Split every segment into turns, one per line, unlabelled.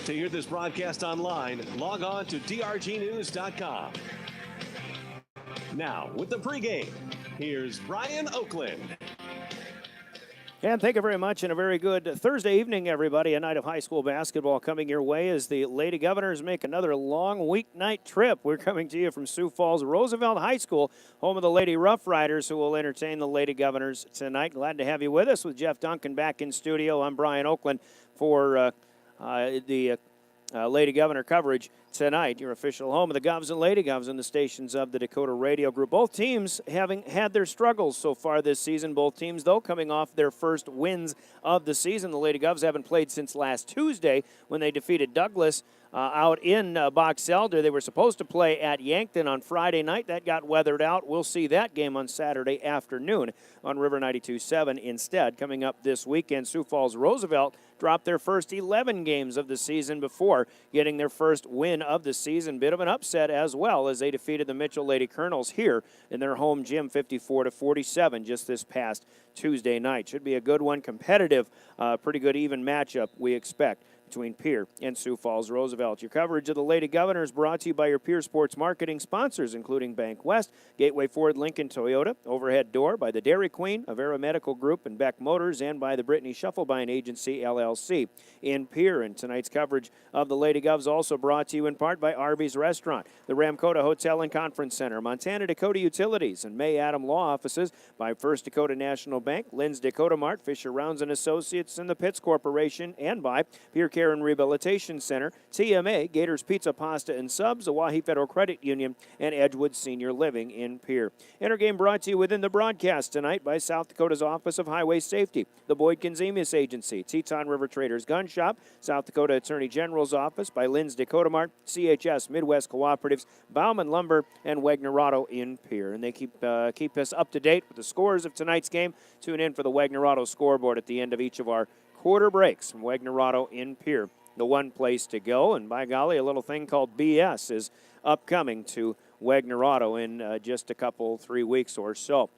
To hear this broadcast online, log on to drgnews.com. Now, with the pregame, here's Brian Oakland.
And thank you very much, and a very good Thursday evening, everybody. A night of high school basketball coming your way as the Lady Governors make another long weeknight trip. We're coming to you from Sioux Falls Roosevelt High School, home of the Lady Rough Riders, who will entertain the Lady Governors tonight. Glad to have you with us with Jeff Duncan back in studio. I'm Brian Oakland for the Lady Governor coverage tonight. Your official home of the Govs and Lady Govs and the stations of the Dakota Radio Group. Both teams having had their struggles so far this season. Both teams, though, coming off their first wins of the season. The Lady Govs haven't played since last Tuesday when they defeated Douglas out in Box Elder. They were supposed to play at Yankton on Friday night. That got weathered out. We'll see that game on Saturday afternoon on River 92.7 instead. Coming up this weekend, Sioux Falls Roosevelt dropped their first 11 games of the season before getting their first win of the season. Bit of an upset as well as they defeated the Mitchell Lady Colonels here in their home gym 54-47 just this past Tuesday night. Should be a good one, competitive, pretty good even matchup we expect between Pierre and Sioux Falls Roosevelt. Your coverage of the Lady Governors brought to you by your Pierre Sports Marketing sponsors, including Bank West, Gateway Ford Lincoln Toyota, Overhead Door, by the Dairy Queen, Avera Medical Group, and Beck Motors, and by the Brittany Shufflebine Agency, LLC, in Pierre. And tonight's coverage of the Lady Govs also brought to you in part by Arby's Restaurant, the Ramcota Hotel and Conference Center, Montana Dakota Utilities, and May Adam Law Offices, by First Dakota National Bank, Lynn's Dakota Mart, Fisher Rounds and Associates, and the Pitts Corporation, and by Pierre Care and Rehabilitation Center, TMA, Gators Pizza, Pasta, and Subs, Oahe Federal Credit Union, and Edgewood Senior Living in Pierre. Intergame brought to you within the broadcast tonight by South Dakota's Office of Highway Safety, the Boyd Kinzemius Agency, Teton River Traders Gun Shop, South Dakota Attorney General's Office, by Lynn's Dakota Mart, CHS Midwest Cooperatives, Bauman Lumber, and Wagner-Auto in Pierre. And they keep us up to date with the scores of tonight's game. Tune in for the Wagner-Auto scoreboard at the end of each of our quarter breaks from Wagner-Auto in Pierre. The one place to go, and by golly, a little thing called BS is upcoming to Wagner-Auto in just a couple, 3 weeks or so.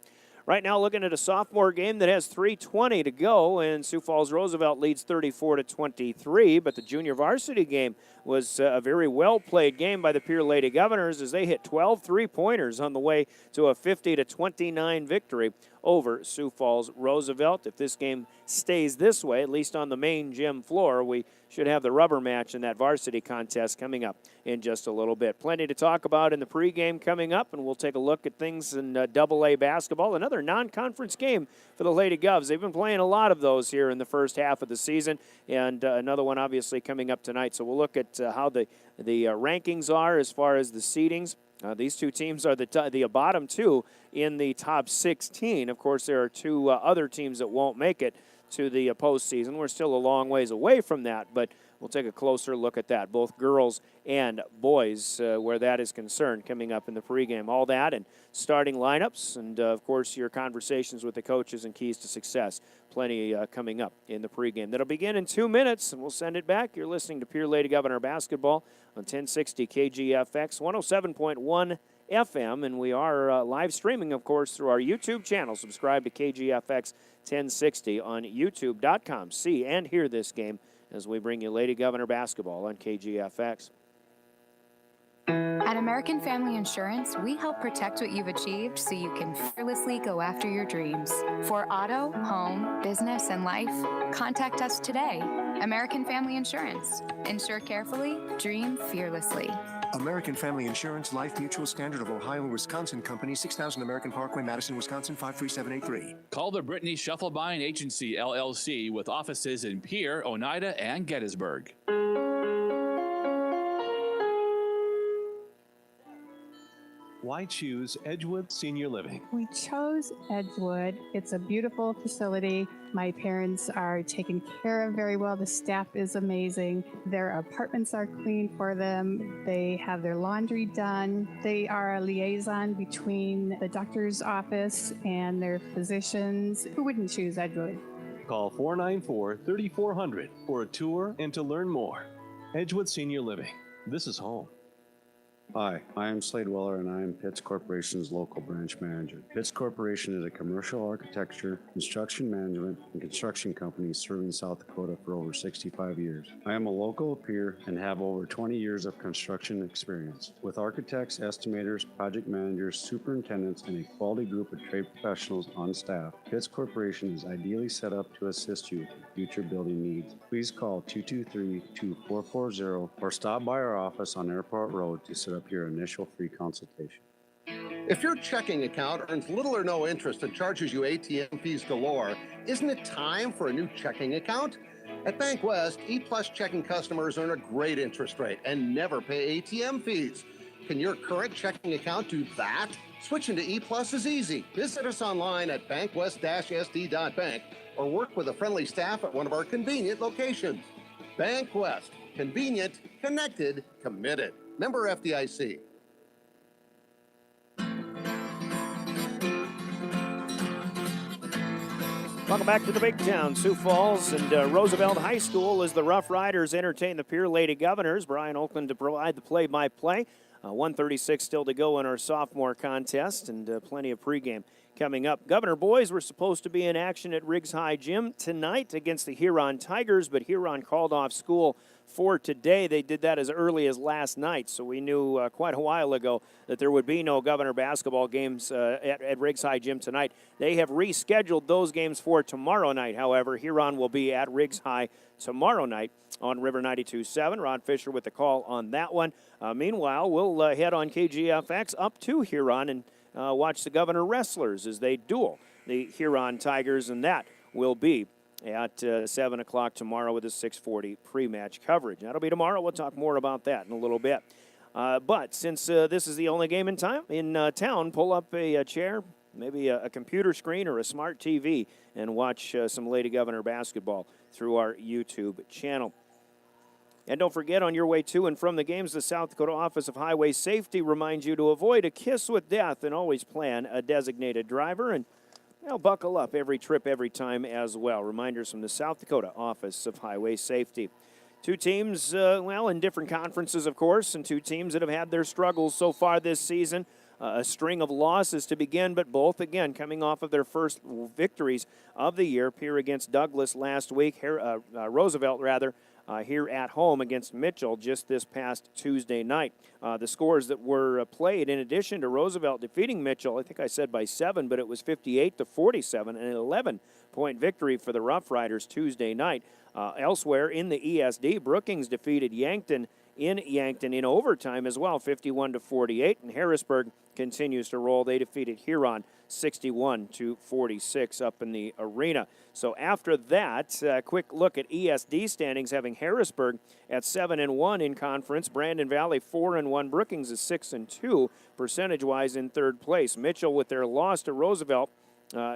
Right now, looking at a sophomore game that has 3:20 to go, and Sioux Falls Roosevelt leads 34-23. But the junior varsity game was a very well-played game by the Pierre Lady Governors as they hit 12 three-pointers on the way to a 50-29 victory over Sioux Falls Roosevelt. If this game stays this way, at least on the main gym floor, we should have the rubber match in that varsity contest coming up in just a little bit. Plenty to talk about in the pregame coming up, and we'll take a look at things in AA basketball. Another non-conference game for the Lady Govs. They've been playing a lot of those here in the first half of the season, and another one obviously coming up tonight. So we'll look at how the rankings are as far as the seedings. These two teams are the bottom two in the top 16. Of course, there are two other teams that won't make it to the postseason. We're still a long ways away from that, but we'll take a closer look at that, both girls and boys, where that is concerned, coming up in the pregame. All that and starting lineups and, of course, your conversations with the coaches and keys to success. Plenty coming up in the pregame. That'll begin in 2 minutes, and we'll send it back. You're listening to Pierre Lady Governor Basketball on 1060 KGFX, 107.1 FM, and we are live streaming, of course, through our YouTube channel. Subscribe to KGFX 1060 on YouTube.com. See and hear this game as we bring you Lady Governor Basketball on KGFX.
At American Family Insurance, we help protect what you've achieved so you can fearlessly go after your dreams. For auto, home, business, and life, contact us today. American Family Insurance. Insure carefully, dream fearlessly.
American Family Insurance Life Mutual Standard of Ohio and Wisconsin Company, 6000 American Parkway, Madison, Wisconsin, 53783.
Call the Brittany Shufflebine Agency, LLC, with offices in Pierre, Oneida, and Gettysburg.
Why choose Edgewood Senior Living?
We chose Edgewood. It's a beautiful facility. My parents are taken care of very well. The staff is amazing. Their apartments are clean for them. They have their laundry done. They are a liaison between the doctor's office and their physicians. Who wouldn't choose Edgewood?
Call 494-3400 for a tour and to learn more. Edgewood Senior Living. This is home.
Hi, I am Slade Weller and I am Pitts Corporation's local branch manager. Pitts Corporation is a commercial architecture, construction management, and construction company serving South Dakota for over 65 years. I am a local peer and have over 20 years of construction experience. With architects, estimators, project managers, superintendents, and a quality group of trade professionals on staff, Pitts Corporation is ideally set up to assist you with future building needs. Please call 223-2440 or stop by our office on Airport Road to set up your initial free consultation.
If your checking account earns little or no interest and charges you ATM fees galore, isn't it time for a new checking account? At Bank West, E-Plus checking customers earn a great interest rate and never pay ATM fees. Can your current checking account do that? Switching to E-Plus is easy. Visit us online at bankwest-sd.bank or work with a friendly staff at one of our convenient locations. Bank West. Convenient, connected, committed. Member FDIC.
Welcome back to the big town, Sioux Falls and Roosevelt High School as the Rough Riders entertain the Pierre Lady Governors. Brian Oakland to provide the play-by-play. 1:36 still to go in our sophomore contest and plenty of pregame coming up. Governor boys were supposed to be in action at Riggs High Gym tonight against the Huron Tigers, but Huron called off school for today. They did that as early as last night, so we knew quite a while ago that there would be no Governor basketball games at Riggs High Gym tonight. They have rescheduled those games for tomorrow night. However, Huron will be at Riggs High tomorrow night on River 92.7. Rod Fisher with the call on that one. Meanwhile, we'll head on KGFX up to Huron and watch the Governor Wrestlers as they duel the Huron Tigers, and that will be at 7 o'clock tomorrow with a 6:40 pre-match coverage. That'll be tomorrow. We'll talk more about that in a little bit. But since this is the only game in town, pull up a chair, maybe a computer screen or a smart TV, and watch some Lady Governor basketball through our YouTube channel. And don't forget, on your way to and from the games, the South Dakota Office of Highway Safety reminds you to avoid a kiss with death and always plan a designated driver. And buckle up every trip, every time as well. Reminders from the South Dakota Office of Highway Safety. Two teams, in different conferences, of course, and two teams that have had their struggles so far this season. A string of losses to begin, but both, again, coming off of their first victories of the year. Pierre against Douglas last week, Roosevelt, here at home against Mitchell just this past Tuesday night. The scores that were played, in addition to Roosevelt defeating Mitchell, I think I said by 7, but it was 58-47, an 11-point victory for the Rough Riders Tuesday night. Elsewhere in the ESD, Brookings defeated Yankton in overtime as well, 51-48, and Harrisburg continues to roll. They defeated Huron 61-46 up in the arena. So after that, quick look at ESD standings, having Harrisburg at 7-1 in conference, Brandon Valley 4-1, Brookings is 6-2 percentage-wise in third place. Mitchell, with their loss to Roosevelt,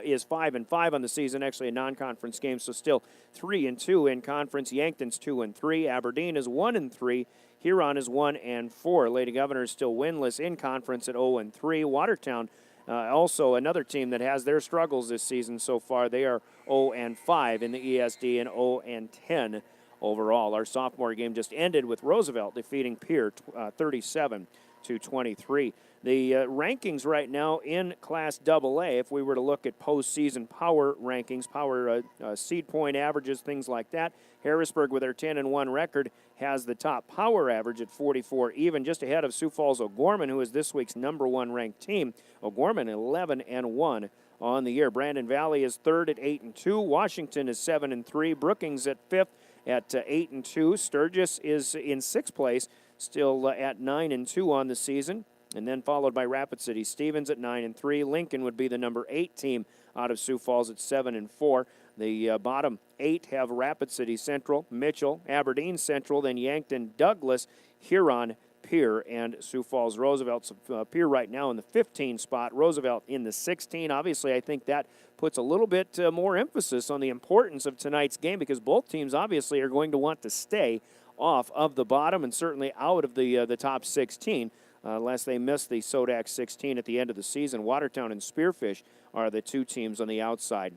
is 5-5 on the season, actually a non-conference game, so still 3-2 in conference. Yankton's 2-3, Aberdeen is 1-3, Huron is 1-4. Lady Governor is still winless in conference at 0-3. Watertown, also another team that has their struggles this season so far. They are 0-5 in the ESD and 0-10 overall. Our sophomore game just ended with Roosevelt defeating Pierre 37-23. The rankings right now in Class AA, if we were to look at postseason power rankings, power seed point averages, things like that, Harrisburg with their 10-1 record has the top power average at 44 even, just ahead of Sioux Falls O'Gorman, who is this week's #1 ranked team. O'Gorman 11-1 on the year. Brandon Valley is third at 8-2. Washington is 7-3. Brookings at fifth at 8-2. Sturgis is in sixth place, still at 9-2 on the season. And then followed by Rapid City Stevens at 9-3. Lincoln would be the #8 team out of Sioux Falls at 7-4. The bottom 8 have Rapid City Central, Mitchell, Aberdeen Central, then Yankton, Douglas, Huron, Pierre, and Sioux Falls Roosevelt. So, Pierre right now in the 15 spot, Roosevelt in the 16. Obviously, I think that puts a little bit more emphasis on the importance of tonight's game, because both teams obviously are going to want to stay off of the bottom and certainly out of the top 16. Unless they miss the Sodak 16 at the end of the season. Watertown and Spearfish are the two teams on the outside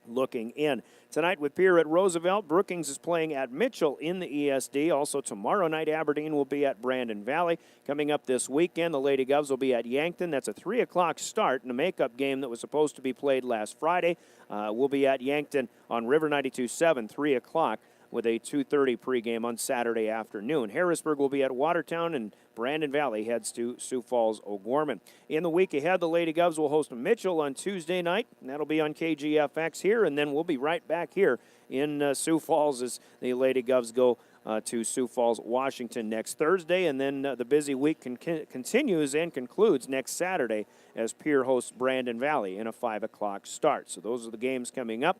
looking in. Tonight with Pierre at Roosevelt, Brookings is playing at Mitchell in the ESD. Also tomorrow night, Aberdeen will be at Brandon Valley. Coming up this weekend, the Lady Govs will be at Yankton. That's a 3 o'clock start, and a makeup game that was supposed to be played last Friday will be at Yankton on River 92.7, 3 o'clock, with a 2:30 pregame on Saturday afternoon. Harrisburg will be at Watertown, and Brandon Valley heads to Sioux Falls O'Gorman. In the week ahead, the Lady Govs will host Mitchell on Tuesday night, and that'll be on KGFX here, and then we'll be right back here in Sioux Falls as the Lady Govs go to Sioux Falls, Washington next Thursday, and then the busy week continues and concludes next Saturday as Pierre hosts Brandon Valley in a 5 o'clock start. So those are the games coming up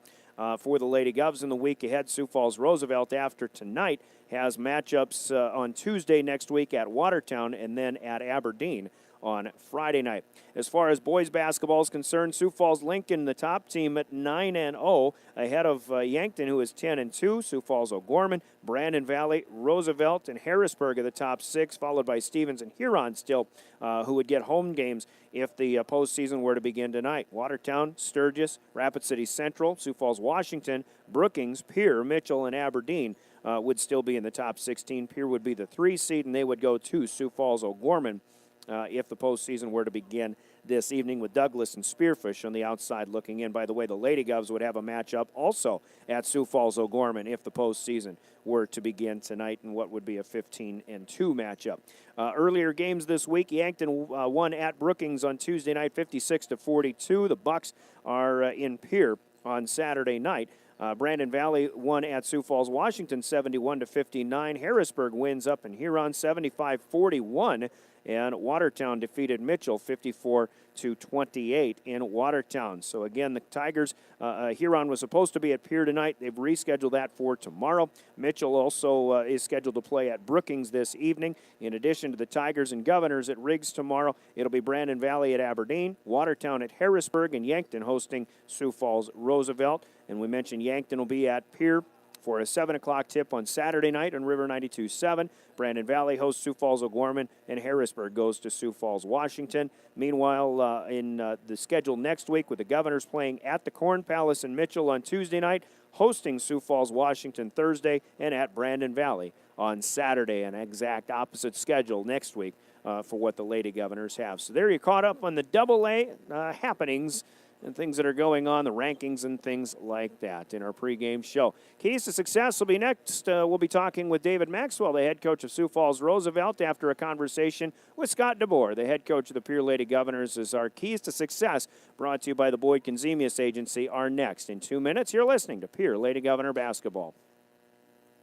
for the Lady Govs in the week ahead. Sioux Falls Roosevelt after tonight has matchups on Tuesday next week at Watertown and then at Aberdeen on Friday night. As far as boys basketball is concerned, Sioux Falls Lincoln, the top team at 9-0, ahead of Yankton, who is 10-2. Sioux Falls O'Gorman, Brandon Valley, Roosevelt, and Harrisburg are the top 6, followed by Stevens and Huron still, who would get home games if the postseason were to begin tonight. Watertown, Sturgis, Rapid City Central, Sioux Falls, Washington, Brookings, Pierre, Mitchell, and Aberdeen would still be in the top 16. Pierre would be the 3 seed, and they would go to Sioux Falls O'Gorman if the postseason were to begin this evening, with Douglas and Spearfish on the outside looking in. By the way, the Lady Govs would have a matchup also at Sioux Falls O'Gorman if the postseason were to begin tonight in what would be a 15-2 matchup. Earlier games this week, Yankton won at Brookings on Tuesday night, 56-42. The Bucks are in Pierre on Saturday night. Brandon Valley won at Sioux Falls, Washington, 71-59. Harrisburg wins up in Huron, 75-41. And Watertown defeated Mitchell 54-28 in Watertown. So again, the Tigers, Huron was supposed to be at Pierre tonight. They've rescheduled that for tomorrow. Mitchell also is scheduled to play at Brookings this evening. In addition to the Tigers and Governors at Riggs tomorrow, it'll be Brandon Valley at Aberdeen, Watertown at Harrisburg, and Yankton hosting Sioux Falls Roosevelt. And we mentioned Yankton will be at Pierre for a 7 o'clock tip on Saturday night on River 92.7. Brandon Valley hosts Sioux Falls O'Gorman, and Harrisburg goes to Sioux Falls, Washington. Meanwhile, in the schedule next week, with the Governors playing at the Corn Palace in Mitchell on Tuesday night, hosting Sioux Falls, Washington Thursday, and at Brandon Valley on Saturday. An exact opposite schedule next week for what the Lady Governors have. So there you caught up on the AA happenings and things that are going on, the rankings and things like that in our pregame show. Keys to Success will be next. We'll be talking with David Maxwell, the head coach of Sioux Falls Roosevelt, after a conversation with Scott DeBoer, the head coach of the Pierre Lady Governors, as our Keys to Success, brought to you by the Boyd Conzemius Agency, are next. In 2 minutes, you're listening to Pierre Lady Governor Basketball.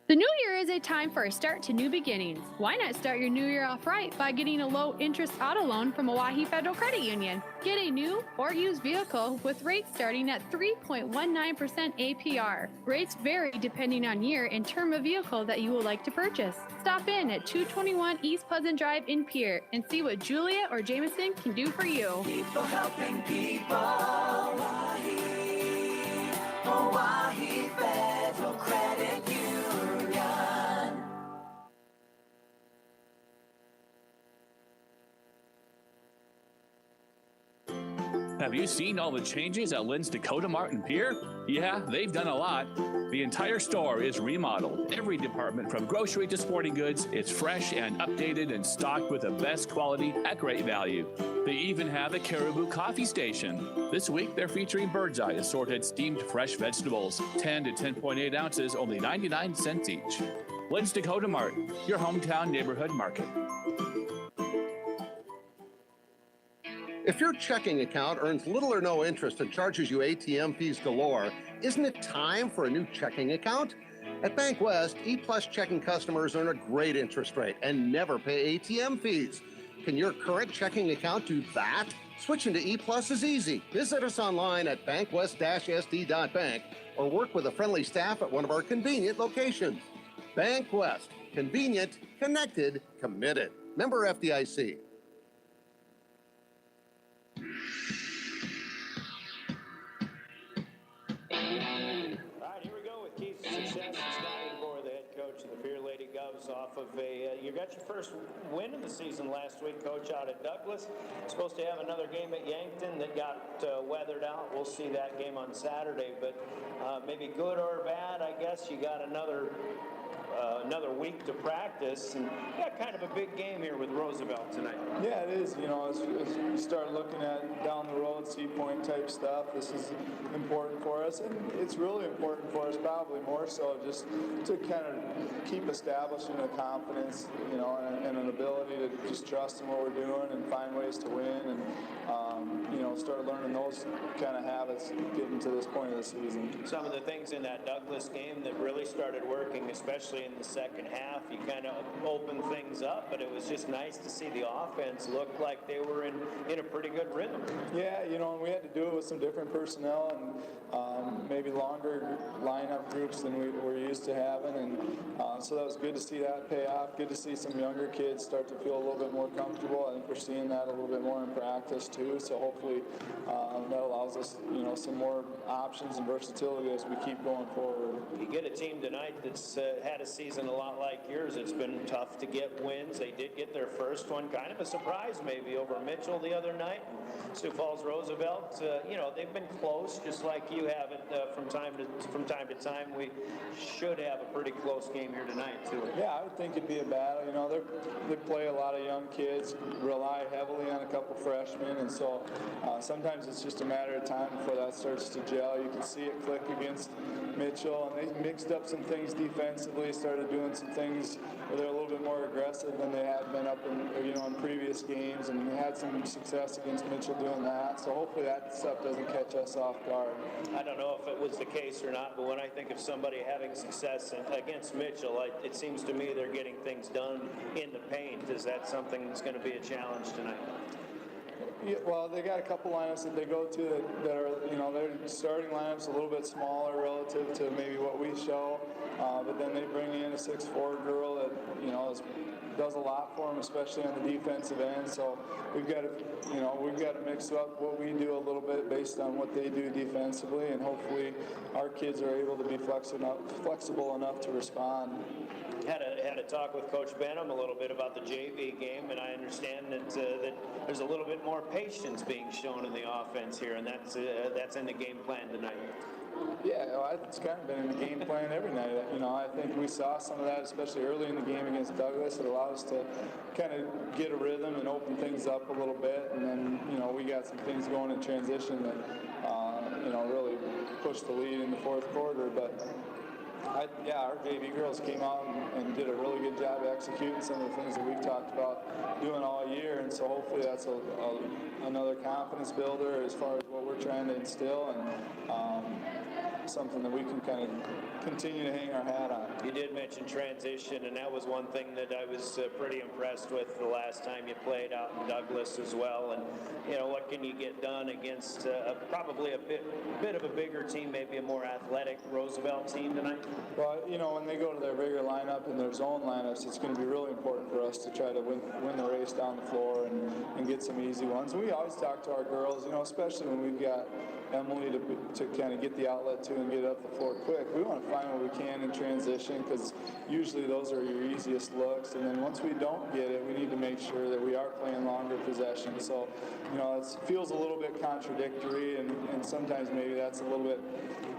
The new year is a time for a start to new beginnings. Why not start your new year off right by getting a low-interest auto loan from Oahe Federal Credit Union? Get a new or used vehicle with rates starting at 3.19% APR. Rates vary depending on year and term of vehicle that you would like to purchase. Stop in at 221 East Pleasant Drive in Pierre and see what Julia or Jameson can do for you.
People helping people. Oahe Federal Credit Union.
Have you seen all the changes at Lynn's Dakota Mart in Pierre? Yeah, they've done a lot. The entire store is remodeled. Every department, from grocery to sporting goods, is fresh and updated and stocked with the best quality at great value. They even have a Caribou coffee station. This week, they're featuring Bird's Eye assorted steamed fresh vegetables, 10 to 10.8 ounces, only 99 cents each. Lynn's Dakota Mart, your hometown neighborhood market.
If your checking account earns little or no interest and charges you ATM fees galore, isn't it time for a new checking account? At Bank West, E-Plus checking customers earn a great interest rate and never pay ATM fees. Can your current checking account do that? Switching to E-Plus is easy. Visit us online at bankwest-sd.bank or work with a friendly staff at one of our convenient locations. Bank West. Convenient, connected, committed. Member FDIC.
All right, here we go with Keys to Success. Scott DeBoer, the head coach of the Pierre Lady Govs, off of you got your first win of the season last week, Coach, out at Douglas. Supposed to have another game at Yankton that got weathered out. We'll see that game on Saturday, but maybe good or bad, I guess you got another week to practice, and you got kind of a big game here with Roosevelt tonight.
Yeah, it is. You know, as we start looking at down the road, C-point type stuff, this is important for us, and it's really important for us, probably more so just to kind of keep establishing a confidence, you know, and an ability to just trust in what we're doing and find ways to win, and you know, start learning those kind of habits getting to this point of the season.
Some of the things in that Douglas game that really started working, especially in the second half, you kind of opened things up, but it was just nice to see the offense look like they were in a pretty good rhythm.
Yeah, you know, and we had to do it with some different personnel and maybe longer lineup groups than we were used to having, and so that was good to see that pay off. Good to see some younger kids start to feel a little bit more comfortable. I think we're seeing that a little bit more in practice too, so hopefully that allows us, you know, some more options and versatility as we keep going forward.
You get a team tonight that's had a season a lot like yours. It's been tough to get wins. They did get their first one, kind of a surprise maybe, over Mitchell the other night. Sioux Falls Roosevelt, you know, they've been close, just like you have it from time to time. We should have a pretty close game here tonight too.
Yeah, I would think it'd be a battle. You know, they play a lot of young kids, rely heavily on a couple freshmen, and so sometimes it's just a matter of time before that starts to gel. You can see it click against Mitchell, and they mixed up some things defensively, started doing some things where they're a little bit more aggressive than they had been up in, you know, in previous games, and they had some success against Mitchell doing that. So hopefully that stuff doesn't catch us off guard.
I don't know if it was the case or not, but when I think of somebody having success against Mitchell, it seems to me they're getting things done in the paint. Is that something that's going to be a challenge tonight?
Yeah, well, they got a couple lineups that they go to that are, you know, their starting lineups a little bit smaller relative to maybe what we show, but then they bring in a 6'4" girl that, you know, does a lot for them, especially on the defensive end. So we've got to mix up what we do a little bit based on what they do defensively, and hopefully our kids are able to be flexible enough to respond.
Had a talk with Coach Benham a little bit about the JV game, and I understand that there's a little bit more patience being shown in the offense here, and that's in the game plan tonight.
Yeah, it's kind of been in the game plan every night. You know, I think we saw some of that, especially early in the game against Douglas. It allowed us to kind of get a rhythm and open things up a little bit, and then, you know, we got some things going in transition that, you know, really pushed the lead in the fourth quarter. But our JV girls came out and did a really good job executing some of the things that we've talked about doing all year, and so hopefully that's another confidence builder as far as what we're trying to instill, and something that we can kind of continue to hang our hat on.
You did mention transition, and that was one thing that I was pretty impressed with the last time you played out in Douglas as well. And, you know, what can you get done against probably a bit of a bigger team, maybe a more athletic Roosevelt team tonight?
Well, you know, when they go to their bigger lineup and their zone lineups, it's going to be really important for us to try to win the race down the floor and get some easy ones. And we always talk to our girls, you know, especially when we've got Emily to kind of get the outlet to and get up the floor quick. We want to find what we can in transition, because usually those are your easiest looks, and then once we don't get it, we need to make sure that we are playing longer possessions. So, you know, it feels a little bit contradictory, and sometimes maybe that's a little bit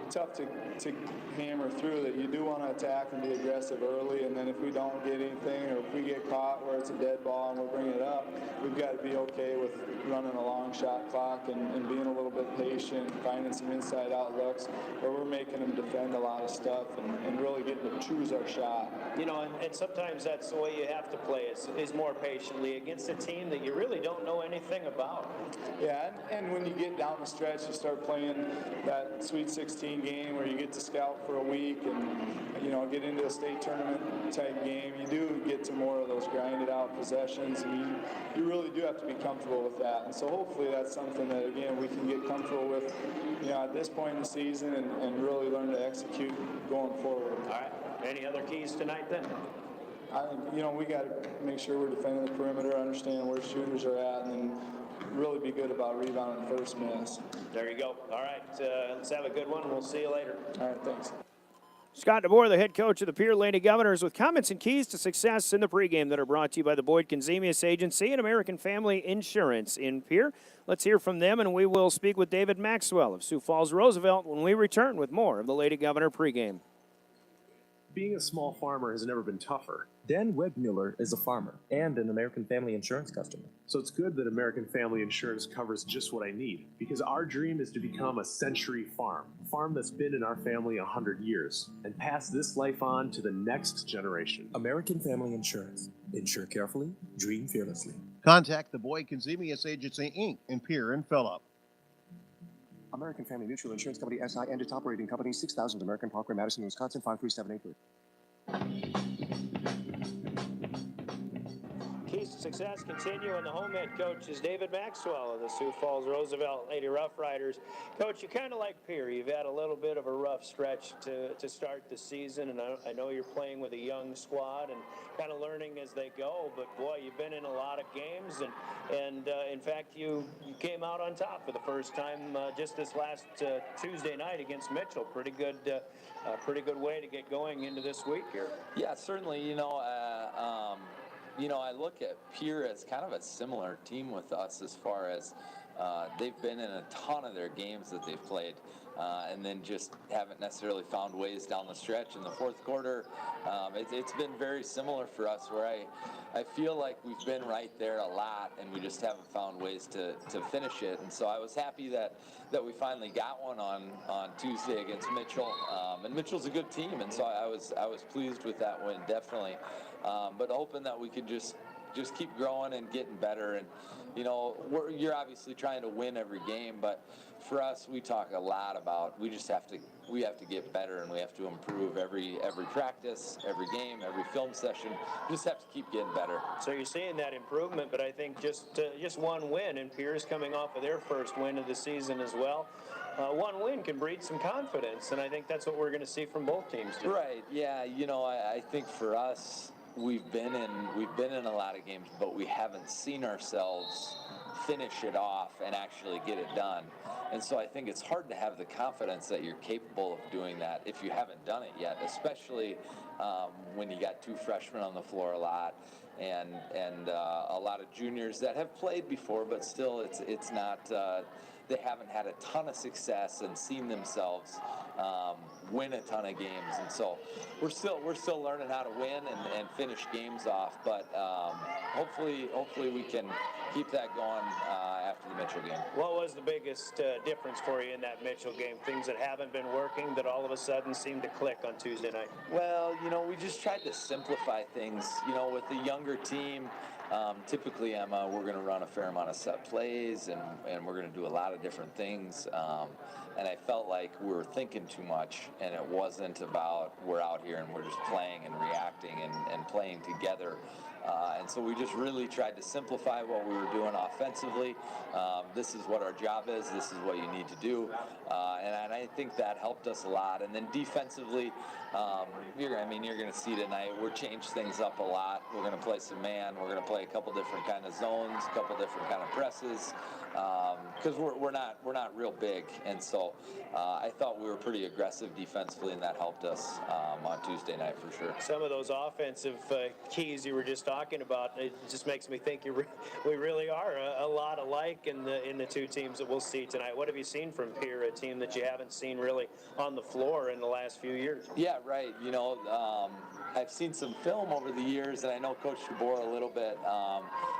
tough to hammer through, that you do want to attack and be aggressive early, and then if we don't get anything, or if we get caught where it's a dead ball and we're bringing it up, we've got to be okay with running a long shot clock and being a little bit patient, finding some inside out looks where we're making them defend a lot of stuff and really getting to choose our shot.
You know, and sometimes that's the way you have to play, is more patiently against a team that you really don't know anything about.
Yeah, and when you get down the stretch, you start playing that Sweet 16 game where you get to scout for a week and, you know, get into a state tournament type game. You do get to more of those grinded out possessions, and you really do have to be comfortable with that. And so hopefully that's something that, again, we can get comfortable with, you know, at this point in the season and really learn to execute going forward.
All right. Any other keys tonight then?
I think, you know, we got to make sure we're defending the perimeter, understand where shooters are at, and then really be good about rebounding first miss.
There you go. All right. Let's have a good one. We'll see you later.
All right. Thanks.
Scott DeBoer, the head coach of the Pierre Lady Governors, with comments and keys to success in the pregame that are brought to you by the Boyd Conzemius Agency and American Family Insurance in Pierre. Let's hear from them, and we will speak with David Maxwell of Sioux Falls Roosevelt when we return with more of the Lady Governor pregame.
Being a small farmer has never been tougher.
Dan Webmuller is a farmer and an American Family Insurance customer.
So it's good that American Family Insurance covers just what I need, because our dream is to become a century farm, a farm that's been in our family 100 years, and pass this life on to the next generation.
American Family Insurance. Insure carefully, dream fearlessly.
Contact the Boyd Conzemius Agency, Inc. in Pierre and Phillip.
American Family Mutual Insurance Company, SI, and its operating company, 6000 American Parkway, Madison, Wisconsin, 53783.
Keys to success continue, and the home head coach is David Maxwell of the Sioux Falls Roosevelt Lady Rough Riders. Coach, you kind of like Pierre. You've had a little bit of a rough stretch to start the season, and I know you're playing with a young squad and kind of learning as they go, but boy, you've been in a lot of games, and in fact, you came out on top for the first time just this last Tuesday night against Mitchell. Pretty good way to get going into this week here.
Yeah, certainly. I look at Pierre as kind of a similar team with us as far as they've been in a ton of their games that they've played, and then just haven't necessarily found ways down the stretch in the fourth quarter. It's been very similar for us, where I feel like we've been right there a lot, and we just haven't found ways to finish it. And so I was happy that we finally got one on Tuesday against Mitchell. And Mitchell's a good team, and so I was pleased with that win, definitely. But hoping that we could just keep growing and getting better. And you're obviously trying to win every game, but for us, we talk a lot about we have to get better, and we have to improve every practice, every game, every film session. We just have to keep getting better.
So you're seeing that improvement, but I think just one win, and Pierre's coming off of their first win of the season as well. One win can breed some confidence, and I think that's what we're going to see from both teams today.
Right. Yeah. I think for us, we've been in a lot of games, but we haven't seen ourselves finish it off and actually get it done. And so I think it's hard to have the confidence that you're capable of doing that if you haven't done it yet, especially when you got two freshmen on the floor a lot and a lot of juniors that have played before, but still it's not they haven't had a ton of success and seen themselves win a ton of games. And so we're still learning how to win and finish games off, but hopefully we can keep that going after the Mitchell game.
What was the biggest difference for you in that Mitchell game? Things that haven't been working that all of a sudden seemed to click on Tuesday night?
Well, we just tried to simplify things. With the younger team, typically we're going to run a fair amount of set plays, and we're going to do a lot of different things. And I felt like we were thinking too much, and it wasn't about we're out here and we're just playing and reacting and playing together. And so we just really tried to simplify what we were doing offensively. This is what our job is. This is what you need to do. And I think that helped us a lot. And then defensively, you're going to see tonight, we'll change things up a lot. We're going to play some man. We're going to play a couple different kind of zones, a couple different kind of presses, because we're not real big. And so I thought we were pretty aggressive defensively, and that helped us on Tuesday night for sure.
Some of those offensive keys you were just talking about, it just makes me think we really are a lot alike in the two teams that we'll see tonight. What have you seen from Pierre, a team that you haven't seen really on the floor in the last few years?
Yeah, right. I've seen some film over the years, and I know Coach DeBoer a little bit,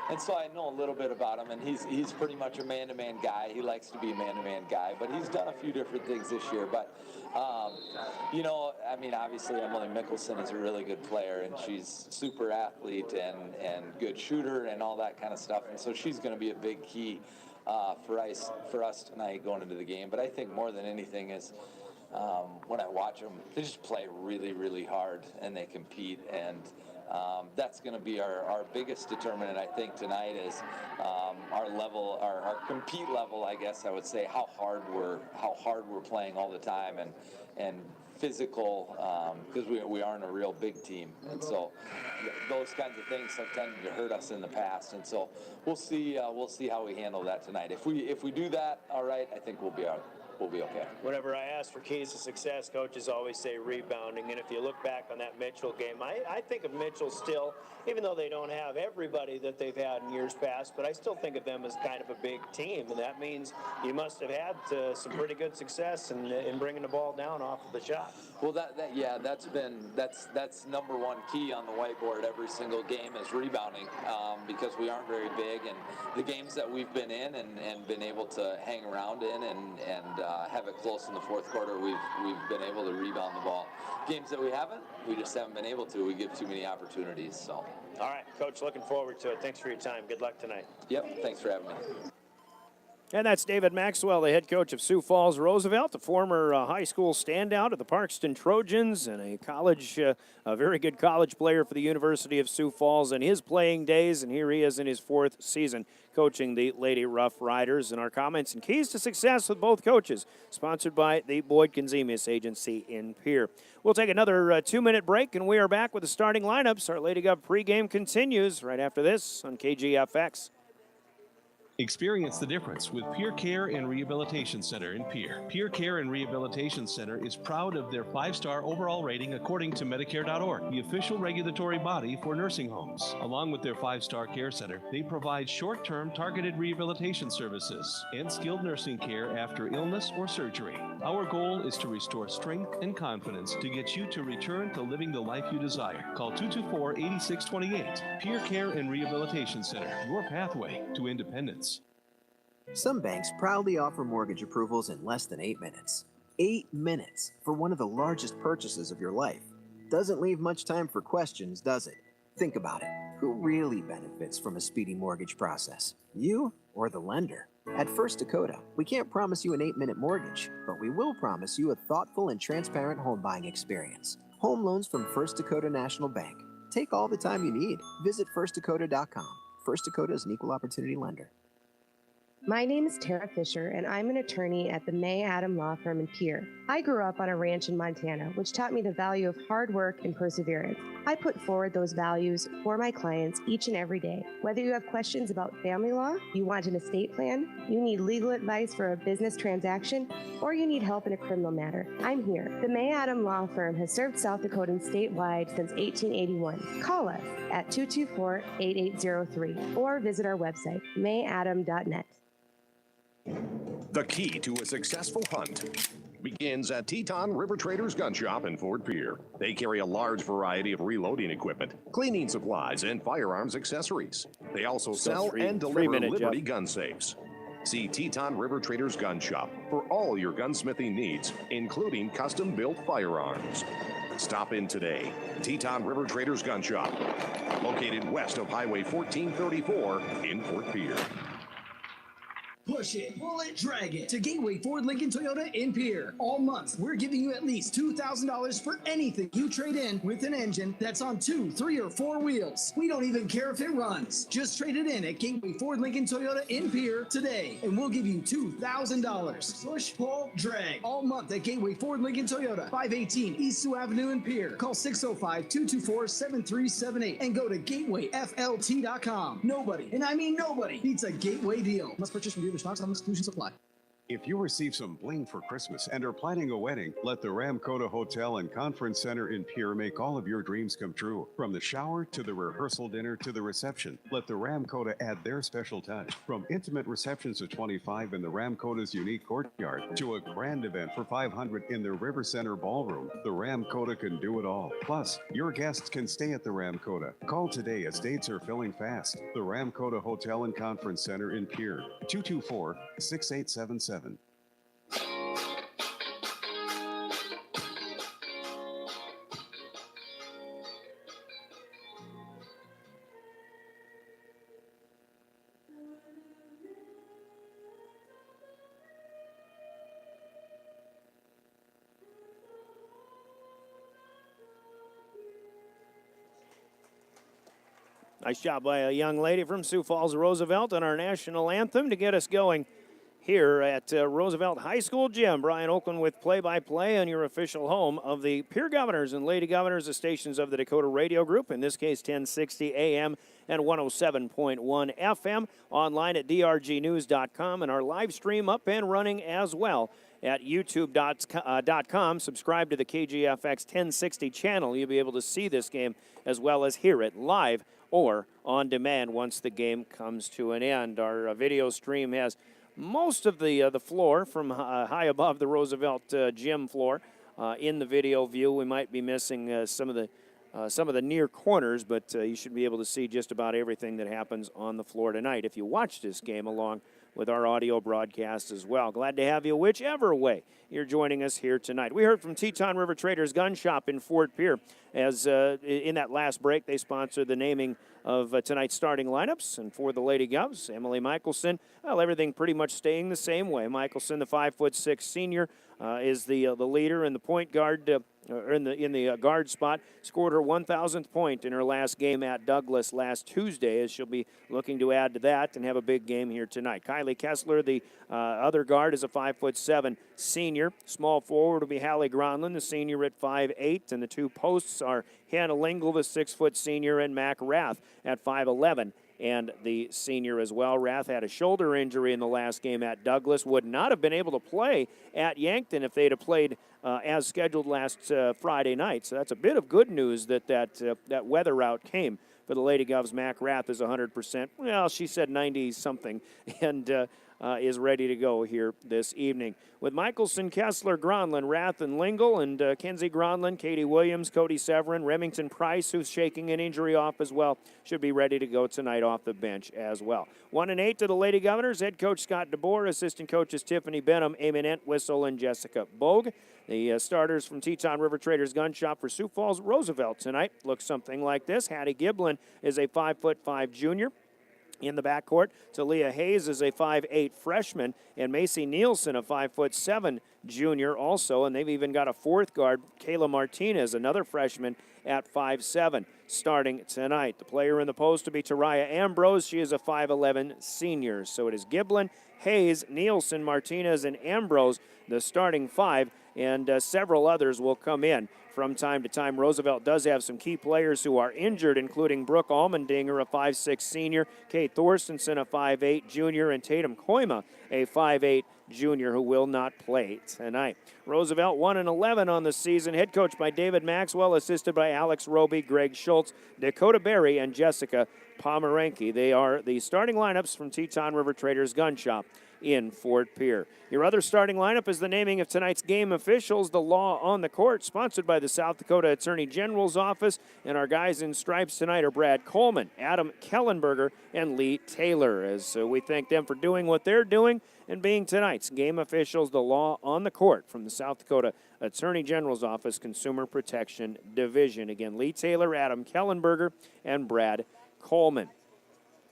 and so I know a little bit about him. And he's pretty much a man-to-man guy. He likes to be a man-to-man guy, but he's done a few different things this year. But obviously Emily Mickelson is a really good player, and she's super athlete and good shooter and all that kind of stuff. And so she's going to be a big key for us tonight going into the game. But I think more than anything is when I watch them, they just play really, really hard, and they compete. And that's going to be our biggest determinant, I think, tonight is our level, our compete level, I guess I would say, how hard we're playing all the time and physical, because we aren't a real big team. And so those kinds of things have tended to hurt us in the past. And so we'll see how we handle that tonight. If we do that, all right, I think we'll be out. we'll be okay.
Whenever I ask for keys to success, coaches always say rebounding. And if you look back on that Mitchell game, I think of Mitchell still, even though they don't have everybody that they've had in years past, but I still think of them as kind of a big team. And that means you must have had some pretty good success in bringing the ball down off of the shot.
Well, that's number one key on the whiteboard every single game is rebounding, because we aren't very big, and the games that we've been in and been able to hang around in and have it close in the fourth quarter, we've been able to rebound the ball. Games that we just haven't been able to. We give too many opportunities. So.
All right, Coach, looking forward to it. Thanks for your time. Good luck tonight.
Yep, thanks for having me.
And that's David Maxwell, the head coach of Sioux Falls Roosevelt, a former high school standout of the Parkston Trojans and a very good college player for the University of Sioux Falls in his playing days. And here he is in his fourth season coaching the Lady Rough Riders. And our comments and keys to success with both coaches, sponsored by the Boyd Consemius Agency in Pierre. We'll take another 2-minute break, and we are back with the starting lineups. Our Lady Gov pregame continues right after this on KGFX.
Experience the difference with Pierre Care and Rehabilitation Center in Pierre. Pierre Care and Rehabilitation Center is proud of their 5-star overall rating according to Medicare.org, the official regulatory body for nursing homes. Along with their 5-star care center, they provide short-term targeted rehabilitation services and skilled nursing care after illness or surgery. Our goal is to restore strength and confidence to get you to return to living the life you desire. Call 224-8628. Pierre Care and Rehabilitation Center, your pathway to independence.
Some banks proudly offer mortgage approvals in less than 8 minutes. 8 minutes for one of the largest purchases of your life. Doesn't leave much time for questions, does it? Think about it. Who really benefits from a speedy mortgage process? You or the lender? At First Dakota, we can't promise you an 8-minute mortgage, but we will promise you a thoughtful and transparent home buying experience. Home loans from First Dakota National Bank. Take all the time you need. Visit firstdakota.com. First Dakota is an equal opportunity lender.
My name is Tara Fisher, and I'm an attorney at the May Adam Law Firm in Pierre. I grew up on a ranch in Montana, which taught me the value of hard work and perseverance. I put forward those values for my clients each and every day. Whether you have questions about family law, you want an estate plan, you need legal advice for a business transaction, or you need help in a criminal matter, I'm here. The May Adam Law Firm has served South Dakotans statewide since 1881. Call us at 224-8803 or visit our website, mayadam.net.
The key to a successful hunt begins at Teton River Traders Gun Shop in Fort Pierre. They carry a large variety of reloading equipment, cleaning supplies, and firearms accessories. They also sell and deliver Liberty gun safes. See Teton River Traders Gun Shop for all your gunsmithing needs, including custom-built firearms. Stop in today. Teton River Traders Gun Shop, located west of Highway 1434 in Fort Pierre.
Push it, pull it, drag it to Gateway Ford Lincoln Toyota in Pierre. All month, we're giving you at least $2,000 for anything you trade in with an engine that's on 2, 3, or 4 wheels. We don't even care if it runs. Just trade it in at Gateway Ford Lincoln Toyota in Pierre today, and we'll give you $2,000. Push, pull, drag all month at Gateway Ford Lincoln Toyota, 518 East Sioux Avenue in Pierre. Call 605-224-7378 and go to gatewayflt.com. Nobody, and I mean nobody, beats a Gateway deal. Must purchase from dealer stocks on exclusions apply.
If you receive some bling for Christmas and are planning a wedding, let the Ramkota Hotel and Conference Center in Pierre make all of your dreams come true. From the shower to the rehearsal dinner to the reception, let the Ramkota add their special touch. From intimate receptions of 25 in the Ramkota's unique courtyard to a grand event for 500 in the River Center Ballroom, the Ramkota can do it all. Plus, your guests can stay at the Ramkota. Call today as dates are filling fast. The Ramkota Hotel and Conference Center in Pierre, 224-6877.
Nice job by a young lady from Sioux Falls Roosevelt on our national anthem to get us going here at Roosevelt High School Gym. Brian Oakland with play-by-play on your official home of the Pierre Governors and Lady Governors, the stations of the Dakota Radio Group, in this case 1060 AM and 107.1 FM, online at drgnews.com, and our live stream up and running as well at youtube.com. Subscribe to the KGFX 1060 channel. You'll be able to see this game as well as hear it live or on demand once the game comes to an end. Our video stream has most of the floor from high above the Roosevelt gym floor in the video view. We might be missing some of the near corners, but you should be able to see just about everything that happens on the floor tonight if you watch this game along with our audio broadcast as well. Glad to have you whichever way you're joining us here tonight. We heard from Teton River Traders Gun Shop in Fort Pierre as in that last break they sponsored the naming of tonight's starting lineups. And for the Lady Govs, Emily Michelson, well, everything pretty much staying the same way. Michelson, the 5'6" senior, is the leader in the point guard in the guard spot. Scored her 1,000th point in her last game at Douglas last Tuesday, as she'll be looking to add to that and have a big game here tonight. Kylie Kessler, the other guard, is a 5'7" senior. Small forward will be Hallie Gronlund, the senior at 5'8", and the two posts are Hannah Lingle, the 6' senior, and Mac Rath at 5'11". And the senior as well. Rath had a shoulder injury in the last game at Douglas. Would not have been able to play at Yankton if they'd have played as scheduled last Friday night. So that's a bit of good news that weather route came for the Lady Govs. Mac Rath is 100%. Well, she said 90-something, and is ready to go here this evening. With Michelson, Kessler, Gronlund, Rath, and Lingle, and Kenzie Gronlund, Katie Williams, Cody Severin, Remington Price, who's shaking an injury off as well, should be ready to go tonight off the bench as well. 1-8 to the Lady Governors. Head coach Scott DeBoer, assistant coaches Tiffany Benham, Eamon Entwistle, and Jessica Bogue. The starters from Teton River Traders Gun Shop for Sioux Falls Roosevelt tonight look something like this. Hattie Giblin is a 5'5" junior. In the backcourt, Talia Hayes is a 5'8" freshman, and Macy Nielsen, a 5'7" junior also, and they've even got a fourth guard, Kayla Martinez, another freshman at 5'7", starting tonight. The player in the post to be Taraya Ambrose. She is a 5'11" senior. So it is Giblin, Hayes, Nielsen, Martinez, and Ambrose, the starting five, and several others will come in from time to time. Roosevelt does have some key players who are injured, including Brooke Almendinger, a 5'6" senior, Kate Thorstensen, a 5'8" junior, and Tatum Koima, a 5'8" junior, who will not play tonight. Roosevelt 1-11 on the season, head coach by David Maxwell, assisted by Alex Roby, Greg Schultz, Dakota Berry, and Jessica Pomeranke. They are the starting lineups from Teton River Traders Gun Shop in Fort Pierre. Your other starting lineup is the naming of tonight's game officials, the law on the court, sponsored by the South Dakota Attorney General's Office. And our guys in stripes tonight are Brad Coleman, Adam Kellenberger, and Lee Taylor. As we thank them for doing what they're doing and being tonight's game officials, the law on the court from the South Dakota Attorney General's Office Consumer Protection Division. Again, Lee Taylor, Adam Kellenberger, and Brad Coleman.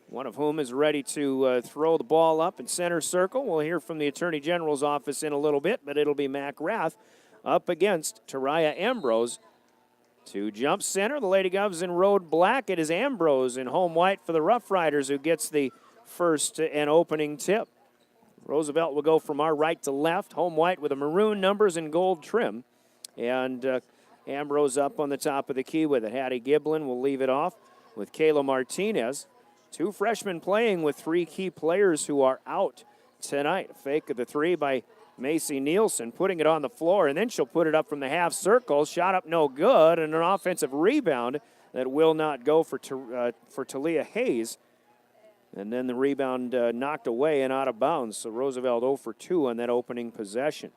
One of whom is ready to throw the ball up in center circle. We'll hear from the Attorney General's office in a little bit, but it'll be Mac Rath up against Taraya Ambrose to jump center. The Lady Govs in road black. It is Ambrose in home white for the Rough Riders who gets the first and opening tip. Roosevelt will go from our right to left, home white with the maroon numbers and gold trim. And Ambrose up on the top of the key with it. Hattie Giblin will leave it off with Kayla Martinez. Two freshmen playing with three key players who are out tonight. A fake of the three by Macy Nielsen, putting it on the floor, and then she'll put it up from the half circle. Shot up no good, and an offensive rebound that will not go for Talia Hayes. And then the rebound knocked away and out of bounds. So Roosevelt 0 for 2 on that opening possession.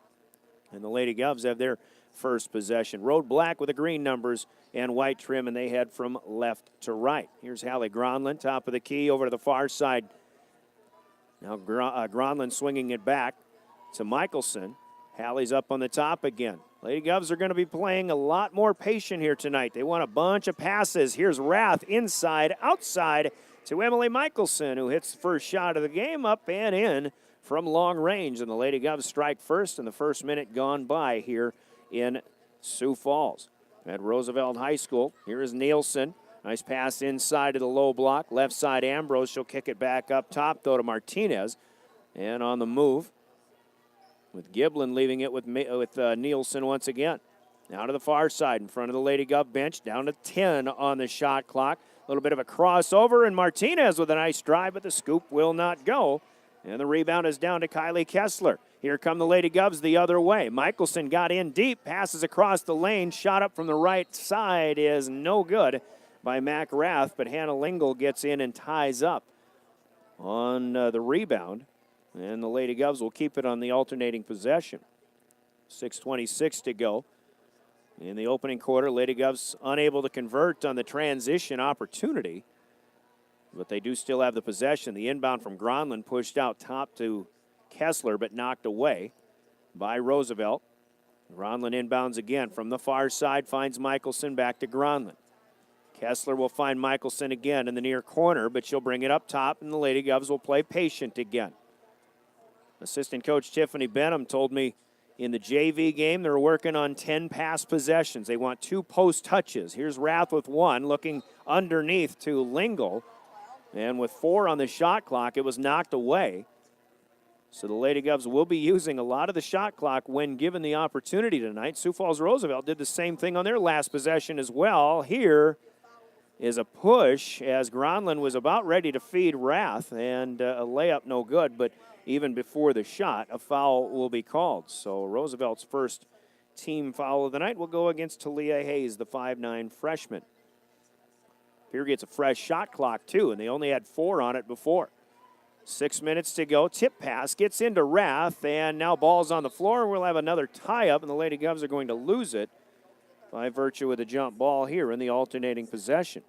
And the Lady Govs have their first possession. Road black with the green numbers and white trim, and they head from left to right. Here's Hallie Gronlund, top of the key, over to the far side. Now Gronlund swinging it back to Michelson. Hallie's up on the top again. Lady Govs are going to be playing a lot more patient here tonight. They want a bunch of passes. Here's Rath inside, outside to Emily Michelson, who hits the first shot of the game, up and in from long range. And the Lady Govs strike first in the first minute gone by here in Sioux Falls. At Roosevelt High School, here is Nielsen. Nice pass inside to the low block. Left side Ambrose. She'll kick it back up top, though, to Martinez. And on the move, with Giblin leaving it with Nielsen once again. Now to the far side in front of the Lady Gov bench. Down to 10 on the shot clock. A little bit of a crossover, and Martinez with a nice drive, but the scoop will not go. And the rebound is down to Kylie Kessler. Here come the Lady Govs the other way. Michelson got in deep, passes across the lane, shot up from the right side is no good by Mac Rath, but Hannah Lingle gets in and ties up on the rebound, and the Lady Govs will keep it on the alternating possession. 6:26 to go in the opening quarter. Lady Govs unable to convert on the transition opportunity, but they do still have the possession. The inbound from Gronlund pushed out top to Kessler, but knocked away by Roosevelt. Gronlund inbounds again from the far side, finds Michelson, back to Gronlund. Kessler will find Michelson again in the near corner, but she'll bring it up top, and the Lady Govs will play patient again. Assistant coach Tiffany Benham told me in the JV game they're working on 10 pass possessions. They want 2 post touches. Here's Rath with 1, looking underneath to Lingle, and with 4 on the shot clock, it was knocked away. So the Lady Govs will be using a lot of the shot clock when given the opportunity tonight. Sioux Falls Roosevelt did the same thing on their last possession as well. Here is a push as Gronlund was about ready to feed Rath, and a layup no good, but even before the shot, a foul will be called. So Roosevelt's first team foul of the night will go against Talia Hayes, the 5'9" freshman. Pierre gets a fresh shot clock too, and they only had 4 on it before. 6 minutes to go. Tip pass gets into Rath, and now ball's on the floor. We'll have another tie-up, and the Lady Govs are going to lose it by virtue of the jump ball here in the alternating possession.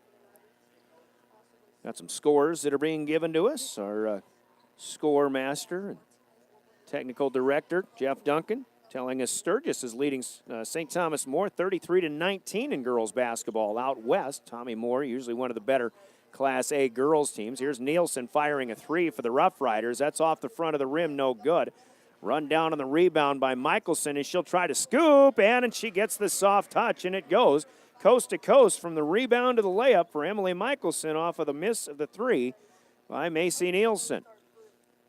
Got some scores that are being given to us. Our score master and technical director, Jeff Duncan, telling us Sturgis is leading St. Thomas More 33-19 in girls basketball out west. Tommy Moore, usually one of the better Class A girls teams. Here's Nielsen firing a 3 for the Rough Riders. That's off the front of the rim, no good. Run down on the rebound by Michelson, and she'll try to scoop, and she gets the soft touch, and it goes coast to coast from the rebound to the layup for Emily Michelson off of the miss of the 3 by Macy Nielsen.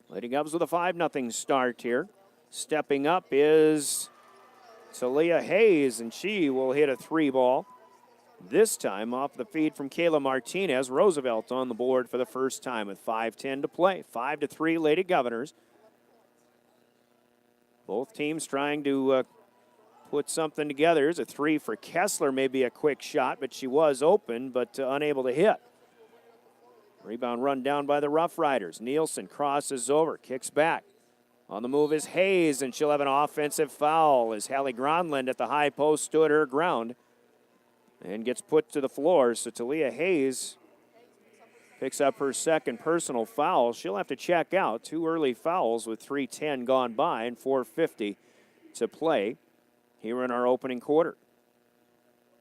Lady Govs with a 5-0 start here. Stepping up is Talia Hayes, and she will hit a 3 ball. This time off the feed from Kayla Martinez. Roosevelt on the board for the first time with 5:10 to play. 5-3 Lady Governors. Both teams trying to put something together. Here's a 3 for Kessler, maybe a quick shot, but she was open but unable to hit. Rebound run down by the Rough Riders. Nielsen crosses over, kicks back. On the move is Hayes, and she'll have an offensive foul as Hallie Gronlund at the high post stood her ground and gets put to the floor. So Talia Hayes picks up her second personal foul. She'll have to check out. 2 early fouls with 3:10 gone by and 4:50 to play here in our opening quarter.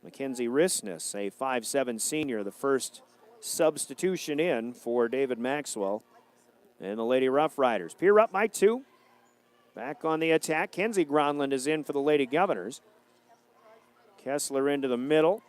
Mackenzie Risness, a 5'7" senior, the first substitution in for David Maxwell and the Lady Rough Riders. Pierre up by 2. Back on the attack. Kenzie Gronlund is in for the Lady Governors. Kessler into the middle.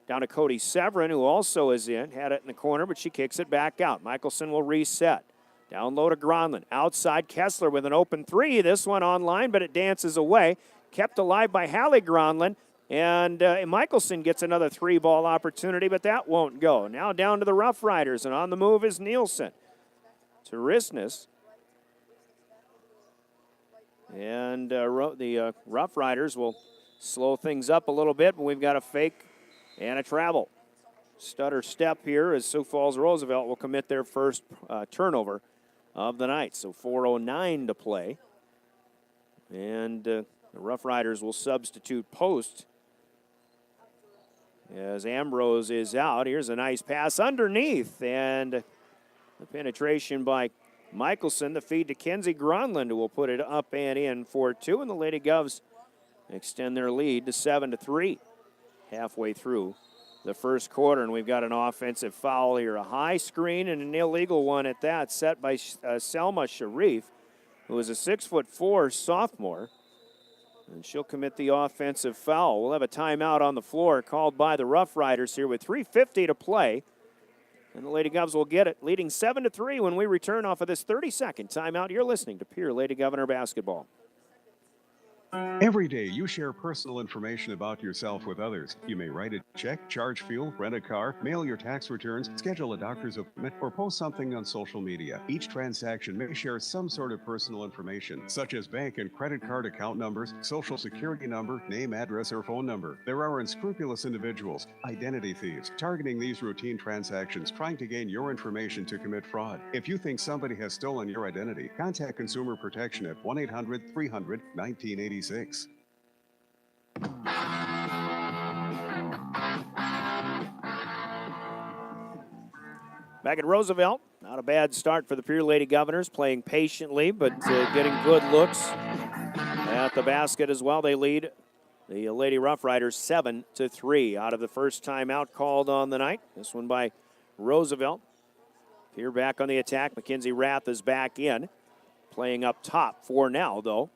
Down to Cody Severin, who also is in. Had it in the corner, but she kicks it back out. Michelson will reset. Down low to Gronlund. Outside Kessler with an open 3. This one online, but it dances away. Kept alive by Hallie Gronlund. And Michelson gets another 3-ball opportunity, but that won't go. Now down to the Rough Riders, and on the move is Nielsen. To Risness. And the Rough Riders will slow things up a little bit, but we've got a fake and a travel. Stutter step here as Sioux Falls Roosevelt will commit their first turnover of the night. So 4:09 to play. And the Rough Riders will substitute post as Ambrose is out. Here's a nice pass underneath, and the penetration by Michelson. The feed to Kenzie Gronlund, who will put it up and in for 2, and the Lady Govs extend their lead to 7-3 halfway through the first quarter. And we've got an offensive foul here, a high screen and an illegal one at that, set by Selma Sharif, who is a 6'4" sophomore. And she'll commit the offensive foul. We'll have a timeout on the floor called by the Rough Riders here with 3:50 to play. And the Lady Govs will get it, leading 7-3 when we return off of this 30-second timeout. You're listening to Pierre Lady Governor Basketball.
Every day, you share personal information about yourself with others. You may write a check, charge fuel, rent a car, mail your tax returns, schedule a doctor's appointment, or post something on social media. Each transaction may share some sort of personal information, such as bank and credit card account numbers, social security number, name, address, or phone number. There are unscrupulous individuals, identity thieves, targeting these routine transactions, trying to gain your information to commit fraud. If you think somebody has stolen your identity, contact Consumer Protection at 1-800-300-1986.
Back at Roosevelt, not a bad start for the Pierre Lady Governors, playing patiently but getting good looks at the basket as well. They lead the Lady Rough Riders 7-3 out of the first timeout called on the night. This one by Roosevelt. Pierre back on the attack. Mackenzie Rath is back in, playing up top for now, though.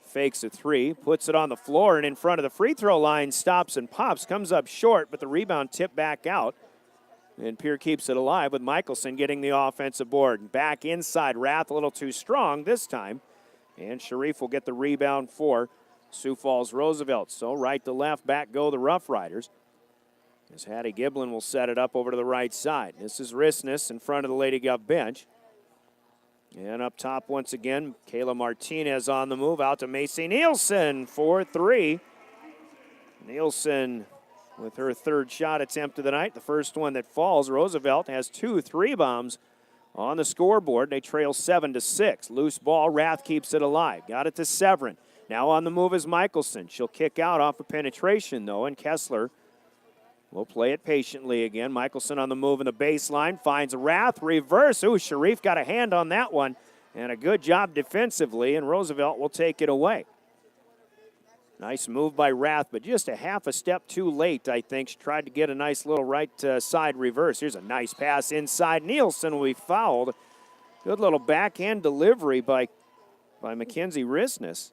Fakes a three, puts it on the floor and in front of the free throw line, stops and pops, comes up short, but the rebound tipped back out. And Pierre keeps it alive with Michelson getting the offensive board. Back inside, Rath a little too strong this time. And Sharif will get the rebound for Sioux Falls Roosevelt. So right to left, back go the Rough Riders. As Hattie Giblin will set it up over to the right side. This is Risness in front of the Lady Gov bench. And up top once again, Kayla Martinez on the move, out to Macy Nielsen for three. Nielsen with her third shot attempt of the night, the first one that falls. Roosevelt has 2 3 bombs on the scoreboard. They trail 7-6. Loose ball, Rath keeps it alive. Got it to Severin. Now on the move is Michelson. She'll kick out off of penetration, though, and Kessler will play it patiently again. Michelson on the move in the baseline, finds Rath, reverse. Ooh, Sharif got a hand on that one, and a good job defensively, and Roosevelt will take it away. Nice move by Rath, but just a half a step too late, I think. She tried to get a nice little right side reverse. Here's a nice pass inside. Nielsen will be fouled. Good little backhand delivery by Mackenzie Risness.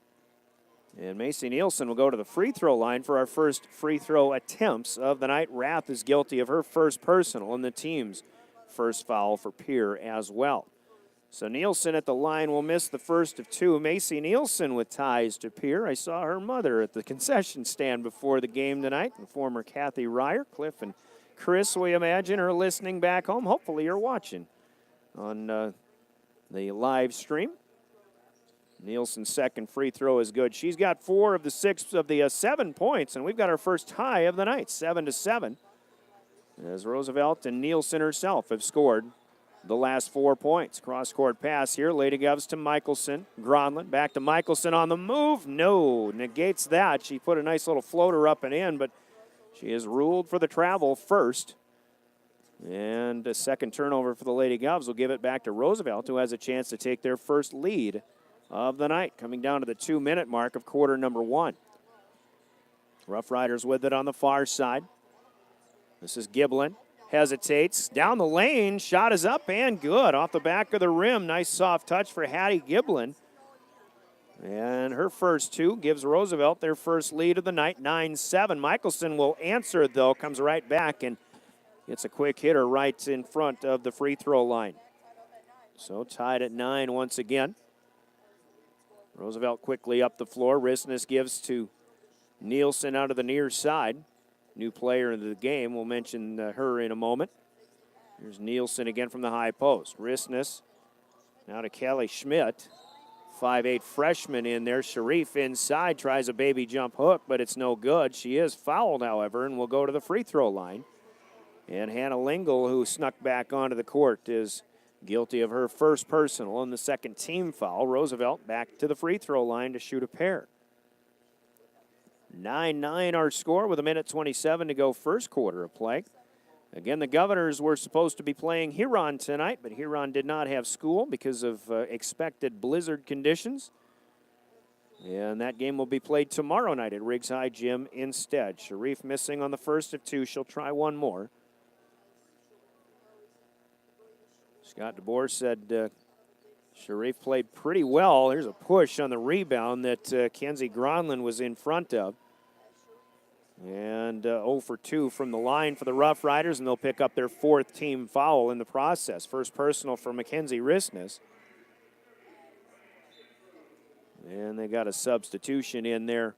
And Macy Nielsen will go to the free throw line for our first free throw attempts of the night. Rath is guilty of her first personal and the team's first foul for Pierre as well. So Nielsen at the line will miss the first of 2. Macy Nielsen with ties to Pierre. I saw her mother at the concession stand before the game tonight, and former Kathy Ryer. Cliff and Chris, we imagine, are listening back home. Hopefully you're watching on the live stream. Nielsen's second free throw is good. She's got 4 of the 6 of the 7 points, and we've got our first tie of the night, 7-7. As Roosevelt and Nielsen herself have scored the last 4 points. Cross-court pass here. Lady Govs to Michelson. Gronlund back to Michelson on the move. No, negates that. She put a nice little floater up and in, but she is ruled for the travel first. And a second turnover for the Lady Govs will give it back to Roosevelt, who has a chance to take their first lead of the night, coming down to the 2-minute mark of quarter number 1. Rough Riders with it on the far side. This is Giblin. Hesitates. Down the lane. Shot is up and good. Off the back of the rim. Nice soft touch for Hattie Giblin. And her first 2 gives Roosevelt their first lead of the night, 9-7. Michelson will answer, though. Comes right back and gets a quick hitter right in front of the free throw line. So tied at 9 once again. Roosevelt quickly up the floor. Risness gives to Nielsen out of the near side. New player of the game. We'll mention her in a moment. Here's Nielsen again from the high post. Risness now to Kelly Schmidt. 5'8" freshman in there. Sharif inside tries a baby jump hook, but it's no good. She is fouled, however, and will go to the free throw line. And Hannah Lingle, who snuck back onto the court, is guilty of her first personal and the second team foul. Roosevelt back to the free throw line to shoot a pair. 9-9 our score with 1:27 to go first quarter of play. Again, the Governors were supposed to be playing Huron tonight, but Huron did not have school because of expected blizzard conditions. And that game will be played tomorrow night at Riggs High Gym instead. Sharif missing on the first of 2. She'll try one more. Scott DeBoer said Sharif played pretty well. There's a push on the rebound that Kenzie Gronlund was in front of. And 0 for 2 from the line for the Rough Riders, and they'll pick up their 4th team foul in the process. First personal for Mackenzie Risness. And they got a substitution in there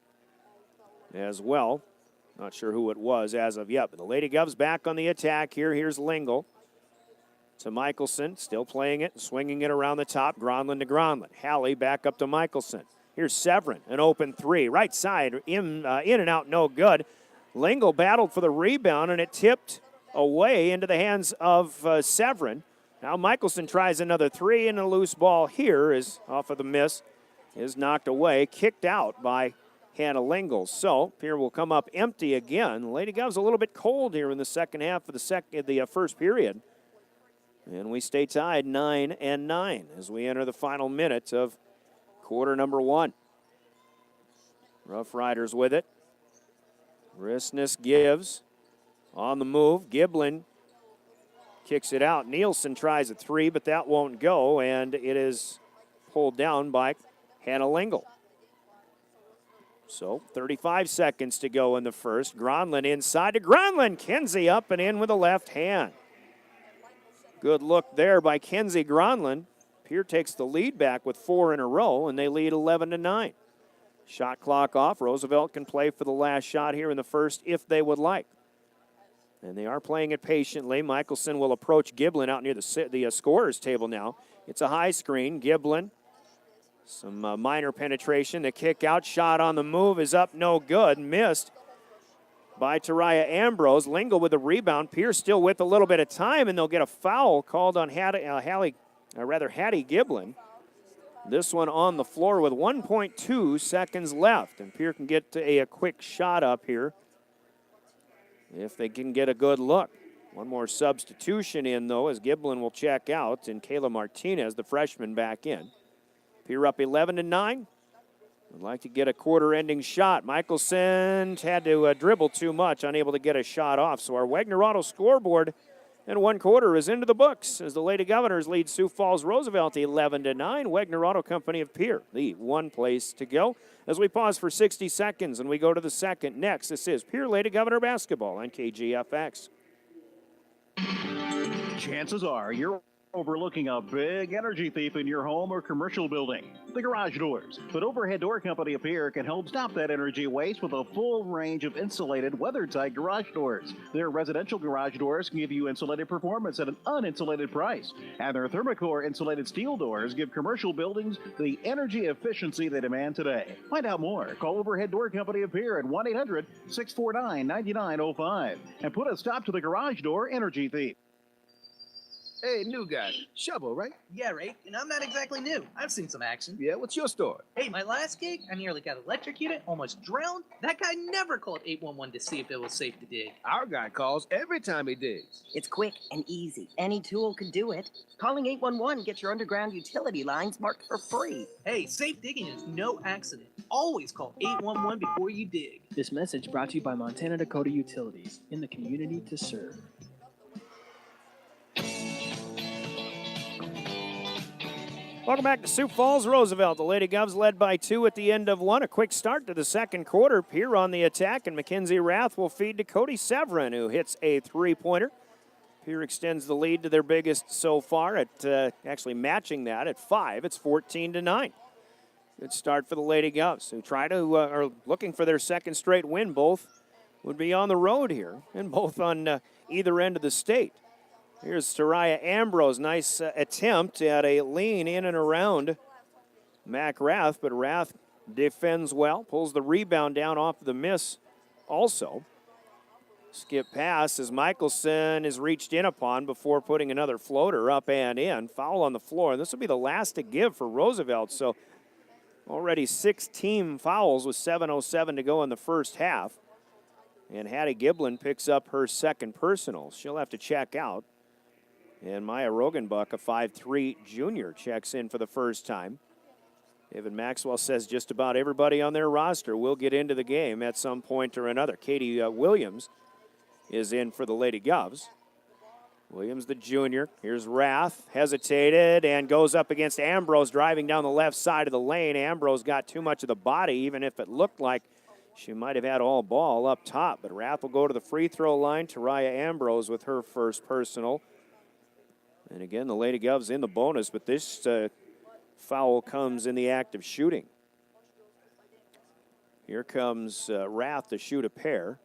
as well. Not sure who it was as of yet, but the Lady Govs back on the attack here. Here's Lingle to Michelson, still playing it, swinging it around the top. Gronlund to Gronlund. Halley back up to Michelson. Here's Severin, an open three. Right side, in and out, no good. Lingle battled for the rebound, and it tipped away into the hands of Severin. Now Michelson tries another three, and a loose ball here is off of the miss, is knocked away, kicked out by Hannah Lingle. So Pierre will come up empty again. The Lady Govs a little bit cold here in the second half of the first period. And we stay tied 9-9 as we enter the final minute of quarter number one. Rough Riders with it. Risness gives. On the move, Giblin kicks it out. Nielsen tries a three, but that won't go, and it is pulled down by Hannah Lingle. So 35 seconds to go in the first. Gronlund inside to Gronlund. Kenzie up and in with a left hand. Good look there by Kenzie Gronlund. Pierre takes the lead back with 4 in a row, and they lead 11-9. Shot clock off. Roosevelt can play for the last shot here in the first if they would like. And they are playing it patiently. Michelson will approach Giblin out near the scorer's table now. It's a high screen. Giblin, some minor penetration. The kick out shot on the move is up, no good. Missed by Taraya Ambrose. Lingle with the rebound. Pierce still with a little bit of time, and they'll get a foul called on Hattie Giblin. This one on the floor with 1.2 seconds left, and Pierre can get a quick shot up here if they can get a good look. One more substitution in, though, as Giblin will check out, and Kayla Martinez, the freshman, back in. Pierre up 11-9. Would like to get a quarter-ending shot. Michelson had to dribble too much, unable to get a shot off. So our Wagner Auto scoreboard in one quarter is into the books as the Lady Governors lead Sioux Falls Roosevelt 11-9. Wagner Auto Company of Pierre, the one place to go. As we pause for 60 seconds and we go to the second. Next, this is Pierre Lady Governor basketball on KGFX.
Chances are you're overlooking a big energy thief in your home or commercial building. The garage doors. But Overhead Door Company of Pierre can help stop that energy waste with a full range of insulated, weather-tight garage doors. Their residential garage doors can give you insulated performance at an uninsulated price. And their Thermocore insulated steel doors give commercial buildings the energy efficiency they demand today. Find out more. Call Overhead Door Company of Pierre at 1-800-649-9905 and put a stop to the garage door energy thief.
Hey, new guy. Shovel, right?
Yeah, right. And I'm not exactly new. I've seen some action.
Yeah, what's your story?
Hey, my last gig, I nearly got electrocuted, almost drowned. That guy never called 811 to see if it was safe to dig.
Our guy calls every time he digs.
It's quick and easy. Any tool can do it. Calling 811 gets your underground utility lines marked for free.
Hey, safe digging is no accident. Always call 811 before you dig.
This message brought to you by Montana Dakota Utilities, in the community to serve.
Welcome back to Sioux Falls Roosevelt. The Lady Govs led by 2 at the end of 1. A quick start to the second quarter. Pierre on the attack, and Mackenzie Rath will feed to Cody Severin, who hits a three-pointer. Pierre extends the lead to their biggest so far, at actually matching that at 5. It's 14-9. Good start for the Lady Govs, who are looking for their second straight win. Both would be on the road here, and both on either end of the state. Here's Taraya Ambrose. Nice attempt at a lean in and around Mac Rath, but Rath defends well, pulls the rebound down off the miss also. Skip pass as Michelson is reached in upon before putting another floater up and in. Foul on the floor, and this will be the last to give for Roosevelt. So already 6 team fouls with 7:07 to go in the first half. And Hattie Giblin picks up her second personal. She'll have to check out. And Maya Rogenbuck, a 5'3" junior, checks in for the first time. David Maxwell says just about everybody on their roster will get into the game at some point or another. Katie Williams is in for the Lady Govs. Williams, the junior. Here's Rath, hesitated and goes up against Ambrose, driving down the left side of the lane. Ambrose got too much of the body, even if it looked like she might have had all ball up top. But Rath will go to the free throw line. Taraya Ambrose with her first personal. And again, the Lady Govs in the bonus, but this foul comes in the act of shooting. Here comes Rath to shoot a pair.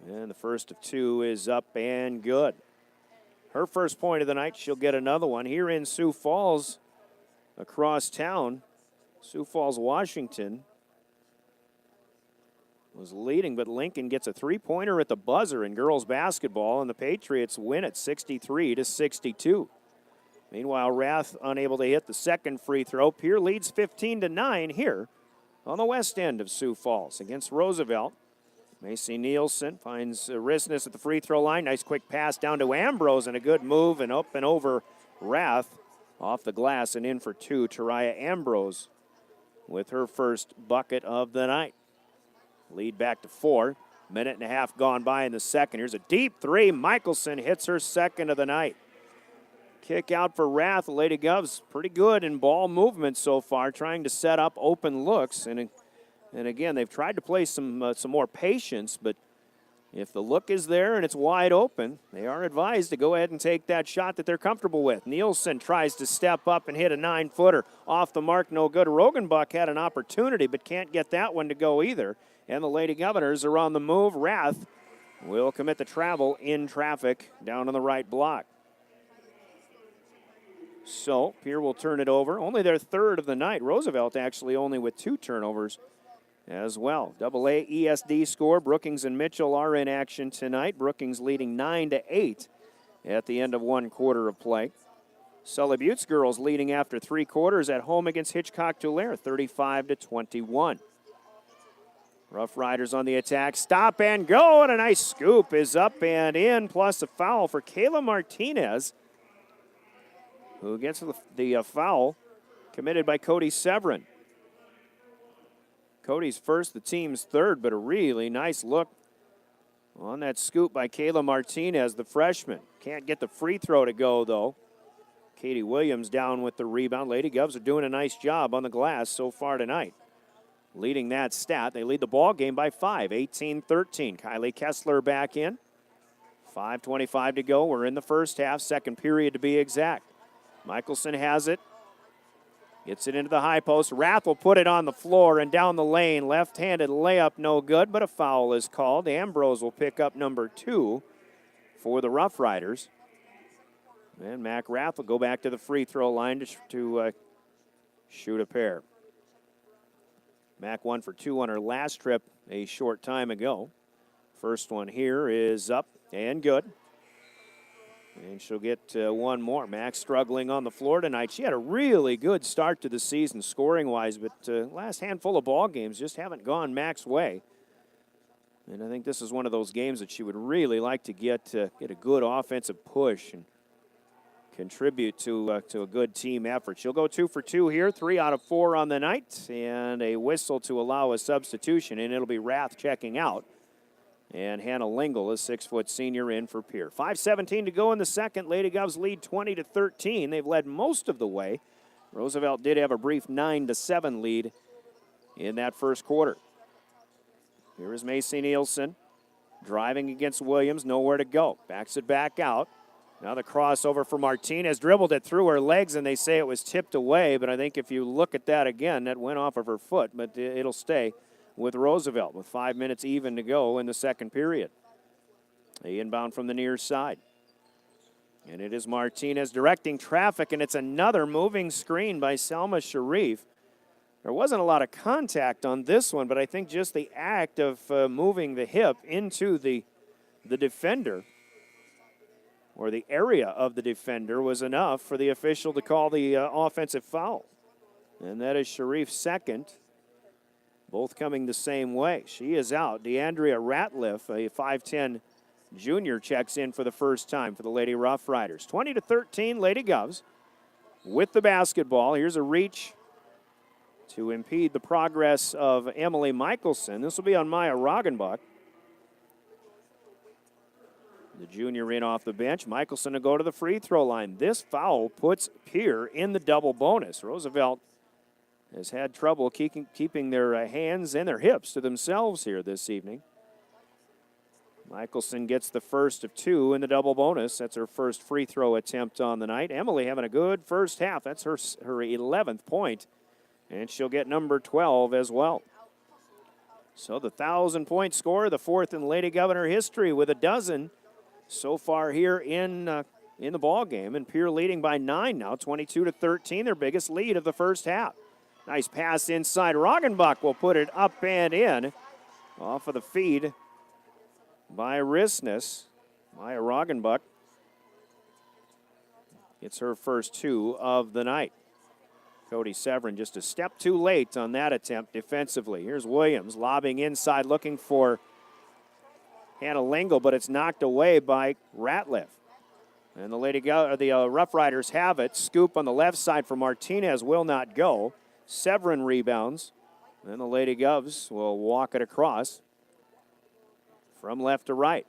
And the first of two is up and good. Her first point of the night, she'll get another one. Here in Sioux Falls, across town, Sioux Falls, Washington was leading, but Lincoln gets a three-pointer at the buzzer in girls basketball, and the Patriots win it 63-62. Meanwhile, Rath unable to hit the second free throw. Pierre leads 15-9 here on the west end of Sioux Falls against Roosevelt. Macy Nielsen finds Risness at the free throw line. Nice quick pass down to Ambrose and a good move and up and over Rath. Off the glass and in for two. Tariah Ambrose with her first bucket of the night. Lead back to 4. Minute and a half gone by in the second. Here's a deep three. Michelson hits her second of the night. Kick out for Rath. Lady Govs pretty good in ball movement so far, trying to set up open looks. And again, they've tried to play some more patience, but if the look is there and it's wide open, they are advised to go ahead and take that shot that they're comfortable with. Nielsen tries to step up and hit a 9-footer. Off the mark, no good. Rogenbach had an opportunity, but can't get that one to go either. And the Lady Governors are on the move. Rath will commit the travel in traffic down on the right block. So Pierre will turn it over. Only their third of the night. Roosevelt actually only with 2 turnovers as well. AA ESD score. Brookings and Mitchell are in action tonight. Brookings leading 9-8 at the end of 1 quarter of play. Sully Butte's girls leading after 3 quarters at home against Hitchcock-Tulare, 35-21. Rough Riders on the attack. Stop and go, and a nice scoop is up and in, plus a foul for Kayla Martinez, who gets the foul committed by Cody Severin. Cody's first, the team's third, but a really nice look on that scoop by Kayla Martinez, the freshman. Can't get the free throw to go, though. Katie Williams down with the rebound. Lady Govs are doing a nice job on the glass so far tonight. Leading that stat, they lead the ball game by 5, 18-13. Kylie Kessler back in. 5:25 to go. We're in the first half, second period to be exact. Michelson has it. Gets it into the high post. Rath will put it on the floor and down the lane. Left-handed layup, no good, but a foul is called. Ambrose will pick up number 2 for the Rough Riders. And Mac Rath will go back to the free throw line to shoot a pair. Mac 1 for 2 on her last trip a short time ago. First one here is up and good. And she'll get one more. Mac struggling on the floor tonight. She had a really good start to the season scoring-wise, but last handful of ball games just haven't gone Mac's way. And I think this is one of those games that she would really like to get a good offensive push and contribute to a good team effort. She'll go 2 for 2 here, 3 out of 4 on the night, and a whistle to allow a substitution, and it'll be Rath checking out. And Hannah Lingle, a 6-foot senior, in for Pierre. 5:17 to go in the second. Lady Govs lead 20-13. They've led most of the way. Roosevelt did have a brief 9-7 lead in that first quarter. Here is Macy Nielsen driving against Williams, nowhere to go. Backs it back out. Now the crossover for Martinez, dribbled it through her legs, and they say it was tipped away, but I think if you look at that again, that went off of her foot, but it'll stay with Roosevelt with 5 minutes even to go in the second period. The inbound from the near side. And it is Martinez directing traffic, and it's another moving screen by Selma Sharif. There wasn't a lot of contact on this one, but I think just the act of moving the hip into the defender, or the area of the defender, was enough for the official to call the offensive foul. And that is Sharif's second. Both coming the same way. She is out. DeAndrea Ratliff, a 5'10 junior, checks in for the first time for the Lady Rough Riders. 20-13, Lady Govs with the basketball. Here's a reach to impede the progress of Emily Michelson. This will be on Maya Rogenbach. The junior in off the bench. Michelson to go to the free throw line. This foul puts Pierre in the double bonus. Roosevelt has had trouble keeping their hands and their hips to themselves here this evening. Michelson gets the first of 2 in the double bonus. That's her first free throw attempt on the night. Emily having a good first half. That's her 11th point, and she'll get number 12 as well. So the 1,000-point score, the fourth in Lady Governor history with a dozen so far here in the ball game. And Pierre leading by 9 now, 22-13, their biggest lead of the first half. Nice pass inside. Roggenbach will put it up and in off of the feed by Risness. Maya Roggenbach gets her first 2 of the night. Cody Severin just a step too late on that attempt defensively. Here's Williams lobbing inside looking for Hannah Lingle, but it's knocked away by Ratliff. And the Rough Riders have it. Scoop on the left side for Martinez will not go. Severin rebounds. And the Lady Govs will walk it across from left to right.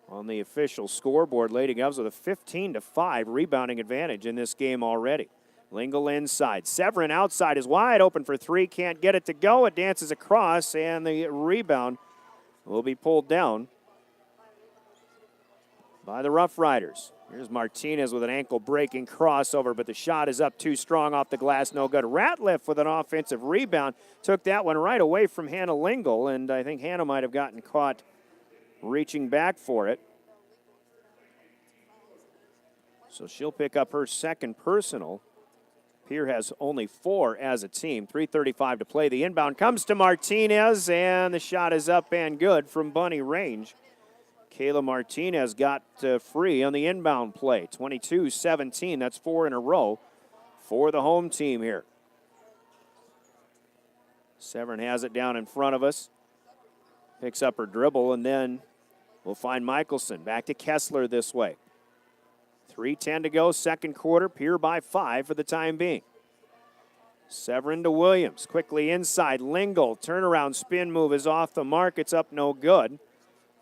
On the official scoreboard, Lady Govs with a 15-5 rebounding advantage in this game already. Lingle inside. Severin outside is wide open for 3. Can't get it to go. It dances across, and the rebound will be pulled down by the Rough Riders. Here's Martinez with an ankle-breaking crossover, but the shot is up too strong off the glass. No good. Ratliff with an offensive rebound. Took that one right away from Hannah Lingle, and I think Hannah might have gotten caught reaching back for it. So she'll pick up her second personal. Pierre has only 4 as a team. 3:35 to play. The inbound comes to Martinez, and the shot is up and good from bunny range. Kayla Martinez got free on the inbound play. 22-17. That's 4 in a row for the home team here. Severin has it down in front of us. Picks up her dribble, and then we'll find Michelson. Back to Kessler this way. 3:10 to go, second quarter. Pierre by 5 for the time being. Severin to Williams. Quickly inside. Lingle. Turnaround spin move is off the mark. It's up no good.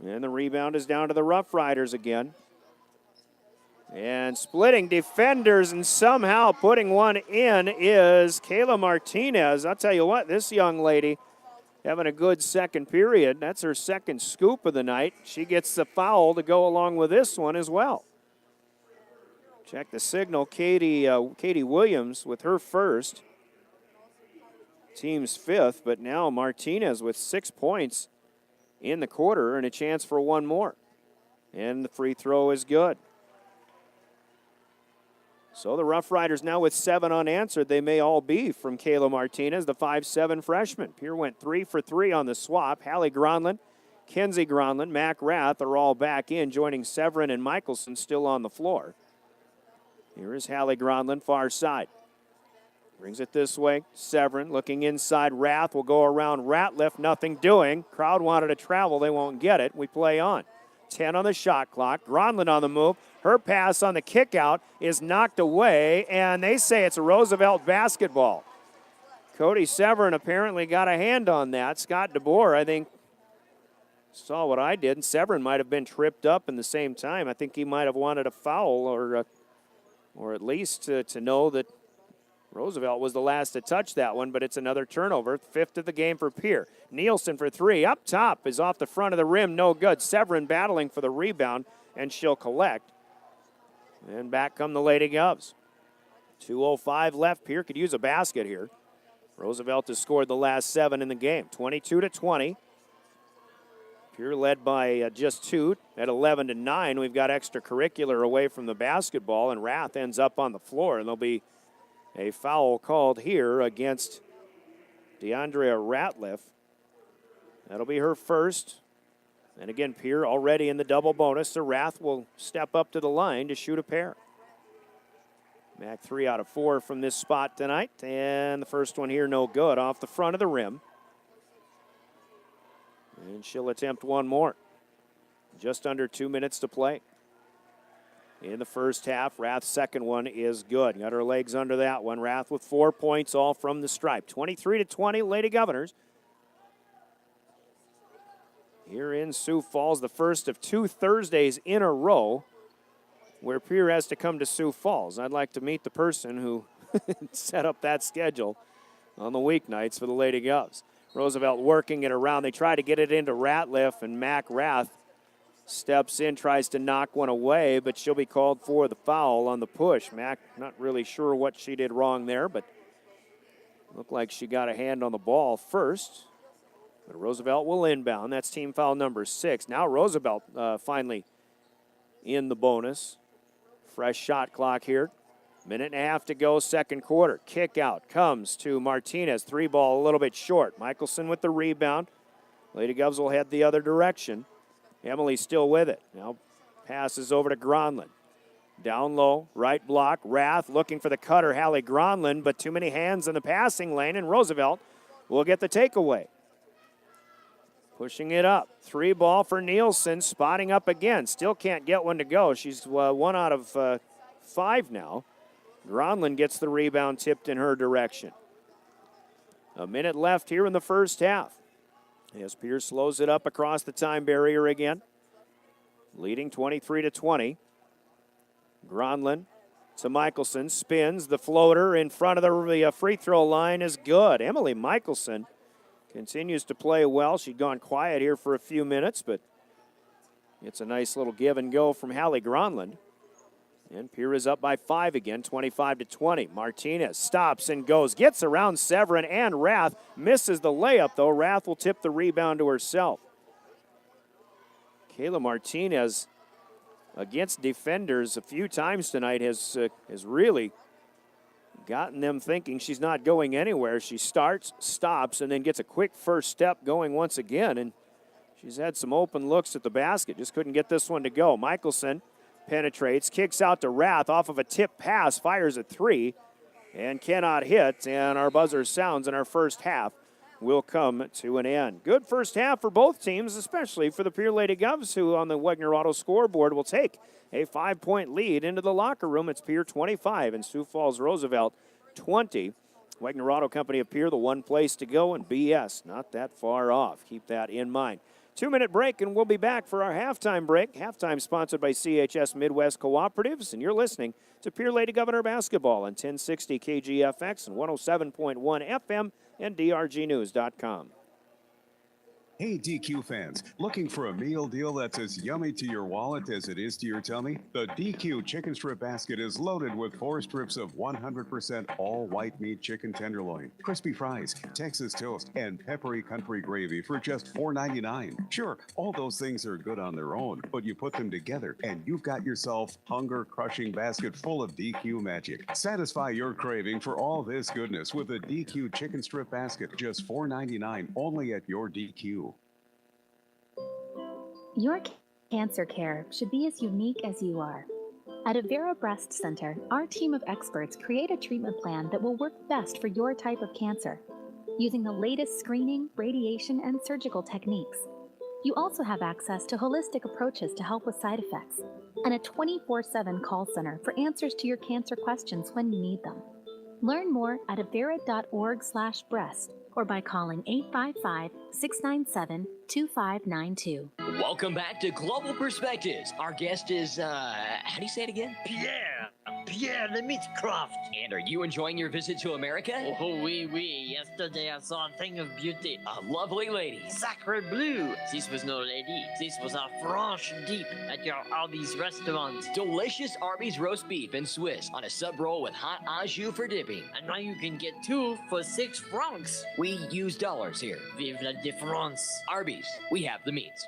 And the rebound is down to the Rough Riders again. And splitting defenders and somehow putting one in is Kayla Martinez. I'll tell you what, this young lady having a good second period. That's her second scoop of the night. She gets the foul to go along with this one as well. Check the signal. Katie Williams with her first. Team's 5th, but now Martinez with 6 points in the quarter and a chance for one more. And the free throw is good. So the Rough Riders now with 7 unanswered. They may all be from Kayla Martinez, the 5'7" freshman. Pierre went 3 for 3 on the swap. Hallie Gronlund, Kenzie Gronlund, Mac Rath are all back in, joining Severin and Michelson still on the floor. Here is Hallie Gronlund, far side. Brings it this way. Severin looking inside. Rath will go around Ratliff. Nothing doing. Crowd wanted to travel. They won't get it. We play on. 10 on the shot clock. Gronlund on the move. Her pass on the kick out is knocked away, and they say it's a Roosevelt basketball. Cody Severin apparently got a hand on that. Scott DeBoer, I think, saw what I did, and Severin might have been tripped up in the same time. I think he might have wanted a foul or at least to know that Roosevelt was the last to touch that one, but it's another turnover. 5th of the game for Pierre. Nielsen for 3. Up top is off the front of the rim. No good. Severin battling for the rebound, and she'll collect. And back come the Lady Govs. 2:05 left. Pierre could use a basket here. Roosevelt has scored the last 7 in the game. 22-20. Pierre led by just 2 at 11-9. We've got extracurricular away from the basketball, and Rath ends up on the floor, and there'll be a foul called here against DeAndrea Ratliff. That'll be her first. And again, Pierre already in the double bonus, so Rath will step up to the line to shoot a pair. Mac 3 out of 4 from this spot tonight, and the first one here no good off the front of the rim. And she'll attempt one more. Just under 2 minutes to play. In the first half, Rath's second one is good. Got her legs under that one. Rath with 4 points, all from the stripe. 23-20, Lady Governors. Here in Sioux Falls, the first of 2 Thursdays in a row where Pierre has to come to Sioux Falls. I'd like to meet the person who set up that schedule on the weeknights for the Lady Govs. Roosevelt working it around. They try to get it into Ratliff, and Mac Rath steps in, tries to knock one away, but she'll be called for the foul on the push. Mac not really sure what she did wrong there, but looked like she got a hand on the ball first. But Roosevelt will inbound. That's team foul number 6. Now Roosevelt finally in the bonus. Fresh shot clock here. Minute and a half to go, second quarter. Kick out comes to Martinez. 3 ball a little bit short. Michelson with the rebound. Lady Govs will head the other direction. Emily still with it. Now passes over to Gronlund. Down low, right block. Rath looking for the cutter, Hallie Gronlund, but too many hands in the passing lane, and Roosevelt will get the takeaway. Pushing it up. 3 ball for Nielsen, spotting up again. Still can't get one to go. She's 1 out of 5 now. Gronlund gets the rebound tipped in her direction. A minute left here in the first half. As Pierce slows it up across the time barrier again. Leading 23-20. Gronlund to Michelson, spins the floater in front of the free throw line is good. Emily Michelson continues to play well. She'd gone quiet here for a few minutes, but it's a nice little give and go from Hallie Gronlund. And Pierre is up by 5 again, 25-20. Martinez stops and goes, gets around Severin and Rath, misses the layup though. Rath will tip the rebound to herself. Kayla Martinez against defenders a few times tonight has really gotten them thinking she's not going anywhere. She starts, stops, and then gets a quick first step going once again. And she's had some open looks at the basket. Just couldn't get this one to go. Michelson penetrates, kicks out to Rath off of a tip pass, fires a 3, and cannot hit. And our buzzer sounds in our first half will come to an end. Good first half for both teams, especially for the Pierre Lady Govs, who on the Wegner Auto scoreboard will take a 5-point lead into the locker room. It's Pierre 25 and Sioux Falls Roosevelt 20. Wegner Auto Company of Pierre, the one place to go, and BS not that far off. Keep that in mind. 2-minute break, and we'll be back for our halftime break. Halftime sponsored by CHS Midwest Cooperatives, and you're listening to Pierre Lady Governor Basketball on 1060 KGFX and 107.1 FM and drgnews.com.
Hey, DQ fans, looking for a meal deal that's as yummy to your wallet as it is to your tummy? The DQ Chicken Strip Basket is loaded with 4 strips of 100% all white meat chicken tenderloin, crispy fries, Texas toast, and peppery country gravy for just $4.99. Sure, all those things are good on their own, but you put them together and you've got yourself hunger-crushing basket full of DQ magic. Satisfy your craving for all this goodness with a DQ Chicken Strip Basket, just $4.99 only at your DQ.
Your cancer care should be as unique as you are. At Avera Breast Center, our team of experts create a treatment plan that will work best for your type of cancer, using the latest screening, radiation, and surgical techniques. You also have access to holistic approaches to help with side effects, and a 24/7 call center for answers to your cancer questions when you need them. Learn more at avera.org/breast or by calling 855-697-2592.
Welcome back to Global Perspectives. Our guest is, how do you say it again? Pierre the Meatcraft. And are you enjoying your visit to America?
Oh, oui. Yesterday I saw a thing of beauty.
A lovely lady.
Sacre bleu. This was no lady. This was a French deep at your Arby's restaurant.
Delicious Arby's roast beef and Swiss on a sub roll with hot au jus for dipping.
And now you can get 2 for 6 francs.
We use dollars here.
Vive la différence.
Arby's. We have the meats.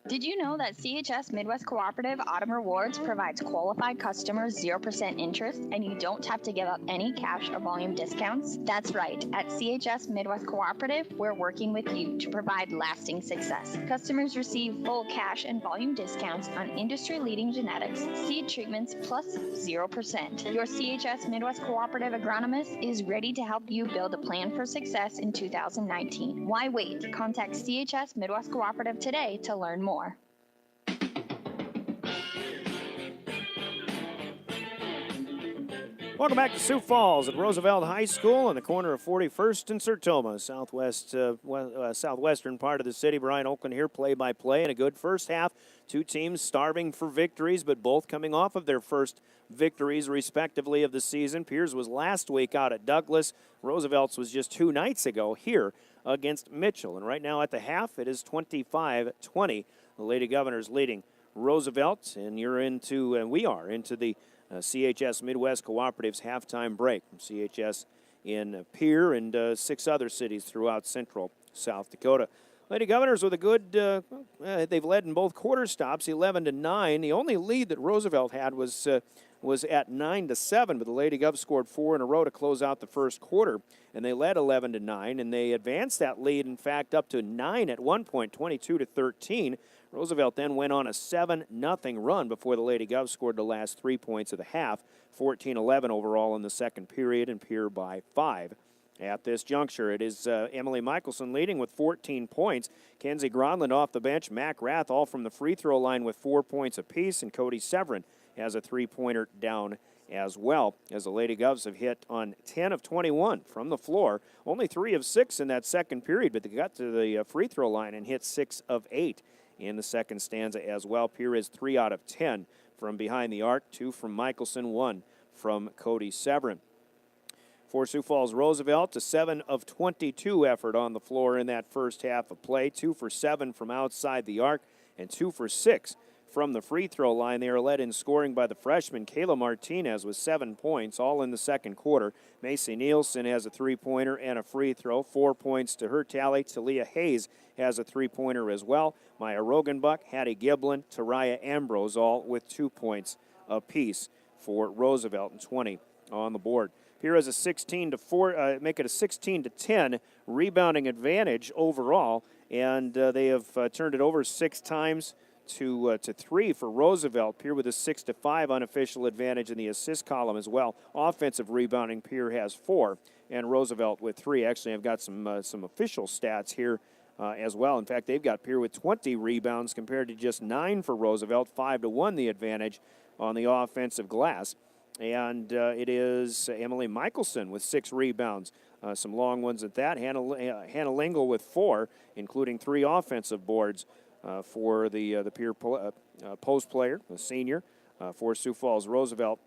Did you know that CHS Midwest Cooperative Autumn Rewards provides qualified customers 0% interest and you don't have to give up any cash or volume discounts? That's right. At CHS Midwest Cooperative, we're working with you to provide lasting success. Customers receive full cash and volume discounts on industry-leading genetics, seed treatments, plus 0%. Your CHS Midwest Cooperative agronomist is ready to help you build a plan for success in 2019. Why wait? Contact CHS Midwest Cooperative today to learn more.
Welcome back to Sioux Falls at Roosevelt High School on the corner of 41st and Sertoma, southwestern part of the city. Brian Oakland here, play-by-play, and a good first half. 2 teams starving for victories, but both coming off of their first victories, respectively, of the season. Pierce was last week out at Douglas. Roosevelt's was just 2 nights ago here against Mitchell. And right now at the half, it is 25-20. The Lady Governors leading Roosevelt, and we are into the CHS Midwest Cooperative's halftime break from CHS in Pierre and 6 other cities throughout central South Dakota. Lady Governors with a good, they've led in both quarter stops, 11-9. The only lead that Roosevelt had was at 9-7, but the Lady Govs scored 4 in a row to close out the first quarter, and they led 11-9, and they advanced that lead, in fact, up to 9 at one point, 22-13. Roosevelt then went on a 7-0 run before the Lady Govs scored the last 3 points of the half, 14-11 overall in the second period, and Pierre by 5. At this juncture, it is Emily Michelson leading with 14 points. Kenzie Gronland off the bench, Mac Rath all from the free throw line with 4 points apiece, and Cody Severin has a three-pointer down as well, as the Lady Govs have hit on 10 of 21 from the floor. Only 3 of 6 in that second period, but they got to the free throw line and hit 6 of 8 in the second stanza as well. Pierre is 3 out of 10 from behind the arc, 2 from Michelson, 1 from Cody Severin. For Sioux Falls Roosevelt, a 7 of 22 effort on the floor in that first half of play, 2 for 7 from outside the arc, and 2 for 6 from the free throw line. They are led in scoring by the freshman Kayla Martinez with 7 points, all in the second quarter. Macy Nielsen has a three-pointer and a free throw, 4 points to her tally. Talia Hayes has a three-pointer as well. Maya Rogenbuck, Hattie Giblin, Taraya Ambrose, all with 2 points apiece for Roosevelt, and 20 on the board. Here is a 16-4, make it a 16-10 rebounding advantage overall, and they have turned it over 6 times to 3 for Roosevelt. Pierre with a 6-5 unofficial advantage in the assist column as well. Offensive rebounding, Pierre has 4, and Roosevelt with 3. Actually, I've got some official stats here as well. In fact, they've got Pierre with 20 rebounds compared to just 9 for Roosevelt. 5-1 the advantage on the offensive glass. And it is Emily Michelson with 6 rebounds, some long ones at that. Hannah Lingle with 4, including 3 offensive boards for the Pierre post player, the senior. For Sioux Falls Roosevelt,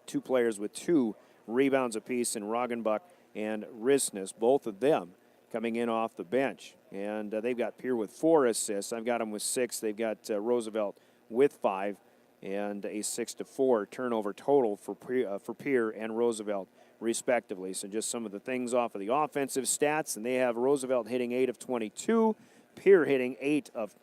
2 players with 2 rebounds apiece in Rogenbuck and Risness, both of them coming in off the bench. And they've got Pierre with 4 assists. I've got them with 6. They've got Roosevelt with 5. And a 6-4 turnover total for Pierre and Roosevelt, respectively. So just some of the things off of the offensive stats, and they have Roosevelt hitting 8 of 22, Pierre hitting 8 of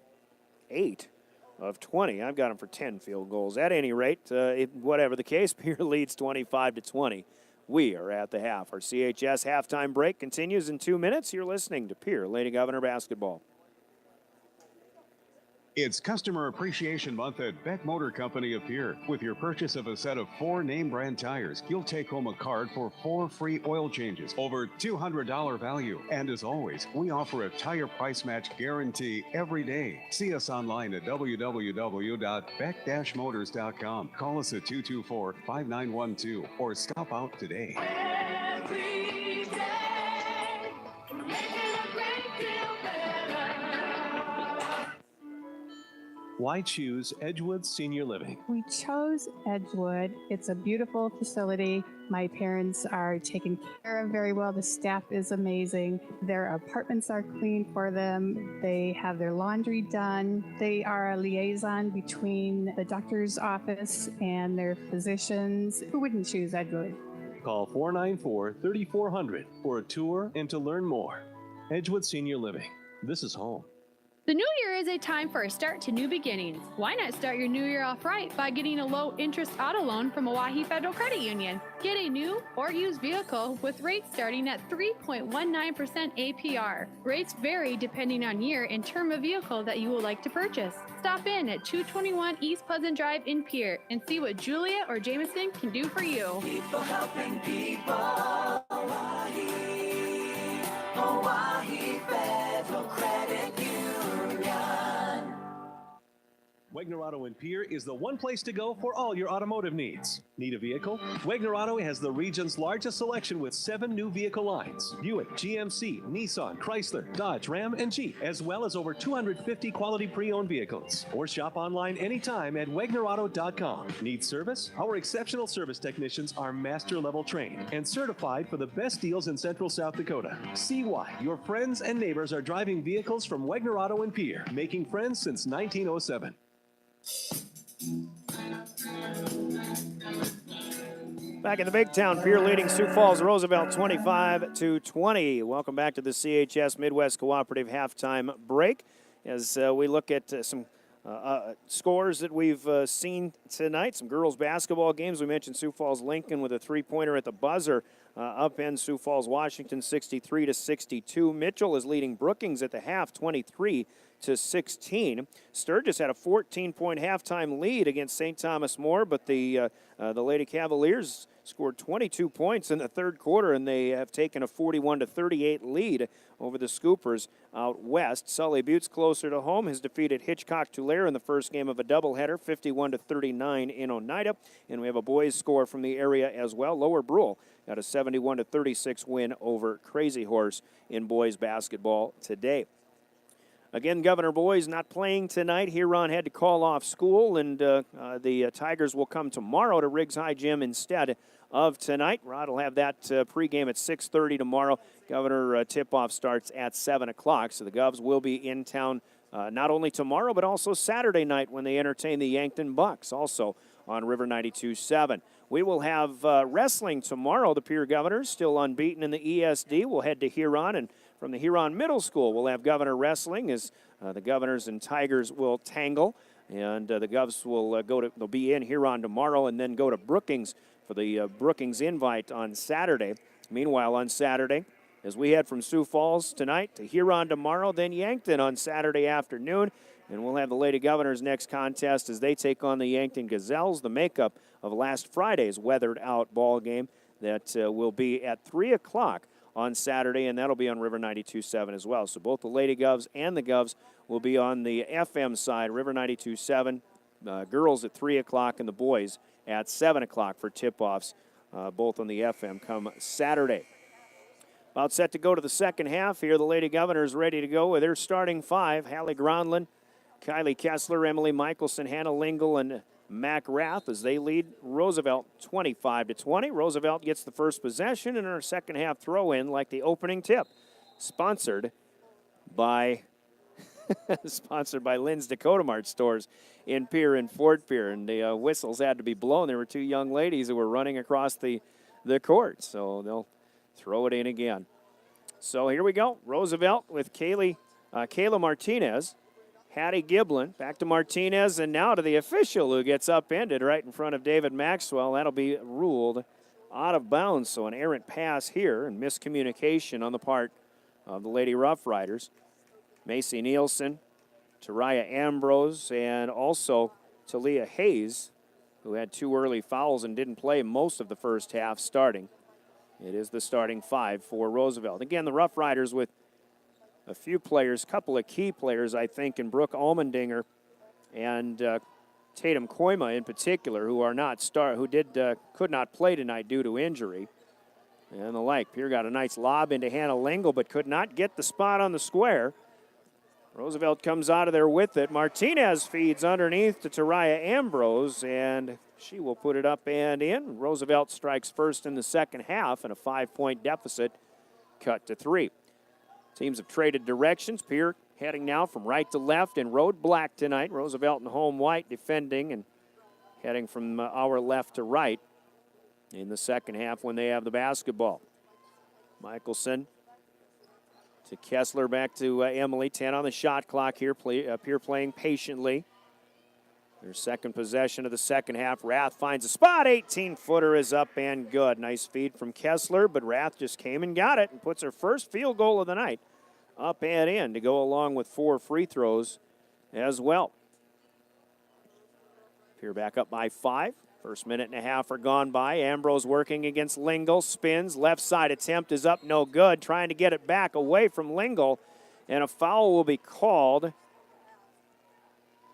20. I've got them for 10 field goals. At any rate, whatever the case, Pierre leads 25-20. We are at the half. Our CHS halftime break continues in 2 minutes. You're listening to Pierre Lady Governor Basketball.
It's Customer Appreciation Month at Beck Motor Company of Pierre. With your purchase of a set of 4 name brand tires, you'll take home a card for 4 free oil changes, over $200 value. And as always, we offer a tire price match guarantee every day. See us online at www.beck-motors.com. Call us at 224-5912 or stop out today.
Every day, making a great deal better.
Why choose Edgewood Senior Living?
We chose Edgewood. It's a beautiful facility. My parents are taken care of very well. The staff is amazing. Their apartments are clean for them. They have their laundry done. They are a liaison between the doctor's office and their physicians. Who wouldn't choose Edgewood?
Call 494-3400 for a tour and to learn more. Edgewood Senior Living. This is home.
The new year is a time for a start to new beginnings. Why not start your new year off right by getting a low-interest auto loan from Oahe Federal Credit Union? Get a new or used vehicle with rates starting at 3.19% APR. Rates vary depending on year and term of vehicle that you would like to purchase. Stop in at 221 East Pleasant Drive in Pierre and see what Julia or Jameson can do for you.
People helping people. Oahe Federal Credit Union.
Wegner Auto in Pierre is the one place to go for all your automotive needs. Need a vehicle? Wegner Auto has the region's largest selection with 7 new vehicle lines. Buick, GMC, Nissan, Chrysler, Dodge, Ram, and Jeep, as well as over 250 quality pre-owned vehicles. Or shop online anytime at WegnerAuto.com. Need service? Our exceptional service technicians are master-level trained and certified for the best deals in Central South Dakota. See why your friends and neighbors are driving vehicles from Wegner Auto in Pierre, making friends since 1907.
Back in the big town, Pierre leading Sioux Falls Roosevelt 25-20. Welcome back to the CHS Midwest Cooperative halftime break as we look at some scores that we've seen tonight. Some girls basketball games. We mentioned Sioux Falls Lincoln with a three-pointer at the buzzer. Upend Sioux Falls Washington 63-62. Mitchell is leading Brookings at the half 23-16. Sturgis had a 14-point halftime lead against St. Thomas More, but the Lady Cavaliers scored 22 points in the third quarter, and they have taken a 41-38 lead over the Scoopers out west. Sully Butte's closer to home has defeated Hitchcock-Tulare in the first game of a doubleheader, 51-39 in Oneida. And we have a boys score from the area as well. Lower Brule got a 71-36 win over Crazy Horse in boys basketball today. Again, Governor Boys not playing tonight. Huron had to call off school, and the Tigers will come tomorrow to Riggs High Gym instead of tonight. Rod will have that pregame at 6:30 tomorrow. Governor tip-off starts at 7 o'clock, so the Govs will be in town not only tomorrow but also Saturday night when they entertain the Yankton Bucks, also on River 92.7. We will have wrestling tomorrow. The Pierre Governors still unbeaten in the ESD. We'll head to Huron, and from the Huron Middle School, we'll have Governor Wrestling as the Governors and Tigers will tangle. And the Govs will they'll be in Huron tomorrow and then go to Brookings for the Brookings invite on Saturday. Meanwhile, on Saturday, as we head from Sioux Falls tonight to Huron tomorrow, then Yankton on Saturday afternoon. And we'll have the Lady Governors next contest as they take on the Yankton Gazelles, the makeup of last Friday's weathered out ball game that will be at 3 o'clock on Saturday, and that'll be on River 92.7 as well. So both the Lady Govs and the Govs will be on the FM side, River 92.7, girls at 3 o'clock and the boys at 7 o'clock for tip-offs, both on the FM come Saturday. About set to go to the second half here. The Lady Governors ready to go with their starting five. Hallie Gronlin, Kylie Kessler, Emily Michelson, Hannah Lingle, and Mac Rath as they lead Roosevelt 25-20. Roosevelt gets the first possession and our second half throw in like the opening tip. Sponsored by Lynn's Dakota Mart stores in Pierre and Fort Pierre. And the whistles had to be blown. There were two young ladies who were running across the court. So they'll throw it in again. So here we go. Roosevelt with Kayla Martinez. Hattie Giblin, back to Martinez, and now to the official who gets upended right in front of David Maxwell. That'll be ruled out of bounds, so an errant pass here and miscommunication on the part of the Lady Rough Riders. Macy Nielsen, Taraya Ambrose, and also Talia Hayes, who had two early fouls and didn't play most of the first half starting. It is the starting five for Roosevelt. Again, the Rough Riders with a few players, couple of key players, I think, in Brooke Almendinger and Tatum Koima in particular, who are not could not play tonight due to injury and the like. Pierre got a nice lob into Hannah Lingle, but could not get the spot on the square. Roosevelt comes out of there with it. Martinez feeds underneath to Taraya Ambrose, and she will put it up and in. Roosevelt strikes first in the second half, and a 5-point deficit cut to 3. Teams have traded directions. Pierre heading now from right to left in road black tonight. Roosevelt in home white defending and heading from our left to right in the second half when they have the basketball. Michelson to Kessler, back to Emily. 10 on the shot clock here. Pierre playing patiently. Their second possession of the second half. Rath finds a spot. 18-footer is up and good. Nice feed from Kessler, but Rath just came and got it and puts her first field goal of the night up and in to go along with 4 free throws as well. Pierre back up by 5. First minute and a half are gone by. Ambrose working against Lingle. Spins. Left side attempt is up. No good. Trying to get it back away from Lingle. And a foul will be called.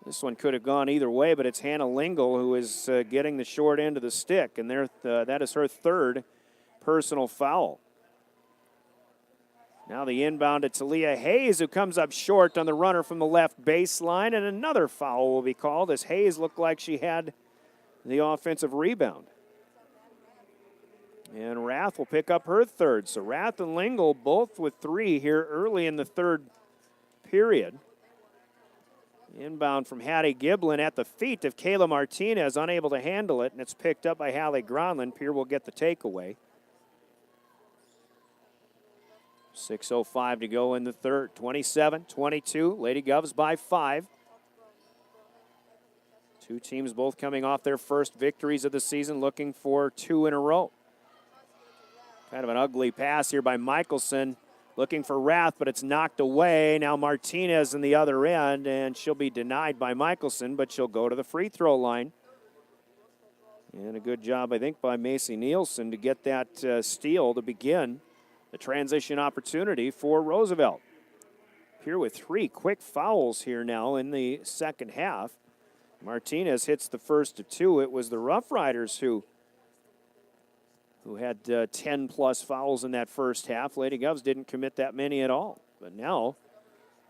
This one could have gone either way, but it's Hannah Lingle who is getting the short end of the stick. And that is her third personal foul. Now the inbound to Talia Hayes, who comes up short on the runner from the left baseline. And another foul will be called as Hayes looked like she had the offensive rebound. And Rath will pick up her third. So Rath and Lingle both with 3 here early in the third period. Inbound from Hattie Giblin at the feet of Kayla Martinez, unable to handle it, and it's picked up by Hallie Gronlund. Pierre will get the takeaway. 6:05 to go in the third. 27-22. Lady Govs by 5. Two teams both coming off their first victories of the season, looking for 2 in a row. Kind of an ugly pass here by Michelson, looking for Rath, but it's knocked away. Now Martinez in the other end, and she'll be denied by Michelson, but she'll go to the free throw line. And a good job, I think, by Macy Nielsen to get that steal to begin the transition opportunity for Roosevelt. Pierre with 3 quick fouls here now in the second half. Martinez hits the first of 2. It was the Rough Riders who had 10-plus fouls in that first half. Lady Govs didn't commit that many at all. But now,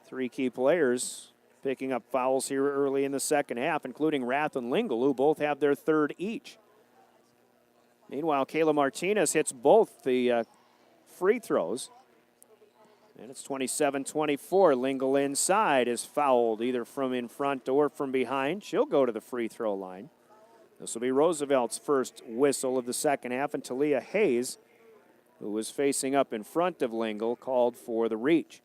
3 key players picking up fouls here early in the second half, including Rath and Lingle, who both have their 3rd each. Meanwhile, Kayla Martinez hits both the free throws. And it's 27-24. Lingle inside is fouled, either from in front or from behind. She'll go to the free throw line. This will be Roosevelt's first whistle of the second half, and Talia Hayes, who was facing up in front of Lingle, called for the reach.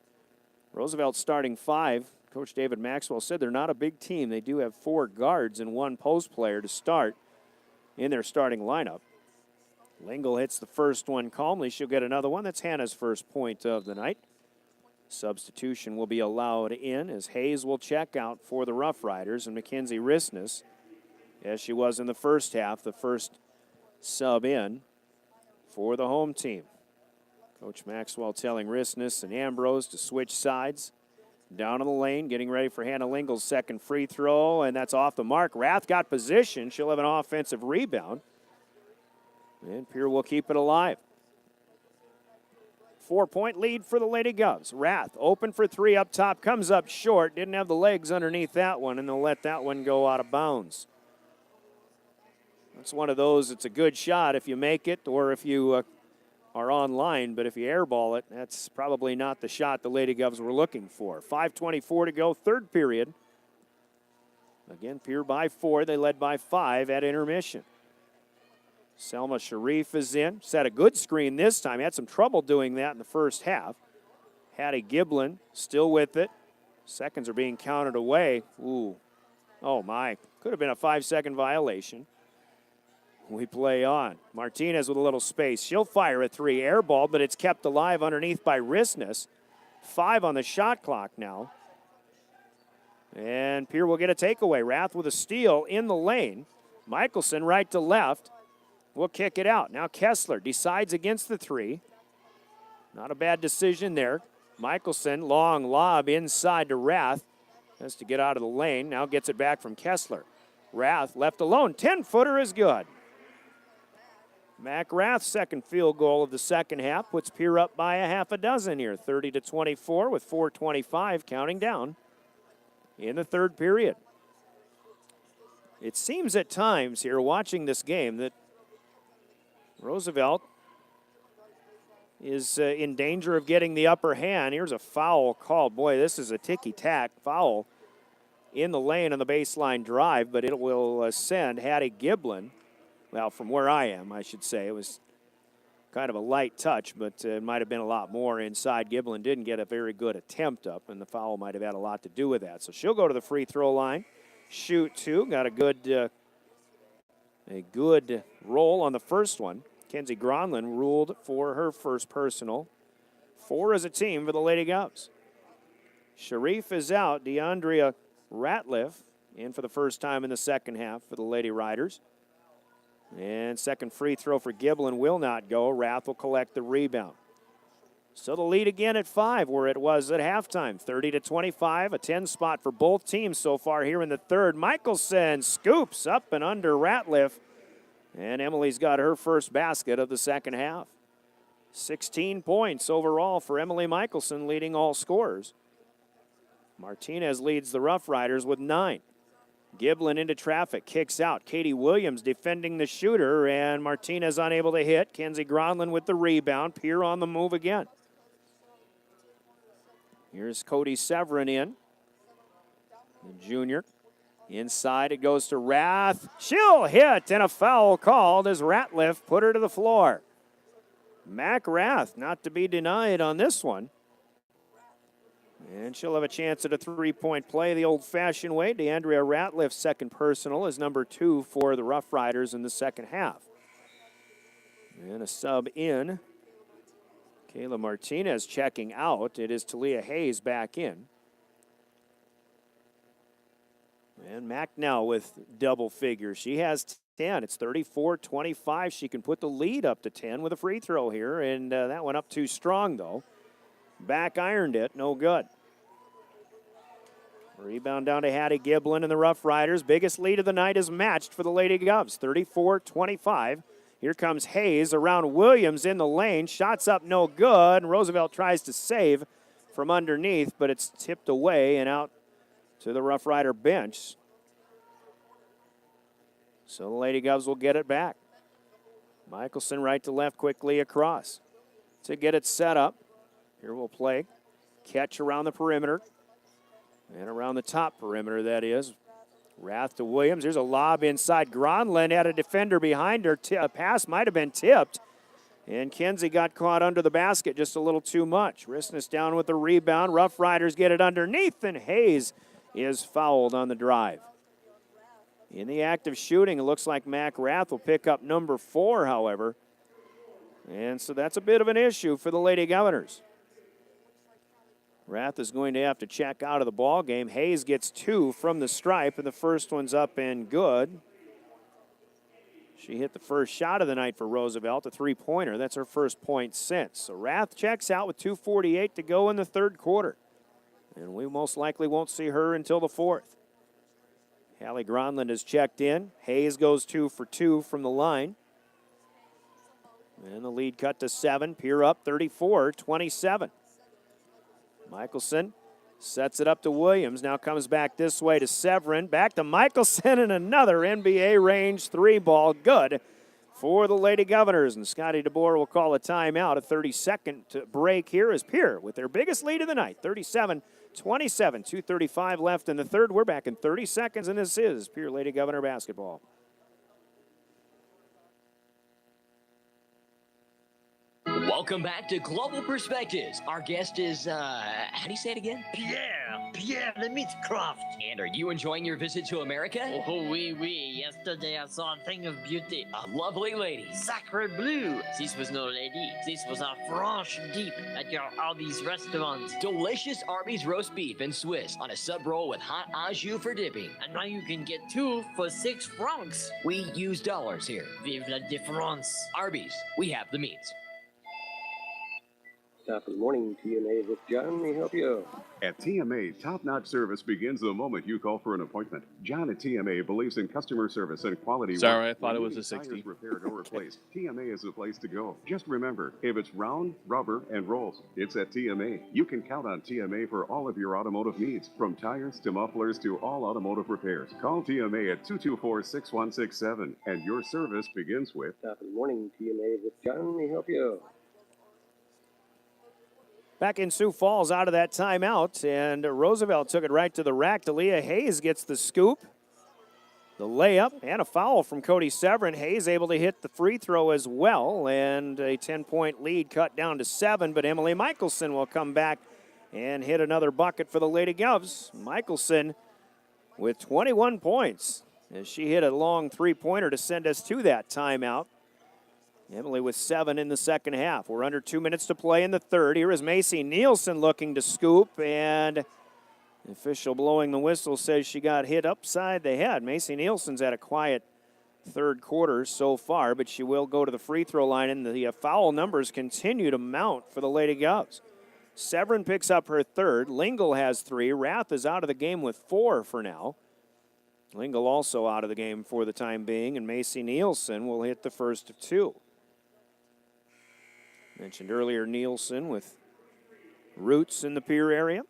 Roosevelt starting 5. Coach David Maxwell said they're not a big team. They do have 4 guards and 1 post player to start in their starting lineup. Lingle hits the first one calmly. She'll get another one. That's Hannah's first point of the night. Substitution will be allowed in as Hayes will check out for the Rough Riders, and Mackenzie Risness, as she was in the first half, the first sub in for the home team. Coach Maxwell telling Risness and Ambrose to switch sides. Down in the lane, getting ready for Hannah Lingle's second free throw, and that's off the mark. Rath got position. She'll have an offensive rebound. And Pierre will keep it alive. 4-point lead for the Lady Govs. Rath open for 3 up top, comes up short. Didn't have the legs underneath that one, and they'll let that one go out of bounds. It's one of those, it's a good shot if you make it or if you are online, but if you airball it, that's probably not the shot the Lady Govs were looking for. 5:24 to go, third period. Again, Pierre by 4. They led by 5 at intermission. Selma Sharif is in. Set a good screen this time. Had some trouble doing that in the first half. Hattie Giblin still with it. Seconds are being counted away. Ooh. Oh, my. Could have been a 5-second violation. We play on. Martinez with a little space. She'll fire a 3 air ball, but it's kept alive underneath by Risness. 5 on the shot clock now. And Pierre will get a takeaway. Rath with a steal in the lane. Michelson right to left. We'll kick it out. Now Kessler decides against the 3. Not a bad decision there. Michelson, long lob inside to Rath. Has to get out of the lane. Now gets it back from Kessler. Rath left alone. 10-footer is good. Mac Rath's second field goal of the second half puts Pierre up by a half a dozen here. 30-24 with 4:25 counting down in the third period. It seems at times here watching this game that Roosevelt is in danger of getting the upper hand. Here's a foul called. Boy, this is a ticky-tack foul in the lane on the baseline drive, but it will send Hattie Giblin. Well, from where I am, I should say. It was kind of a light touch, but it might have been a lot more inside. Giblin didn't get a very good attempt up, and the foul might have had a lot to do with that. So she'll go to the free throw line, shoot 2. Got a good roll on the first one. Kenzie Gronlund ruled for her first personal. 4 as a team for the Lady Govs. Sharif is out. DeAndrea Ratliff in for the first time in the second half for the Lady Riders. And second free throw for Giblin will not go. Rath will collect the rebound. So the lead again at 5, where it was at halftime. 30-25, a 10 spot for both teams so far here in the third. Michelson scoops up and under Ratliff. And Emily's got her first basket of the second half. 16 points overall for Emily Michelson, leading all scorers. Martinez leads the Rough Riders with 9. Giblin into traffic, kicks out. Katie Williams defending the shooter, and Martinez unable to hit. Kenzie Gronlund with the rebound. Pierre on the move again. Here's Cody Severin in. the junior. Inside it goes to Rath. She'll hit, and a foul called as Ratliff put her to the floor. Mac Rath not to be denied on this one. And she'll have a chance at a three-point play the old-fashioned way. DeAndrea Ratliff's second personal is number 2 for the Rough Riders in the second half. And a sub in. Kayla Martinez checking out. It is Talia Hayes back in. And Mac now with double figures. She has 10. It's 34-25. She can put the lead up to 10 with a free throw here, and that went up too strong, though. Back ironed it, no good. Rebound down to Hattie Giblin and the Rough Riders. Biggest lead of the night is matched for the Lady Govs, 34-25. Here comes Hayes around Williams in the lane. Shots up, no good. And Roosevelt tries to save from underneath, but it's tipped away and out to the Rough Rider bench. So the Lady Govs will get it back. Michelson right to left quickly across to get it set up. Here we'll play catch around the perimeter and around the top perimeter, that is. Rath to Williams. There's a lob inside. Gronlund had a defender behind her. A pass might have been tipped. And Kenzie got caught under the basket just a little too much. Risness down with the rebound. Rough Riders get it underneath, and Hayes is fouled on the drive. In the act of shooting, it looks like Mac Rath will pick up number 4, however. And so that's a bit of an issue for the Lady Governors. Rath is going to have to check out of the ball game. Hayes gets 2 from the stripe, and the first one's up and good. She hit the first shot of the night for Roosevelt, a three-pointer. That's her first point since. So Rath checks out with 2:48 to go in the third quarter. And we most likely won't see her until the fourth. Hallie Gronlund has checked in. Hayes goes 2 for 2 from the line. And the lead cut to 7. Pierre up 34-27. Michelson sets it up to Williams. Now comes back this way to Severin. Back to Michelson, and another NBA range 3-ball. Good for the Lady Governors. And Scotty DeBoer will call a timeout. A 30-second break here as Pierre with their biggest lead of the night, 37-27. 2:35 left in the third. We're back in 30 seconds, and this is Pierre Lady Governor basketball.
Welcome back to Global Perspectives. Our guest is, how do you say it again?
Pierre the Meat Croft.
And are you enjoying your visit to America?
Oh, oui. Yesterday I saw a thing of beauty.
A lovely lady.
Sacre bleu. This was no lady. This was a French deep at your Arby's restaurant.
Delicious Arby's roast beef and Swiss on a sub roll with hot au jus for dipping.
And now you can get 2 for 6 francs.
We use dollars here.
Vive la différence.
Arby's, we have the meats.
Top of the morning, TMA with John. May I help you?
At TMA, top-notch service begins the moment you call for an appointment. John at TMA believes in customer service and quality.
Sorry,
work.
I thought it
When
was a
needing
60.
tires repaired or replaced, TMA is the place to go. Just remember, if it's round, rubber, and rolls, it's at TMA. You can count on TMA for all of your automotive needs, from tires to mufflers to all automotive repairs. Call TMA at 224-6167, and your service begins with...
Top of the morning, TMA with John. May I help you?
Back in Sioux Falls out of that timeout, and Roosevelt took it right to the rack. Talia Hayes gets the scoop, the layup, and a foul from Cody Severin. Hayes able to hit the free throw as well, and a 10-point lead cut down to 7, but Emily Michelson will come back and hit another bucket for the Lady Govs. Michelson with 21 points as she hit a long three-pointer to send us to that timeout. Emily with 7 in the second half. We're under 2 minutes to play in the third. Here is Macy Nielsen looking to scoop, and the official blowing the whistle says she got hit upside the head. Macy Nielsen's had a quiet third quarter so far, but she will go to the free throw line, and the foul numbers continue to mount for the Lady Govs. Severin picks up her third. Lingle has 3. Rath is out of the game with 4 for now. Lingle also out of the game for the time being, and Macy Nielsen will hit the first of 2. Mentioned earlier Nielsen with roots in the Pierre area.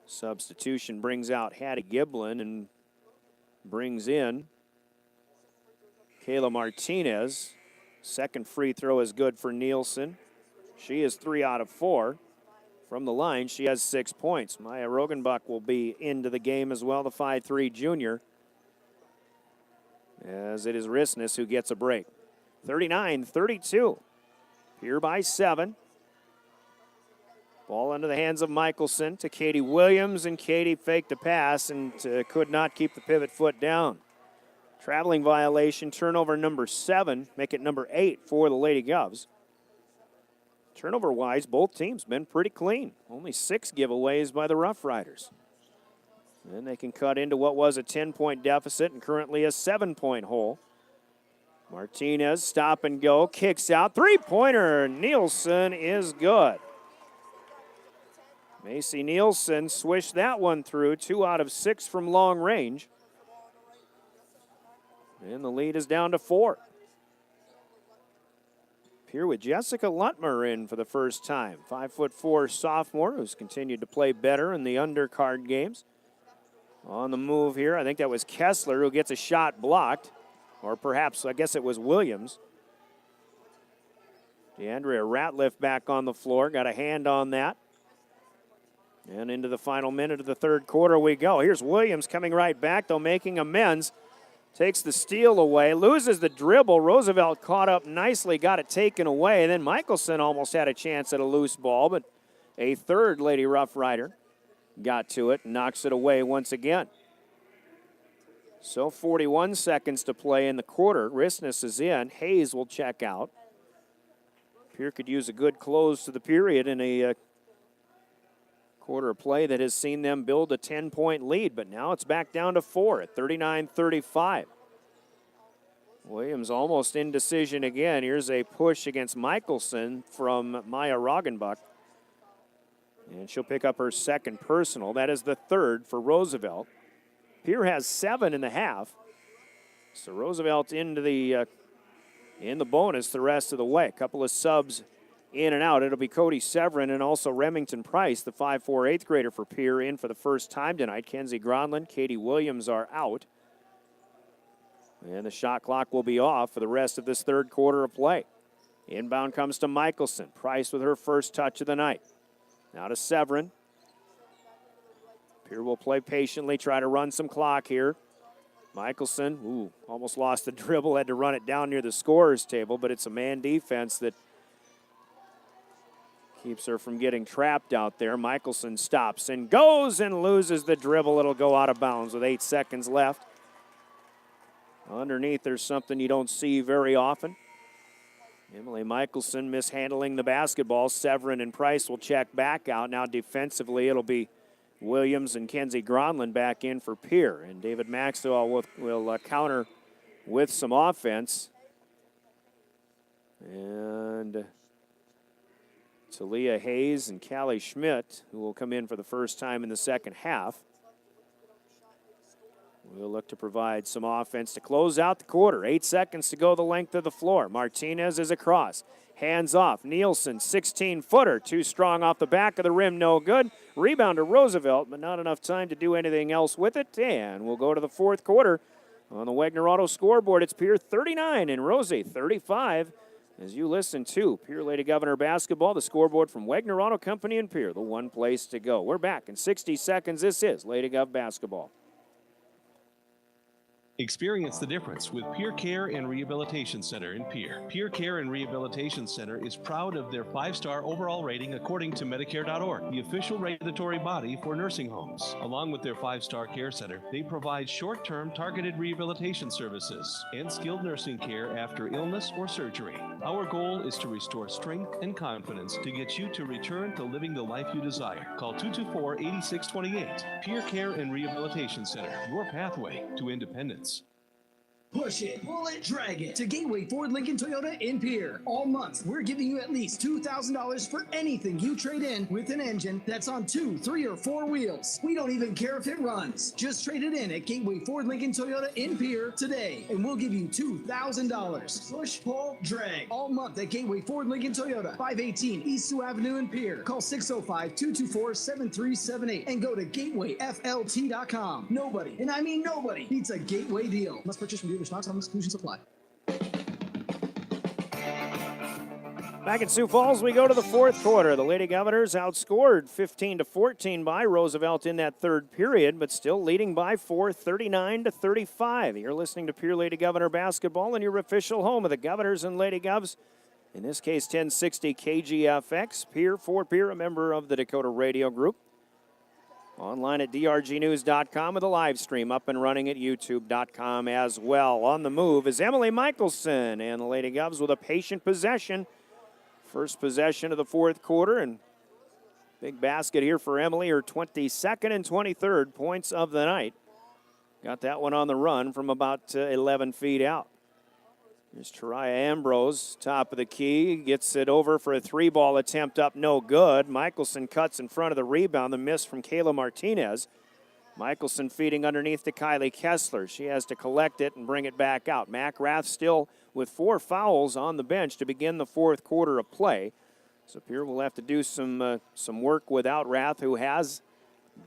Substitution brings out Hattie Giblin and brings in Kayla Martinez. Second free throw is good for Nielsen. She is 3 out of 4. From the line, she has 6 points. Maya Rogenbach will be into the game as well, the 5'3" junior, as it is Risness who gets a break. 39-32. Pierre by 7. Ball into the hands of Michelson to Katie Williams, and Katie faked a pass and could not keep the pivot foot down. Traveling violation, turnover number 7, make it number 8 for the Lady Govs. Turnover-wise, both teams been pretty clean. Only 6 giveaways by the Rough Riders. And they can cut into what was a 10-point deficit and currently a 7-point hole. Martinez, stop and go, kicks out. Three-pointer, Nielsen is good. Macy Nielsen swished that one through, 2 out of 6 from long range. And the lead is down to 4. Here with Jessica Lutmer in for the first time. 5'4" sophomore who's continued to play better in the undercard games. On the move here, I think that was Kessler who gets a shot blocked. Or perhaps, I guess it was Williams. DeAndrea Ratliff back on the floor, got a hand on that. And into the final minute of the third quarter we go. Here's Williams coming right back, though, making amends. Takes the steal away, loses the dribble. Roosevelt caught up nicely, got it taken away. And then Michelson almost had a chance at a loose ball, but a third Lady Rough Rider got to it and knocks it away once again. So 41 seconds to play in the quarter. Risness is in. Hayes will check out. Pierre could use a good close to the period in a quarter of play that has seen them build a 10-point lead, but now it's back down to 4 at 39-35. Williams almost in decision again. Here's a push against Michelson from Maya Rogenbach. And she'll pick up her second personal. That is the third for Roosevelt. Pierre has 7 in the half. So Roosevelt into the in the bonus the rest of the way. A couple of subs in and out. It'll be Cody Severin and also Remington Price, the 5'4" 8th grader for Pierre, in for the first time tonight. Kenzie Gronlund, Katie Williams are out. And the shot clock will be off for the rest of this third quarter of play. Inbound comes to Michelson. Price with her first touch of the night. Now to Severin. Pierre will play patiently, try to run some clock here. Michelson, almost lost the dribble, had to run it down near the scorer's table, but it's a man defense that keeps her from getting trapped out there. Michelson stops and goes and loses the dribble. It'll go out of bounds with 8 seconds left. Underneath, there's something you don't see very often. Emily Michelson mishandling the basketball. Severin and Price will check back out. Now defensively, it'll be Williams and Kenzie Gronlund back in for Pierre. And David Maxwell will counter with some offense. And Talia Hayes and Callie Schmidt, who will come in for the first time in the second half. We'll look to provide some offense to close out the quarter. 8 seconds to go the length of the floor. Martinez is across. Hands off. Nielsen, 16-footer. Too strong off the back of the rim, no good. Rebound to Roosevelt, but not enough time to do anything else with it. And we'll go to the fourth quarter. On the Wagner Auto scoreboard, it's Pierre 39 and Rosie 35. As you listen to Pierre Lady Governor basketball, the scoreboard from Wagner Auto Company in Pierre, the one place to go. We're back in 60 seconds. This is Lady Gov basketball.
Experience the difference with Pierre Care and Rehabilitation Center in Pierre. Pierre Care and Rehabilitation Center is proud of their 5-star overall rating according to Medicare.org, the official regulatory body for nursing homes. Along with their 5-star care center, they provide short-term targeted rehabilitation services and skilled nursing care after illness or surgery. Our goal is to restore strength and confidence to get you to return to living the life you desire. Call 224-8628. Pierre Care and Rehabilitation Center, your pathway to independence.
Push it, pull it, drag it to Gateway Ford Lincoln Toyota in Pierre. All month, we're giving you at least $2,000 for anything you trade in with an engine that's on 2, 3, or 4 wheels. We don't even care if it runs. Just trade it in at Gateway Ford Lincoln Toyota in Pierre today, and we'll give you $2,000. Push, pull, drag. All month at Gateway Ford Lincoln Toyota, 518 East Sioux Avenue in Pierre. Call 605-224-7378 and go to gatewayflt.com. Nobody, and I mean nobody, beats a Gateway deal. Must purchase from dealer stocks on exclusions apply.
Back in Sioux Falls, we go to the fourth quarter. The Lady Governors outscored 15-14 by Roosevelt in that third period, but still leading by 4, 39-35. You're listening to Pierre Lady Governor basketball in your official home of the Governors and Lady Govs. In this case, 1060 KGFX. Pierre, for Pierre, a member of the Dakota Radio Group. Online at drgnews.com with a live stream up and running at youtube.com as well. On the move is Emily Michelson, and the Lady Govs with a patient possession. First possession of the fourth quarter, and big basket here for Emily, her 22nd and 23rd points of the night. Got that one on the run from about 11 feet out. Here's Tariah Ambrose, top of the key, gets it over for a three-ball attempt up, no good. Michelson cuts in front of the rebound, the miss from Kayla Martinez. Michelson feeding underneath to Kylie Kessler. She has to collect it and bring it back out. Mac Rath still with 4 fouls on the bench to begin the fourth quarter of play. So Pierre will have to do some work without Rath, who has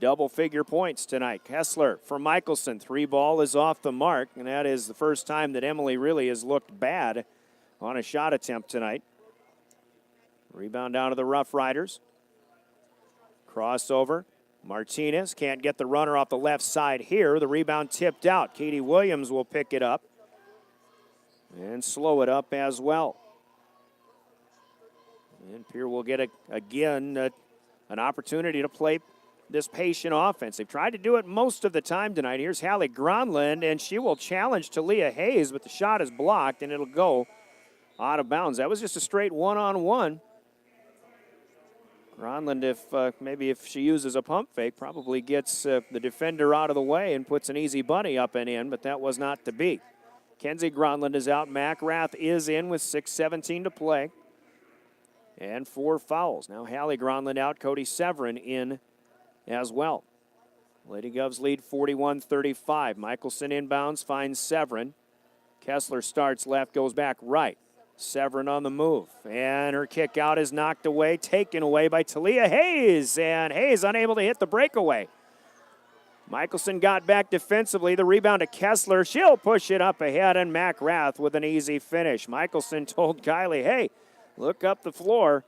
double-figure points tonight. Kessler for Michelson. 3-ball is off the mark, and that is the first time that Emily really has looked bad on a shot attempt tonight. Rebound down to the Rough Riders. Crossover. Martinez can't get the runner off the left side here. The rebound tipped out. Katie Williams will pick it up and slow it up as well. And Pierre will get, an opportunity to play this patient offense. They've tried to do it most of the time tonight. Here's Hallie Gronlund, and she will challenge Talia Hayes, but the shot is blocked, and it'll go out of bounds. That was just a straight one-on-one. Gronlund, if she uses a pump fake, probably gets the defender out of the way and puts an easy bunny up and in, but that was not to be. Kenzie Gronlund is out. Mac Rath is in with 6:17 to play. And 4 fouls. Now Hallie Gronlund out, Cody Severin in as well. Lady Govs lead 41-35. Michelson inbounds, finds Severin. Kessler starts left, goes back right. Severin on the move, and her kick out is knocked away, taken away by Talia Hayes, and Hayes unable to hit the breakaway. Michelson got back defensively. The rebound to Kessler. She'll push it up ahead, and Mac Rath with an easy finish. Michelson told Kylie, hey, look up the floor.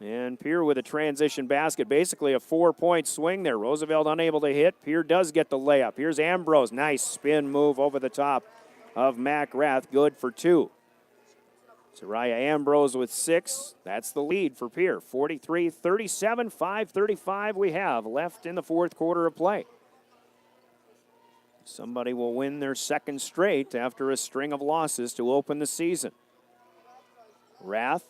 And Pierre with a transition basket, basically a 4-point swing there. Roosevelt unable to hit. Pierre does get the layup. Here's Ambrose. Nice spin move over the top of Mac Rath. Good for 2. Tariah Ambrose with 6. That's the lead for Pierre. 43-37, 5:35 we have left in the fourth quarter of play. Somebody will win their second straight after a string of losses to open the season. Rath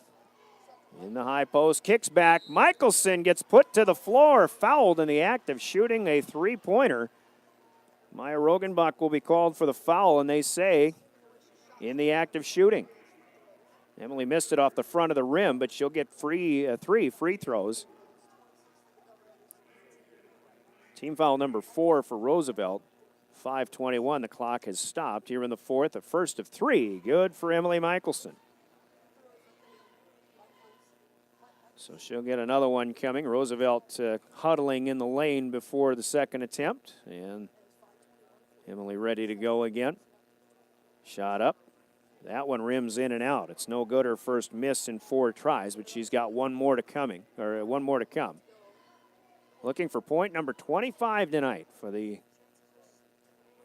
in the high post, kicks back. Michelson gets put to the floor, fouled in the act of shooting a three-pointer. Maya Rogenbach will be called for the foul, and they say in the act of shooting. Emily missed it off the front of the rim, but she'll get 3 free throws. Team foul number 4 for Roosevelt. 5:21, the clock has stopped here in the fourth, a first of 3. Good for Emily Michelson. So she'll get another one coming. Roosevelt huddling in the lane before the second attempt. And Emily ready to go again. Shot up. That one rims in and out. It's no good, her first miss in 4 tries, but she's got one more to come. Looking for point number 25 tonight for the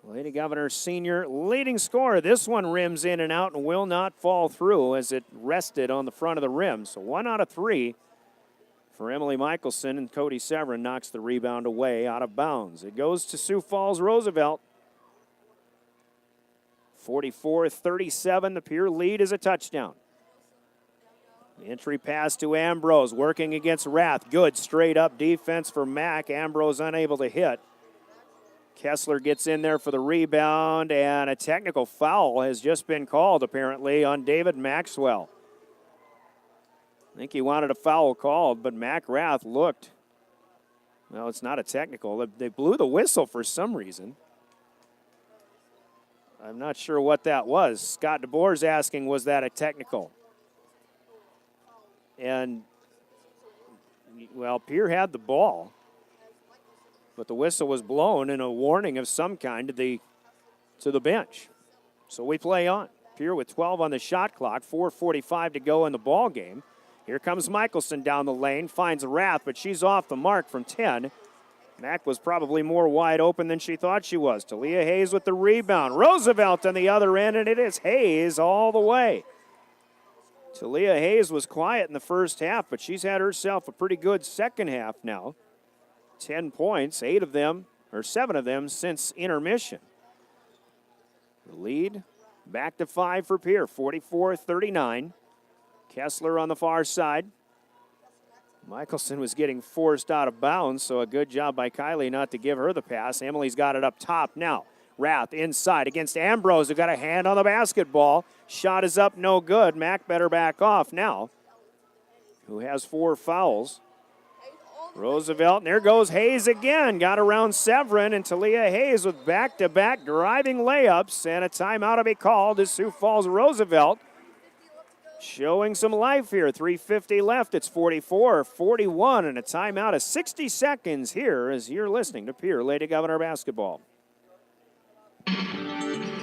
Lady Governor senior leading scorer. This one rims in and out and will not fall through as it rested on the front of the rim. So 1 out of 3 for Emily Michelson, and Cody Severin knocks the rebound away out of bounds. It goes to Sioux Falls Roosevelt. 44-37, the Pierre lead is a touchdown. Entry pass to Ambrose, working against Rath. Good straight up defense for Mack. Ambrose unable to hit. Kessler gets in there for the rebound, and a technical foul has just been called, apparently, on David Maxwell. I think he wanted a foul called, but Mac Rath looked. Well, it's not a technical. They blew the whistle for some reason. I'm not sure what that was. Scott DeBoer's asking, was that a technical? And, well, Pierre had the ball, but the whistle was blown in a warning of some kind to the bench. So we play on. Pierre with 12 on the shot clock, 4:45 to go in the ball game. Here comes Michelson down the lane, finds Rath, but she's off the mark from 10. Mack was probably more wide open than she thought she was. Talia Hayes with the rebound. Roosevelt on the other end, and it is Hayes all the way. Talia Hayes was quiet in the first half, but she's had herself a pretty good second half now. 10 points, 7 of them since intermission. The lead back to 5 for Pierre, 44-39. Kessler on the far side. Michelson was getting forced out of bounds, so a good job by Kylie not to give her the pass. Emily's got it up top now. Rath inside against Ambrose, who got a hand on the basketball. Shot is up, no good. Mack better back off now, who has 4 fouls. Roosevelt, and there goes Hayes again. Got around Severin, and Talia Hayes with back-to-back driving layups, and a timeout to be called as Sioux Falls Roosevelt showing some life here. 3:50 left. It's 44-41, and a timeout of 60 seconds here as you're listening to Pierre Lady Governor Basketball.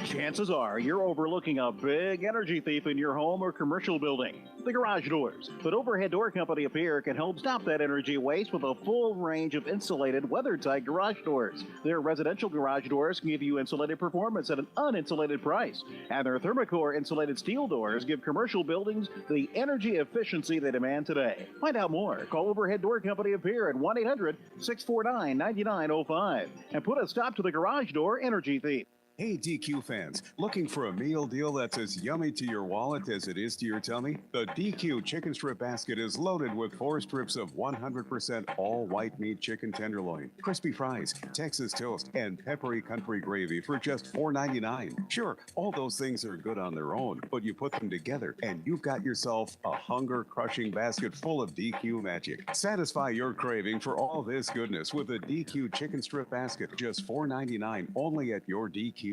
Chances are you're overlooking a big energy thief in your home or commercial building. The Garage Doors. But Overhead Door Company of Pierre can help stop that energy waste with a full range of insulated, weather-tight garage doors. Their residential garage doors can give you insulated performance at an uninsulated price. And their Thermocore insulated steel doors give commercial buildings the energy efficiency they demand today. Find out more. Call Overhead Door Company of Pierre at 1-800-649-9905 and put a stop to the garage door energy thief.
Hey, DQ fans, looking for a meal deal that's as yummy to your wallet as it is to your tummy? The DQ Chicken Strip Basket is loaded with 4 strips of 100% all white meat chicken tenderloin, crispy fries, Texas toast, and peppery country gravy for just $4.99. Sure, all those things are good on their own, but you put them together and you've got yourself a hunger-crushing basket full of DQ magic. Satisfy your craving for all this goodness with a DQ Chicken Strip Basket, just $4.99 only at your DQ.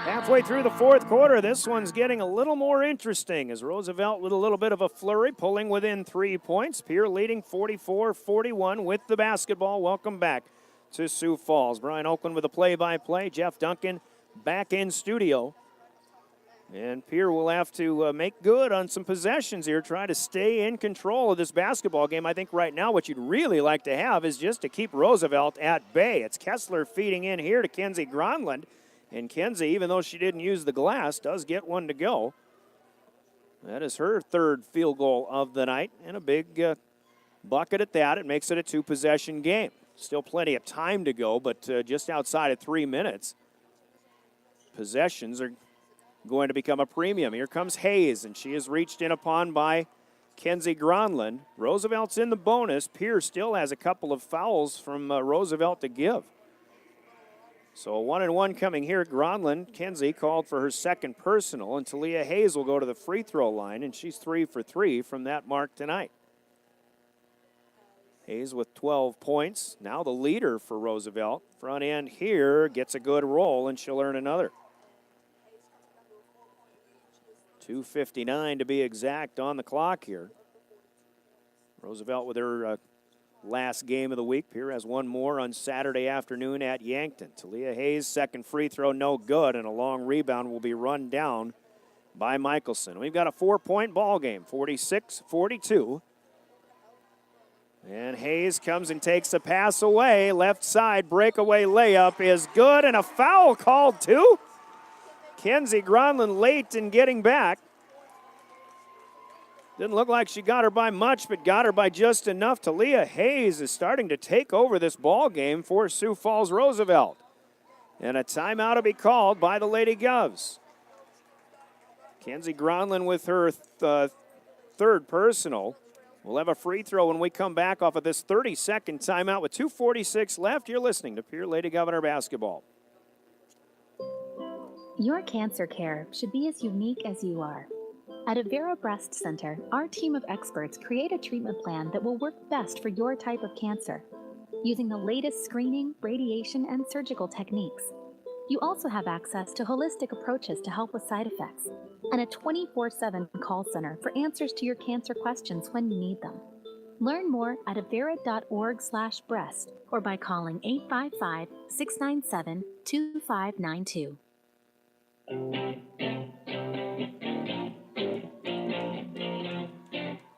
Halfway through the fourth quarter, this one's getting a little more interesting as Roosevelt with a little bit of a flurry, pulling within 3 points. Pierre leading 44-41 with the basketball. Welcome back to Sioux Falls. Brian Oakland with a play-by-play. Jeff Duncan back in studio. And Pierre will have to make good on some possessions here, try to stay in control of this basketball game. I think right now what you'd really like to have is just to keep Roosevelt at bay. It's Kessler feeding in here to Kenzie Gronland. And Kenzie, even though she didn't use the glass, does get one to go. That is her 3rd field goal of the night, and a big bucket at that. It makes it a 2-possession game. Still plenty of time to go, but just outside of 3 minutes, possessions are going to become a premium. Here comes Hayes, and she is reached in upon by Kenzie Gronland. Roosevelt's in the bonus. Pierre still has a couple of fouls from Roosevelt to give. So a 1-and-1 coming here. Gronland, Kenzie called for her 2nd personal, and Talia Hayes will go to the free throw line, and she's 3 for 3 from that mark tonight. Hayes with 12 points, now the leader for Roosevelt. Front end here gets a good roll, and she'll earn another. 2:59 to be exact on the clock here. Roosevelt with her last game of the week. Pierre has one more on Saturday afternoon at Yankton. Talia Hayes' 2nd free throw, no good, and a long rebound will be run down by Michelson. We've got a 4-point ball game, 46-42. And Hayes comes and takes a pass away. Left side breakaway layup is good, and a foul called too. Kenzie Gronland late in getting back. Didn't look like she got her by much, but got her by just enough. Talia Hayes is starting to take over this ball game for Sioux Falls Roosevelt. And a timeout to be called by the Lady Govs. Kenzie Gronland with her 3rd personal. We'll have a free throw when we come back off of this 30-second timeout with 2:46 left. You're listening to Pierre Lady Governor Basketball.
Your cancer care should be as unique as you are. At Avera Breast Center, our team of experts create a treatment plan that will work best for your type of cancer, using the latest screening, radiation, and surgical techniques. You also have access to holistic approaches to help with side effects, and a 24/7 call center for answers to your cancer questions when you need them. Learn more at avera.org/breast or by calling 855-697-2592.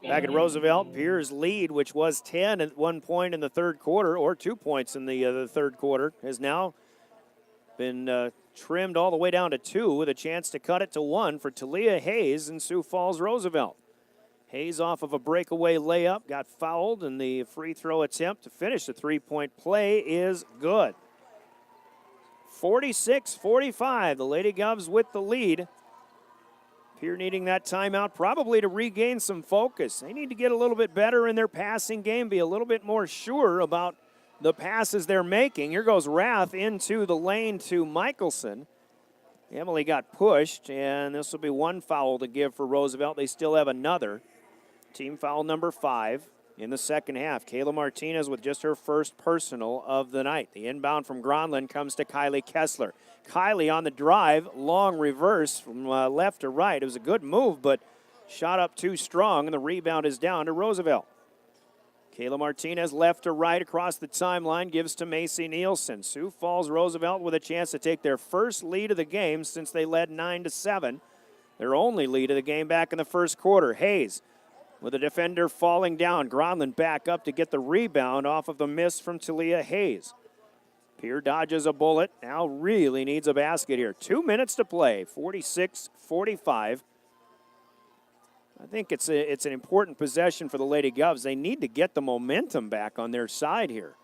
Back at Roosevelt, Pierre's lead, which was 10 at one point in the third quarter, or 2 points in the third quarter, has now been trimmed all the way down to 2 with a chance to cut it to 1 for Talia Hayes in Sioux Falls, Roosevelt. Hayes off of a breakaway layup, got fouled, and the free throw attempt to finish the three-point play is good. 46-45, the Lady Govs with the lead. Pierre needing that timeout probably to regain some focus. They need to get a little bit better in their passing game, be a little bit more sure about the passes they're making. Here goes Rath into the lane to Michelson. Emily got pushed, and this will be one foul to give for Roosevelt. They still have another. Team foul number 5 in the second half. Kayla Martinez with just her first personal of the night. The inbound from Gronlund comes to Kylie Kessler. Kylie on the drive, long reverse from left to right. It was a good move, but shot up too strong, and the rebound is down to Roosevelt. Kayla Martinez left to right across the timeline, gives to Macy Nielsen. Sioux Falls Roosevelt with a chance to take their first lead of the game since they led 9-7. Their only lead of the game back in the first quarter. Hayes with a defender falling down. Gronlund back up to get the rebound off of the miss from Talia Hayes. Pierre dodges a bullet. Now really needs a basket here. 2 minutes to play, 46-45. I think it's an important possession for the Lady Govs. They need to get the momentum back on their side here.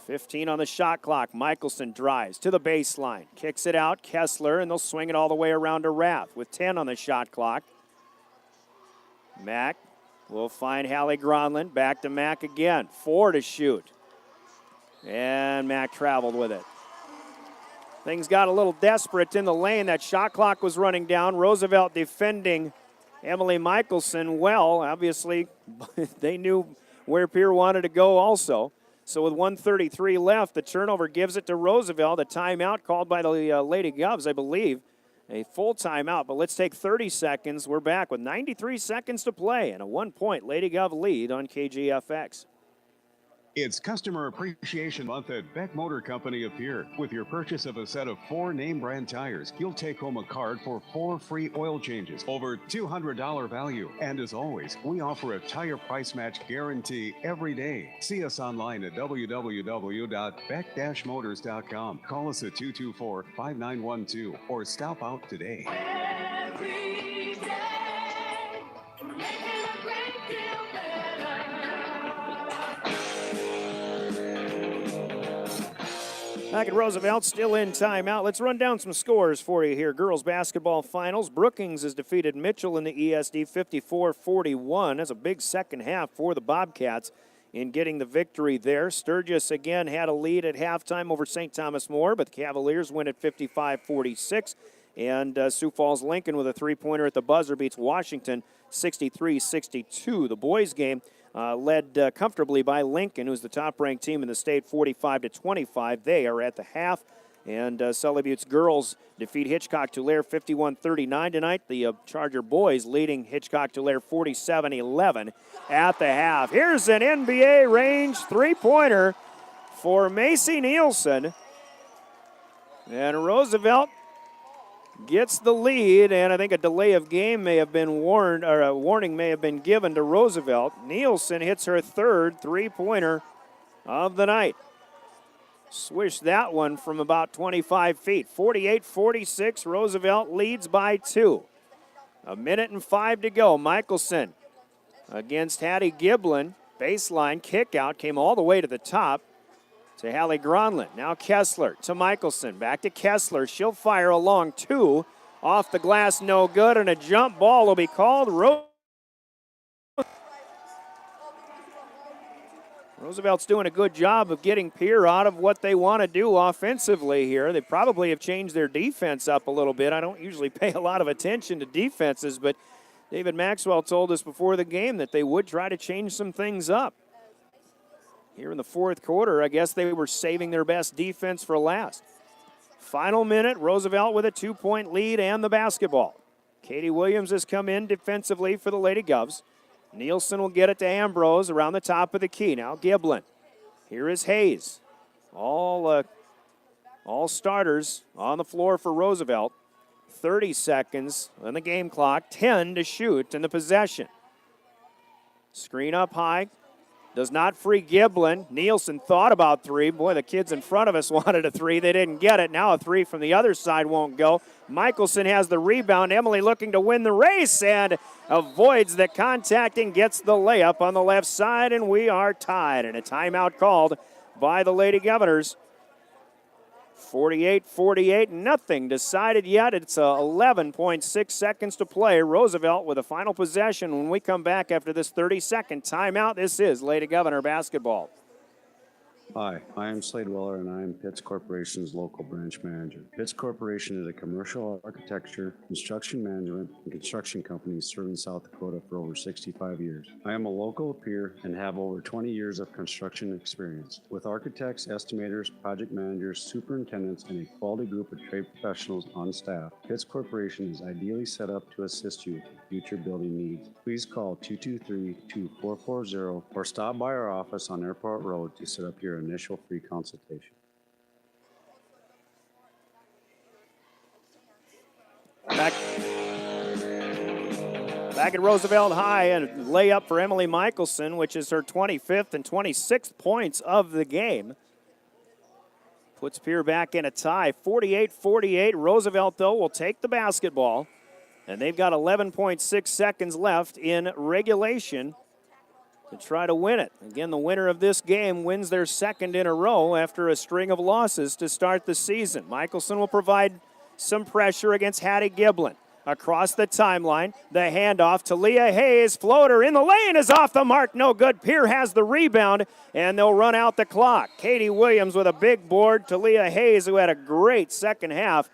15 on the shot clock. Michelson drives to the baseline. Kicks it out. Kessler, and they'll swing it all the way around to Rath with 10 on the shot clock. Mack will find Hallie Gronlund. Back to Mack again. 4 to shoot. And Mack traveled with it. Things got a little desperate in the lane. That shot clock was running down. Roosevelt defending Emily Michelson well. Obviously, they knew where Pierre wanted to go also. So with 1:33 left, the turnover gives it to Roosevelt. A timeout called by the Lady Govs, I believe. A full timeout, but let's take 30 seconds. We're back with 93 seconds to play and a 1-point Lady Gov lead on KGFX.
It's Customer Appreciation Month at Beck Motor Company of Pierre. With your purchase of a set of 4 name brand tires, you'll take home a card for 4 free oil changes, over $200 value. And as always, we offer a tire price match guarantee every day. See us online at www.beck-motors.com. Call us at 224-5912 or stop out today.
Every day, making a great deal better.
Back at Roosevelt, still in timeout. Let's run down some scores for you here. Girls basketball finals. Brookings has defeated Mitchell in the ESD 54-41. That's a big second half for the Bobcats in getting the victory there. Sturgis again had a lead at halftime over St. Thomas More, but the Cavaliers win at 55-46. And Sioux Falls Lincoln with a three-pointer at the buzzer beats Washington 63-62. The boys game led comfortably by Lincoln, who's the top-ranked team in the state, 45-25. They are at the half. And Sully Butte's girls defeat Hitchcock-Tulare 51-39 tonight. The Charger boys leading Hitchcock-Tulare 47-11 at the half. Here's an NBA range three-pointer for Macy Nielsen. And Roosevelt gets the lead, and I think a delay of game may have been warned, or a warning may have been given to Roosevelt. Nielsen hits her third three-pointer of the night. Swish that one from about 25 feet. 48-46, Roosevelt leads by 2. 1:05 to go. Michelson against Hattie Giblin. Baseline kick out, came all the way to the top to Hallie Gronlund. Now Kessler to Michelson. Back to Kessler. She'll fire a long 2. Off the glass, no good, and a jump ball will be called. Roosevelt's doing a good job of getting Pierre out of what they want to do offensively here. They probably have changed their defense up a little bit. I don't usually pay a lot of attention to defenses, but David Maxwell told us before the game that they would try to change some things up. Here in the fourth quarter, I guess they were saving their best defense for last. Final minute, Roosevelt with a 2-point lead and the basketball. Katie Williams has come in defensively for the Lady Govs. Nielsen will get it to Ambrose around the top of the key. Now Giblin. Here is Hayes. All starters on the floor for Roosevelt. 30 seconds on the game clock. 10 to shoot in the possession. Screen up high. Does not free Giblin. Nielsen thought about three. Boy, the kids in front of us wanted a three. They didn't get it. Now a three from the other side won't go. Michelson has the rebound. Emily looking to win the race and avoids the contact and gets the layup on the left side, and we are tied. And a timeout called by the Lady Governors. 48-48, nothing decided yet. It's 11.6 seconds to play. Roosevelt with a final possession when we come back after this 30-second timeout. This is Lady Governor basketball.
Hi, I am Slade Weller, and I am Pitts Corporation's local branch manager. Pitts Corporation is a commercial architecture, construction management, and construction company serving South Dakota for over 65 years. I am a local peer and have over 20 years of construction experience. With architects, estimators, project managers, superintendents, and a quality group of trade professionals on staff, Pitts Corporation is ideally set up to assist you with your future building needs. Please call 223-2440 or stop by our office on Airport Road to set up your initial free consultation.
Back at Roosevelt High, and layup for Emily Michelson, which is her 25th and 26th points of the game. Puts Pierre back in a tie, 48-48. Roosevelt, though, will take the basketball, and they've got 11.6 seconds left in regulation to try to win it. Again, the winner of this game wins their second in a row after a string of losses to start the season. Michelson will provide some pressure against Hattie Giblin. Across the timeline, the handoff to Leah Hayes. Floater in the lane is off the mark. No good. Pierre has the rebound, and they'll run out the clock. Katie Williams with a big board to Leah Hayes, who had a great second half,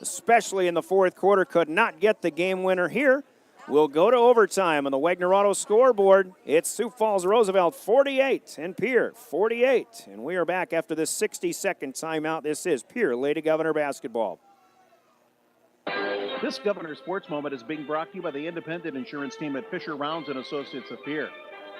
especially in the fourth quarter. Could not get the game winner here. We'll go to overtime on the Wagner Auto scoreboard. It's Sioux Falls Roosevelt 48 and Pierre 48. And we are back after this 60-second timeout. This is Pierre Lady Governor basketball.
This Governor Sports Moment is being brought to you by the independent insurance team at Fisher Rounds and Associates of Pierre.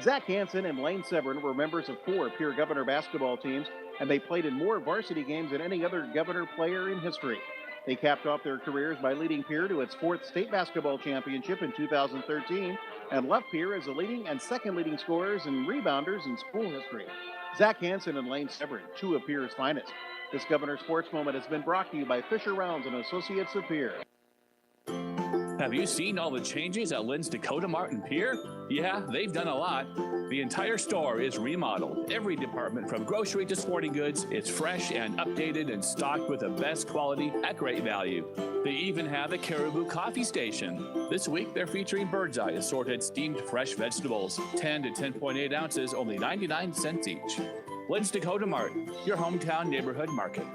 Zach Hansen and Lane Severin were members of 4 Pierre Governor basketball teams, and they played in more varsity games than any other Governor player in history. They capped off their careers by leading Pierre to its 4th state basketball championship in 2013 and left Pierre as the leading and second leading scorers and rebounders in school history. Zach Hansen and Lane Severin, 2 of Pierre's finest. This Governor Sports Moment has been brought to you by Fisher Rounds and Associates of Pierre.
Have you seen all the changes at Lynn's Dakota Mart in Pierre? Yeah, they've done a lot. The entire store is remodeled. Every department from grocery to sporting goods is fresh and updated and stocked with the best quality at great value. They even have a Caribou coffee station. This week, they're featuring Bird's Eye assorted steamed fresh vegetables. 10 to 10.8 ounces, only 99 cents each. Lynn's Dakota Mart, your hometown neighborhood market.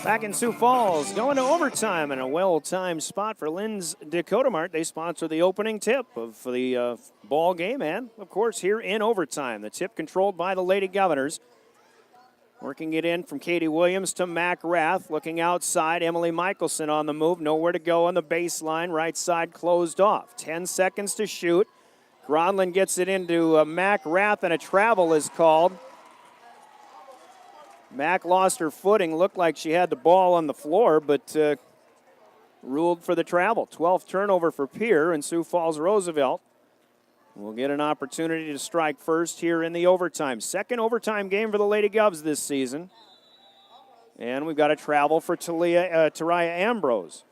Back in Sioux Falls, going to overtime in a well-timed spot for Lynn's Dakota Mart. They sponsor the opening tip of the ball game, and, of course, here in overtime. The tip controlled by the Lady Governors. Working it in from Katie Williams to Mac Rath. Looking outside, Emily Michelson on the move. Nowhere to go on the baseline. Right side closed off. 10 seconds to shoot. Gronlund gets it into Mac Rath, and a travel is called. Mac lost her footing. Looked like she had the ball on the floor, but ruled for the travel. 12th turnover for Pierre, and Sioux Falls Roosevelt will get an opportunity to strike first here in the overtime. Second overtime game for the Lady Govs this season. And we've got a travel for Tariah Ambrose.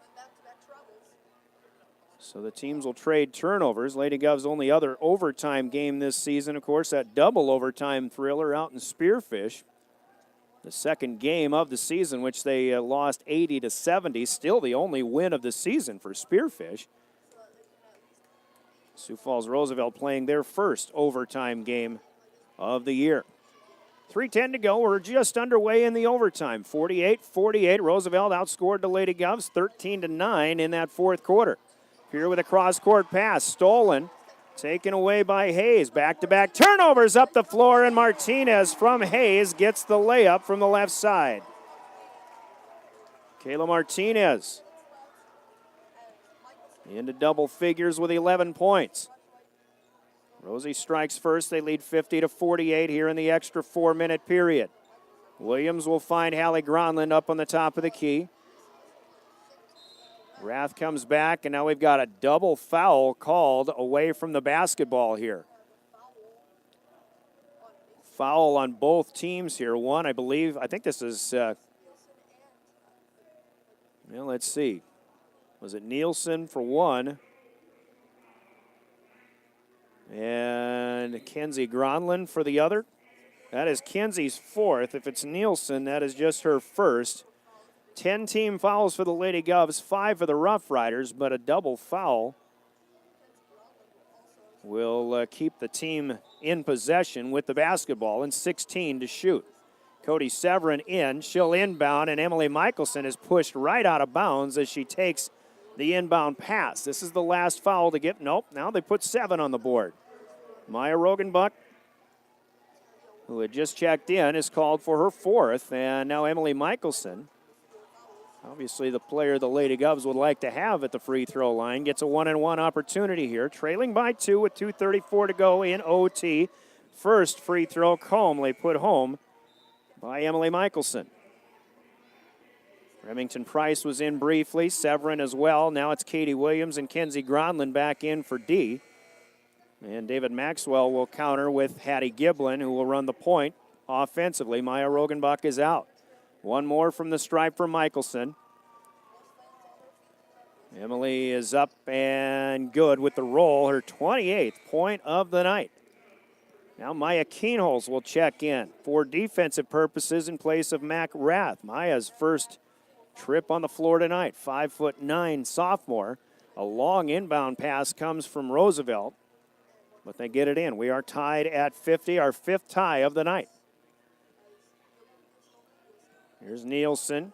So the teams will trade turnovers. Lady Govs' only other overtime game this season, of course, that double overtime thriller out in Spearfish. The second game of the season, which they lost 80-70, still the only win of the season for Spearfish. Sioux Falls Roosevelt playing their first overtime game of the year. 3:10 to go. We're just underway in the overtime. 48-48. Roosevelt outscored the Lady Govs 13-9 in that fourth quarter. Here with a cross-court pass, stolen. Taken away by Hayes. Back-to-back turnovers up the floor, and Martinez from Hayes gets the layup from the left side. Kayla Martinez into double figures with 11 points. Rosie strikes first. They lead 50-48 here in the extra 4-minute period. Williams will find Hallie Gronlund up on the top of the key. Rath comes back, and now we've got a double foul called away from the basketball here. Foul on both teams here. One, I believe, I think this is, let's see. Was it Nielsen for one? And Kenzie Gronlund for the other. That is Kenzie's fourth. If it's Nielsen, that is just her first. 10 team fouls for the Lady Govs, 5 for the Rough Riders, but a double foul will keep the team in possession with the basketball and 16 to shoot. Cody Severin in. She'll inbound, and Emily Michelson is pushed right out of bounds as she takes the inbound pass. This is the last foul to get. Nope, now they put 7 on the board. Maya Rogenbuck, who had just checked in, is called for her fourth, and now Emily Michelson, obviously the player the Lady Govs would like to have at the free throw line, gets a 1-and-1 opportunity here, trailing by 2 with 2:34 to go in OT. First free throw calmly put home by Emily Michelson. Remington Price was in briefly, Severin as well. Now it's Katie Williams and Kenzie Gronlund back in for D. And David Maxwell will counter with Hattie Giblin, who will run the point offensively. Maya Rogenbach is out. One more from the stripe for Michelson. Emily is up and good with the roll, her 28th point of the night. Now Maya Keenholz will check in for defensive purposes in place of Mac Rath. Maya's first trip on the floor tonight, 5'9" sophomore. A long inbound pass comes from Roosevelt, but they get it in. We are tied at 50, our 5th tie of the night. Here's Nielsen.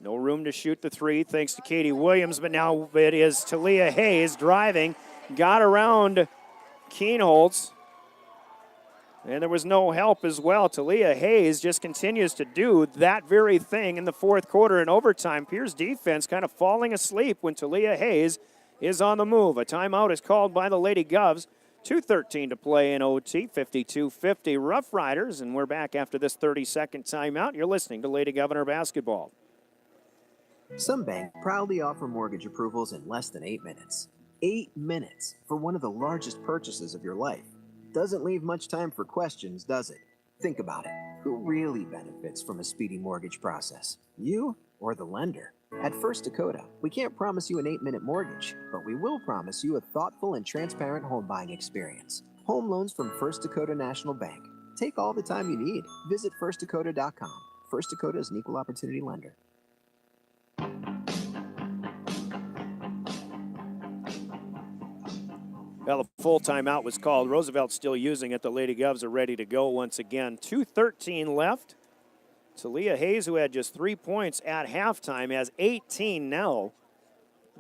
No room to shoot the three thanks to Katie Williams, but now it is Talia Hayes driving. Got around Keenholz. And there was no help as well. Talia Hayes just continues to do that very thing in the fourth quarter and overtime. Pierre's defense kind of falling asleep when Talia Hayes is on the move. A timeout is called by the Lady Govs. 2:13 to play in OT, 52-50 Rough Riders, and we're back after this 30-second timeout. You're listening to Lady Governor Basketball.
Some banks proudly offer mortgage approvals in less than 8 minutes. 8 minutes for one of the largest purchases of your life. Doesn't leave much time for questions, does it? Think about it. Who really benefits from a speedy mortgage process? You or the lender? At First Dakota, we can't promise you an 8-minute mortgage, but we will promise you a thoughtful and transparent home buying experience. Home loans from First Dakota National Bank. Take all the time you need. Visit firstdakota.com. First Dakota is an equal opportunity lender.
Well, the full timeout was called. Roosevelt's still using it. The Lady Govs are ready to go once again. 2:13 left. Talia Hayes, who had just 3 points at halftime, has 18 now.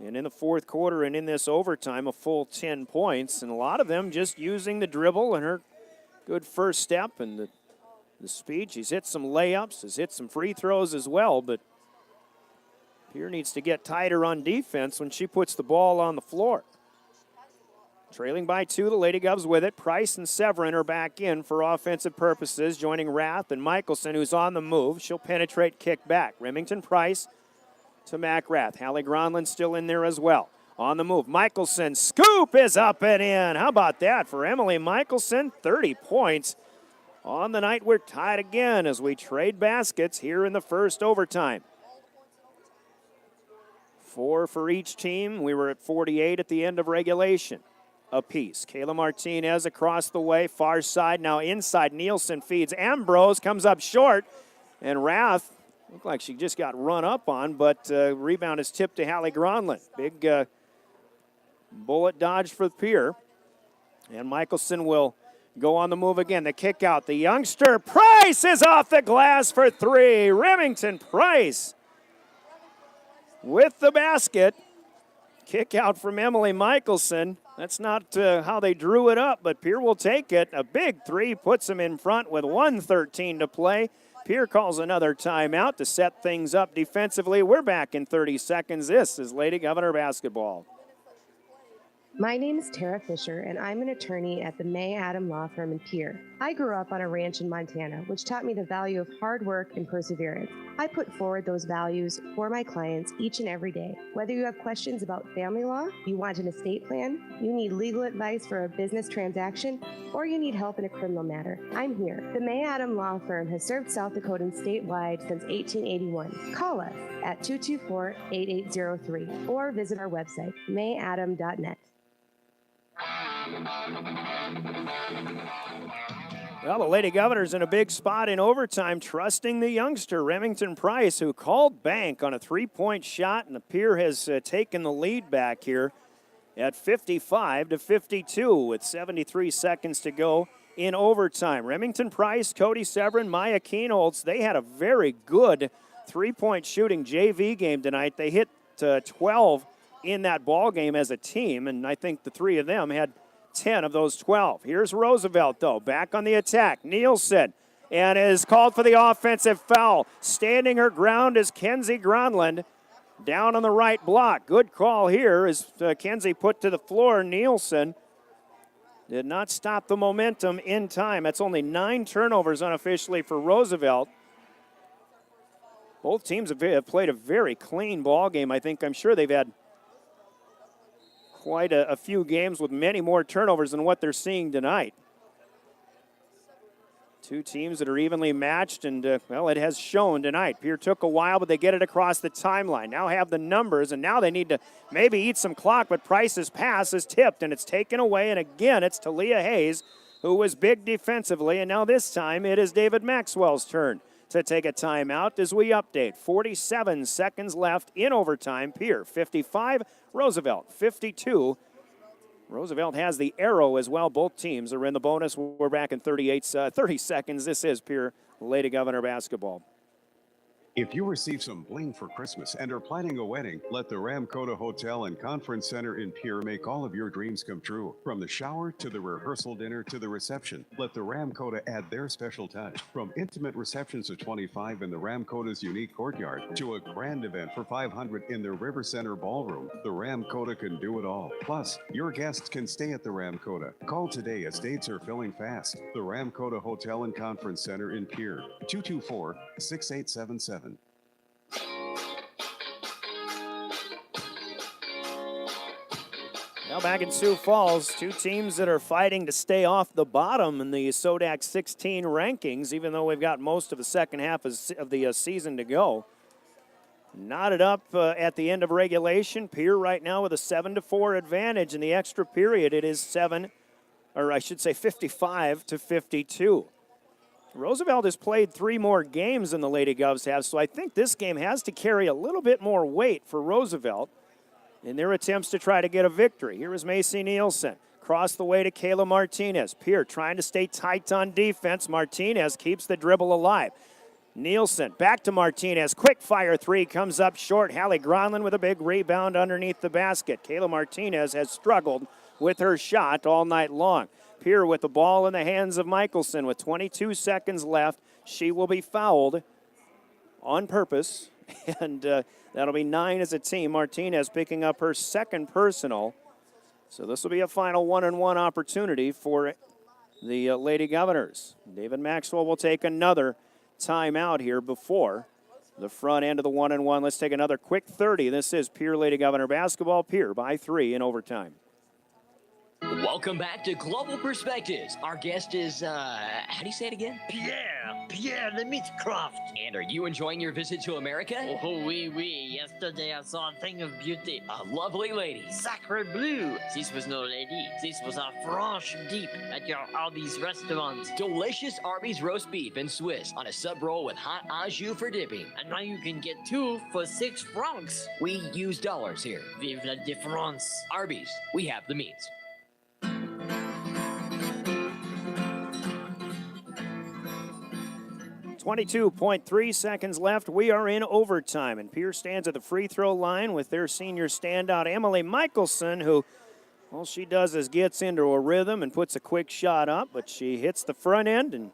And in the fourth quarter and in this overtime, a full 10 points. And a lot of them just using the dribble and her good first step and the speed. She's hit some layups, has hit some free throws as well. But Pierre needs to get tighter on defense when she puts the ball on the floor. Trailing by 2, the Lady Govs with it. Price and Severin are back in for offensive purposes, joining Rath and Michelson, who's on the move. She'll penetrate, kick back. Remington Price to Mac Rath. Hallie Gronlund still in there as well. On the move, Michelson, scoop is up and in. How about that for Emily Michelson? 30 points. On the night, we're tied again as we trade baskets here in the first overtime. 4 for each team. We were at 48 at the end of regulation. Apiece. Kayla Martinez across the way, far side, now inside. Nielsen feeds. Ambrose comes up short, and Rath looked like she just got run up on, but rebound is tipped to Hallie Gronlund. Big bullet dodge for Pierre, and Michelson will go on the move again. The kick out. The youngster Price is off the glass for 3. Remington Price with the basket. Kick out from Emily Michelson. That's not how they drew it up, but Pierre will take it. A big 3 puts him in front with 1:13 to play. Pierre calls another timeout to set things up defensively. We're back in 30 seconds. This is Lady Governor basketball.
My name is Tara Fisher, and I'm an attorney at the May Adam Law Firm in Pierre. I grew up on a ranch in Montana, which taught me the value of hard work and perseverance. I put forward those values for my clients each and every day. Whether you have questions about family law, you want an estate plan, you need legal advice for a business transaction, or you need help in a criminal matter, I'm here. The May Adam Law Firm has served South Dakotans statewide since 1881. Call us at 224-8803 or visit our website, mayadam.net.
Well, the Lady Governor's in a big spot in overtime, trusting the youngster, Remington Price, who called bank on a three-point shot, and the Pierre has taken the lead back here at 55-52 with 73 seconds to go in overtime. Remington Price, Cody Severin, Maya Keenholz, they had a very good three-point shooting JV game tonight. They hit 12 in that ball game as a team, and I think the three of them had 10 of those 12. Here's Roosevelt, though, back on the attack. Nielsen, and is called for the offensive foul. Standing her ground is Kenzie Gronland down on the right block. Good call here as Kenzie put to the floor. Nielsen did not stop the momentum in time. That's only 9 turnovers unofficially for Roosevelt. Both teams have played a very clean ball game. I'm sure they've had quite a few games with many more turnovers than what they're seeing tonight. Two teams that are evenly matched, and, well, it has shown tonight. Pierre took a while, but they get it across the timeline. Now have the numbers, and now they need to maybe eat some clock, but Price's pass is tipped, and it's taken away, and again, it's Talia Hayes, who was big defensively, and now this time it is David Maxwell's turn to take a timeout as we update. 47 seconds left in overtime. Pierre 55, Roosevelt 52. Roosevelt has the arrow as well. Both teams are in the bonus. We're back in 30 seconds. This is Pierre Lady Governor basketball.
If you receive some bling for Christmas and are planning a wedding, let the Ramkota Hotel and Conference Center in Pierre make all of your dreams come true. From the shower to the rehearsal dinner to the reception, let the Ramkota add their special touch. From intimate receptions of 25 in the Ramkota's unique courtyard to a grand event for 500 in their River Center ballroom, the Ramkota can do it all. Plus, your guests can stay at the Ramkota. Call today as dates are filling fast. The Ramkota Hotel and Conference Center in Pierre, 224-6877.
Now back in Sioux Falls, two teams that are fighting to stay off the bottom in the SODAC 16 rankings, even though we've got most of the second half of the season to go. Knotted up at the end of regulation. Pierre right now with a 7-4 advantage. In the extra period, it is 55-52. Roosevelt has played 3 more games than the Lady Govs have, so I think this game has to carry a little bit more weight for Roosevelt in their attempts to try to get a victory. Here is Macy Nielsen. Cross the way to Kayla Martinez. Pierre trying to stay tight on defense. Martinez keeps the dribble alive. Nielsen back to Martinez. Quick fire 3 comes up short. Hallie Gronlund with a big rebound underneath the basket. Kayla Martinez has struggled with her shot all night long. Pierre with the ball in the hands of Michelson with 22 seconds left. She will be fouled on purpose, and that'll be 9 as a team. Martinez picking up her second personal. So this will be a final 1-on-1 opportunity for the Lady Governors. David Maxwell will take another timeout here before the front end of the 1-on-1. Let's take another quick 30. This is Pierre Lady Governor basketball. Pierre by 3 in overtime.
Welcome back to Global Perspectives. Our guest is, how do you say it again?
Pierre the Meatcroft.
And are you enjoying your visit to America?
Oh, oui. Yesterday I saw a thing of beauty.
A lovely lady.
Sacre bleu. This was no lady. This was a French deep at your Arby's restaurant.
Delicious Arby's roast beef and Swiss on a sub roll with hot au jus for dipping.
And now you can get 2 for 6 francs.
We use dollars here.
Vive la différence.
Arby's, we have the meats.
22.3 seconds left. We are in overtime, and Pierre stands at the free throw line with their senior standout, Emily Michelson, who, all she does is gets into a rhythm and puts a quick shot up, but she hits the front end and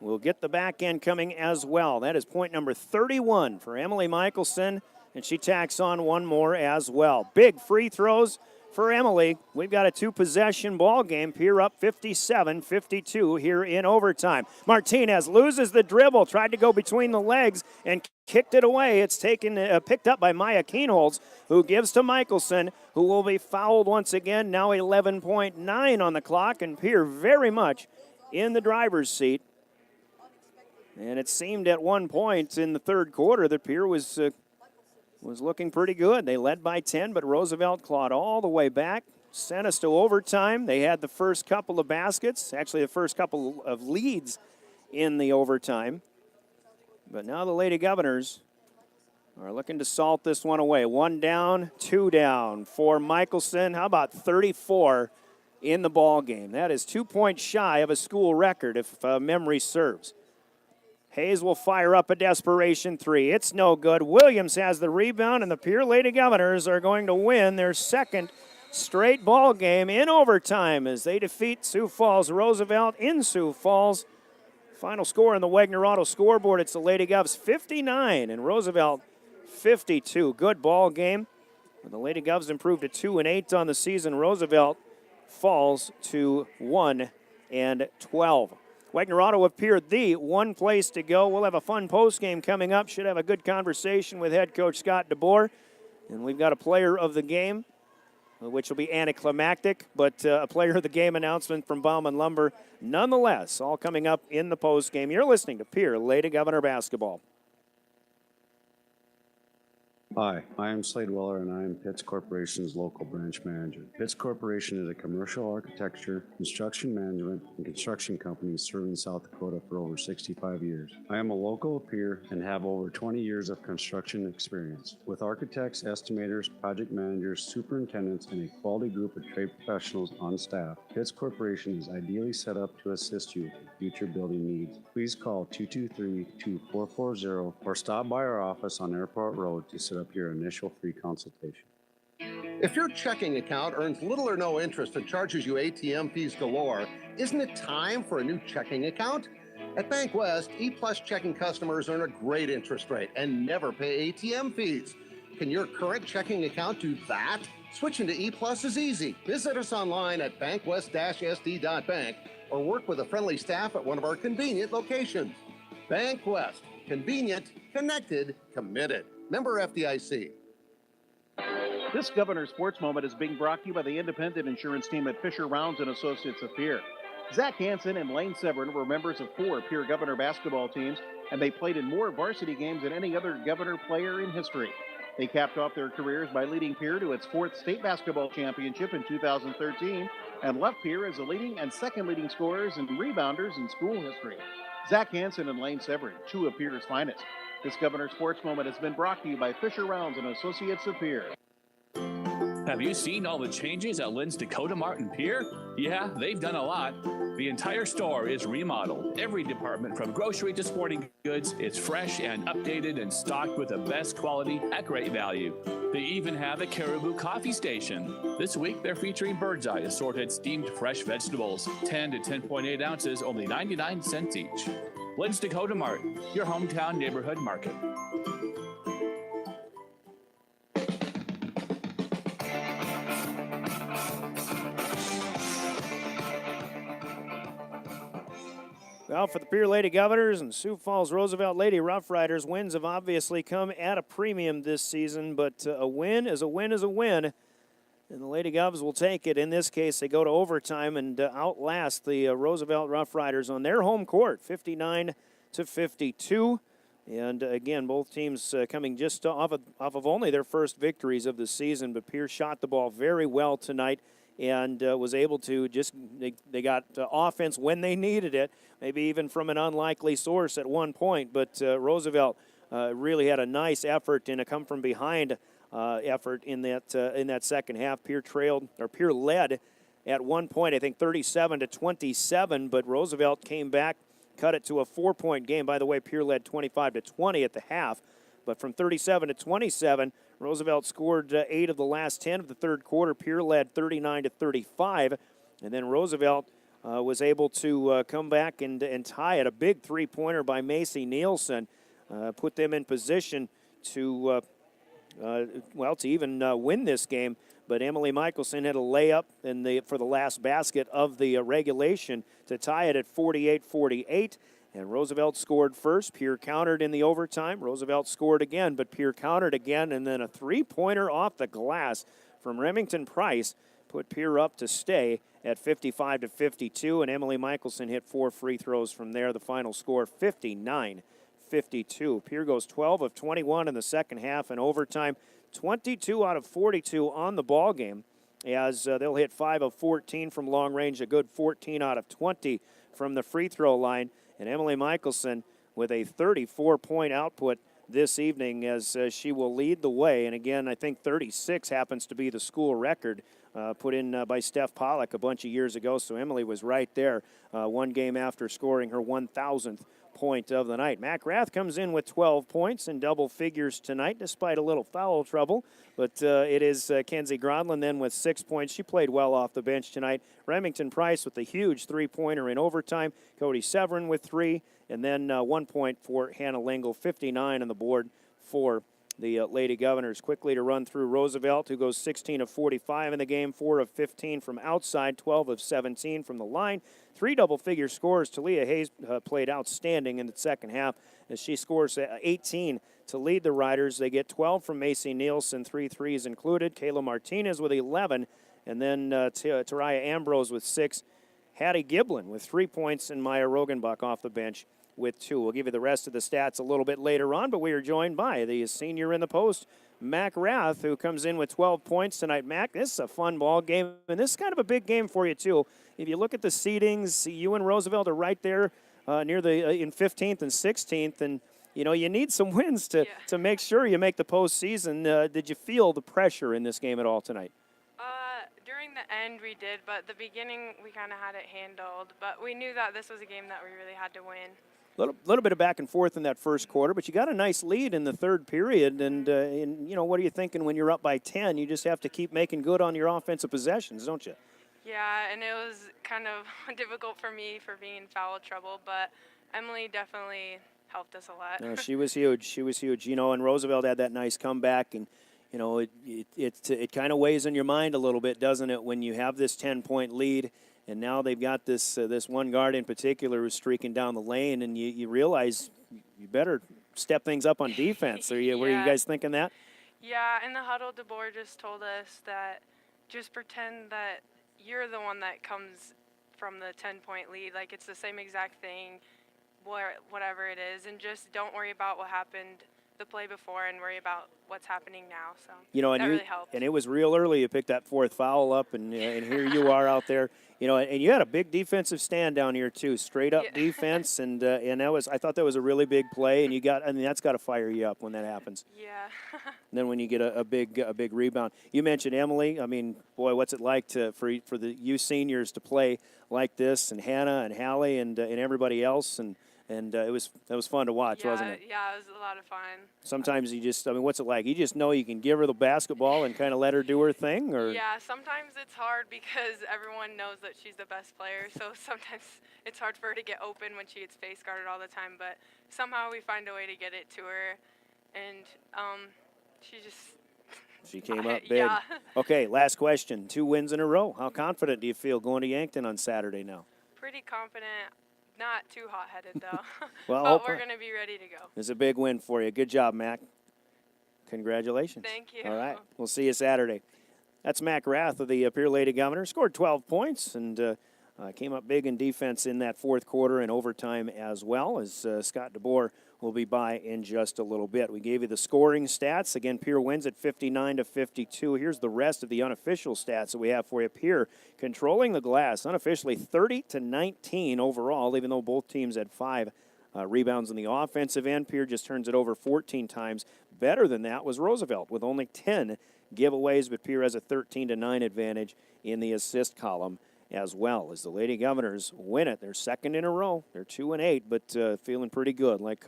will get the back end coming as well. That is point number 31 for Emily Michelson, and she tacks on one more as well. Big free throws for Emily. We've got a two-possession ball game. Pierre up 57-52 here in overtime. Martinez loses the dribble, tried to go between the legs and kicked it away. It's picked up by Maya Keenholz, who gives to Michelson, who will be fouled once again. Now 11.9 on the clock, and Pierre very much in the driver's seat. And it seemed at one point in the third quarter that Pierre was looking pretty good. They led by 10, but Roosevelt clawed all the way back, sent us to overtime. They had the first couple of baskets, actually the first couple of leads in the overtime. But now the Lady Governors are looking to salt this one away. 1 down, 2 down for Michelson. How about 34 in the ball game? That is 2 points shy of a school record if memory serves. Hayes will fire up a desperation three. It's no good. Williams has the rebound, and the Pierre Lady Governors are going to win their second straight ball game in overtime as they defeat Sioux Falls Roosevelt in Sioux Falls. Final score on the Wagner Auto scoreboard, it's the Lady Govs 59 and Roosevelt 52. Good ball game. The Lady Govs improved to 2-8 on the season. Roosevelt falls to 1-12. Wagner Auto of Pierre, the one place to go. We'll have a fun post game coming up. Should have a good conversation with head coach Scott DeBoer. And we've got a player of the game, which will be anticlimactic, but a player of the game announcement from Bauman Lumber. Nonetheless, all coming up in the post game. You're listening to Pierre Lady Governor Basketball.
Hi, I am Slade Weller, and I am Pitts Corporation's local branch manager. Pitts Corporation is a commercial architecture, construction management, and construction company serving South Dakota for over 65 years. I am a local of Pierre and have over 20 years of construction experience. With architects, estimators, project managers, superintendents, and a quality group of trade professionals on staff, Pitts Corporation is ideally set up to assist you with your future building needs. Please call 223-2440 or stop by our office on Airport Road to set up your initial free consultation.
If your checking account earns little or no interest and charges you ATM fees galore, isn't it time for a new checking account? At Bank West, E-Plus checking customers earn a great interest rate and never pay ATM fees. Can your current checking account do that? Switching to E-Plus is easy. Visit us online at bankwest-sd.bank or work with a friendly staff at one of our convenient locations. Bank West. Convenient, connected, committed. Member FDIC.
This Governor Sports Moment is being brought to you by the independent insurance team at Fisher Rounds and Associates of Pierre. Zach Hansen and Lane Severin were members of 4 Pierre Governor basketball teams, and they played in more varsity games than any other Governor player in history. They capped off their careers by leading Pierre to its 4th state basketball championship in 2013 and left Pierre as the leading and second leading scorers and rebounders in school history. Zach Hansen and Lane Severin, 2 of Pierre's finest. This Governor Sports Moment has been brought to you by Fisher Rounds and Associates of Pierre.
Have you seen all the changes at Lynn's Dakota Mart in Pierre? Yeah, they've done a lot. The entire store is remodeled. Every department from grocery to sporting goods, it's fresh and updated and stocked with the best quality at great value. They even have a Caribou coffee station. This week, they're featuring Bird's Eye assorted steamed fresh vegetables, 10 to 10.8 ounces, only 99 cents each. Lynn's Dakota Mart, your hometown neighborhood market.
Well, for the Pierre Lady Governors and Sioux Falls Roosevelt Lady Rough Riders, wins have obviously come at a premium this season, but a win is a win is a win, and the Lady Govs will take it. In this case, they go to overtime and outlast the Roosevelt Rough Riders on their home court, 59-52. And again, both teams coming just off of only their first victories of the season, but Pierre shot the ball very well tonight and was able to they got offense when they needed it, maybe even from an unlikely source at one point. But Roosevelt really had a nice effort and a come from behind effort in that second half. Pierre led at one point, I think 37-27, but Roosevelt came back, cut it to a 4-point game. By the way, Pierre led 25-20 at the half, but from 37-27. Roosevelt scored 8 of the last 10 of the third quarter. Pierre led 39-35, and then Roosevelt was able to come back and tie it. A big three-pointer by Macy Nielsen put them in position to, to even win this game. But Emily Michelson had a layup for the last basket of the regulation to tie it at 48-48. And Roosevelt scored first. Pierre countered in the overtime. Roosevelt scored again, but Pierre countered again. And then a three-pointer off the glass from Remington Price put Pierre up to stay at 55-52. And Emily Michelson hit 4 free throws from there. The final score, 59-52. Pierre goes 12 of 21 in the second half in overtime. 22 out of 42 on the ball game, as they'll hit 5 of 14 from long range, a good 14 out of 20 from the free throw line. And Emily Michelson with a 34-point output this evening, as she will lead the way. And again, I think 36 happens to be the school record put in by Steph Pollock a bunch of years ago. So Emily was right there one game after scoring her 1,000th point of the night. McGrath comes in with 12 points in double figures tonight, despite a little foul trouble. But it is Kenzie Gronlund then with 6 points. She played well off the bench tonight. Remington Price with a huge three-pointer in overtime. Cody Severin with 3. And then 1 point for Hannah Lingle, 59 on the board for the Lady Governors. Quickly to run through Roosevelt, who goes 16 of 45 in the game, 4 of 15 from outside, 12 of 17 from the line. 3 double-figure scores. Talia Hayes played outstanding in the second half as she scores 18 to lead the Riders. They get 12 from Macy Nielsen, 3 threes included. Kayla Martinez with 11, and then Taraya Ambrose with 6. Hattie Giblin with 3 points, and Maya Rogenbach off the bench with 2. We'll give you the rest of the stats a little bit later on, but we are joined by the senior in the post, Mac Rath, who comes in with 12 points tonight. Mac, this is a fun ball game, and this is kind of a big game for you, too. If you look at the seedings, you and Roosevelt are right there near the in 15th and 16th, and you need some wins to make sure you make the postseason. Did you feel the pressure in this game at all tonight?
During the end, we did, but the beginning, we kind of had it handled. But we knew that this was a game that we really had to win.
Little bit of back and forth in that first quarter, but you got a nice lead in the third period. And what are you thinking when you're up by 10? You just have to keep making good on your offensive possessions, don't you?
Yeah, and it was kind of difficult for me for being in foul trouble, but Emily definitely helped us a lot.
No, she was huge. She was huge. And Roosevelt had that nice comeback, and it kind of weighs on your mind a little bit, doesn't it, when you have this 10-point lead, and now they've got this one guard in particular who's streaking down the lane, and you realize you better step things up on defense. Were you guys thinking that?
Yeah, in the huddle, DeBoer just told us that just pretend that you're the one that comes from the 10-point lead. Like, it's the same exact thing, whatever it is, and just don't worry about what happened the play before and worry about what's happening now. So that really helped.
And it was real early. You picked that fourth foul up, and here you are out there. And you had a big defensive stand down here too, straight up defense, and I thought that was a really big play, and that's got to fire you up when that happens.
Yeah.
And then when you get a big rebound. You mentioned Emily. I mean, boy, what's it like for you seniors to play like this, and Hannah and Hallie and everybody else, and that was fun to watch, wasn't it?
Yeah, it was a lot of fun.
Sometimes what's it like? You just know you can give her the basketball and kind of let her do her thing, or?
Yeah, sometimes it's hard because everyone knows that she's the best player, so sometimes it's hard for her to get open when she gets face guarded all the time, but somehow we find a way to get it to her, and
She came up big.
Yeah.
Okay, last question. 2 wins in a row. How confident do you feel going to Yankton on Saturday now?
Pretty confident. Not too hot-headed, though.
Well,
but we're going to be ready to go.
It's a big win for you. Good job, Mac. Congratulations.
Thank you.
All right. We'll see you Saturday. That's Mac Rath of the Pierre Lady Governor. Scored 12 points and came up big in defense in that fourth quarter and overtime as well, as Scott DeBoer will be by in just a little bit. We gave you the scoring stats. Again, Pierre wins at 59-52. Here's the rest of the unofficial stats that we have for you. Pierre controlling the glass, unofficially 30-19 overall, even though both teams had 5 rebounds on the offensive end. Pierre just turns it over 14 times. Better than that was Roosevelt with only 10 giveaways, but Pierre has a 13-9 advantage in the assist column as well, as the Lady Governors win it. They're second in a row. They're 2-8, but feeling pretty good, like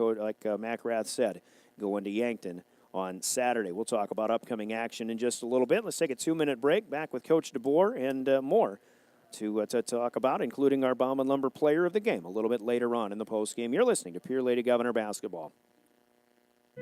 Mac Rath said, going to Yankton on Saturday. We'll talk about upcoming action in just a little bit. Let's take a 2-minute break. Back with Coach DeBoer and more to talk about, including our Bomb and Lumber player of the game a little bit later on in the postgame. You're listening to Pierre Lady Governor Basketball.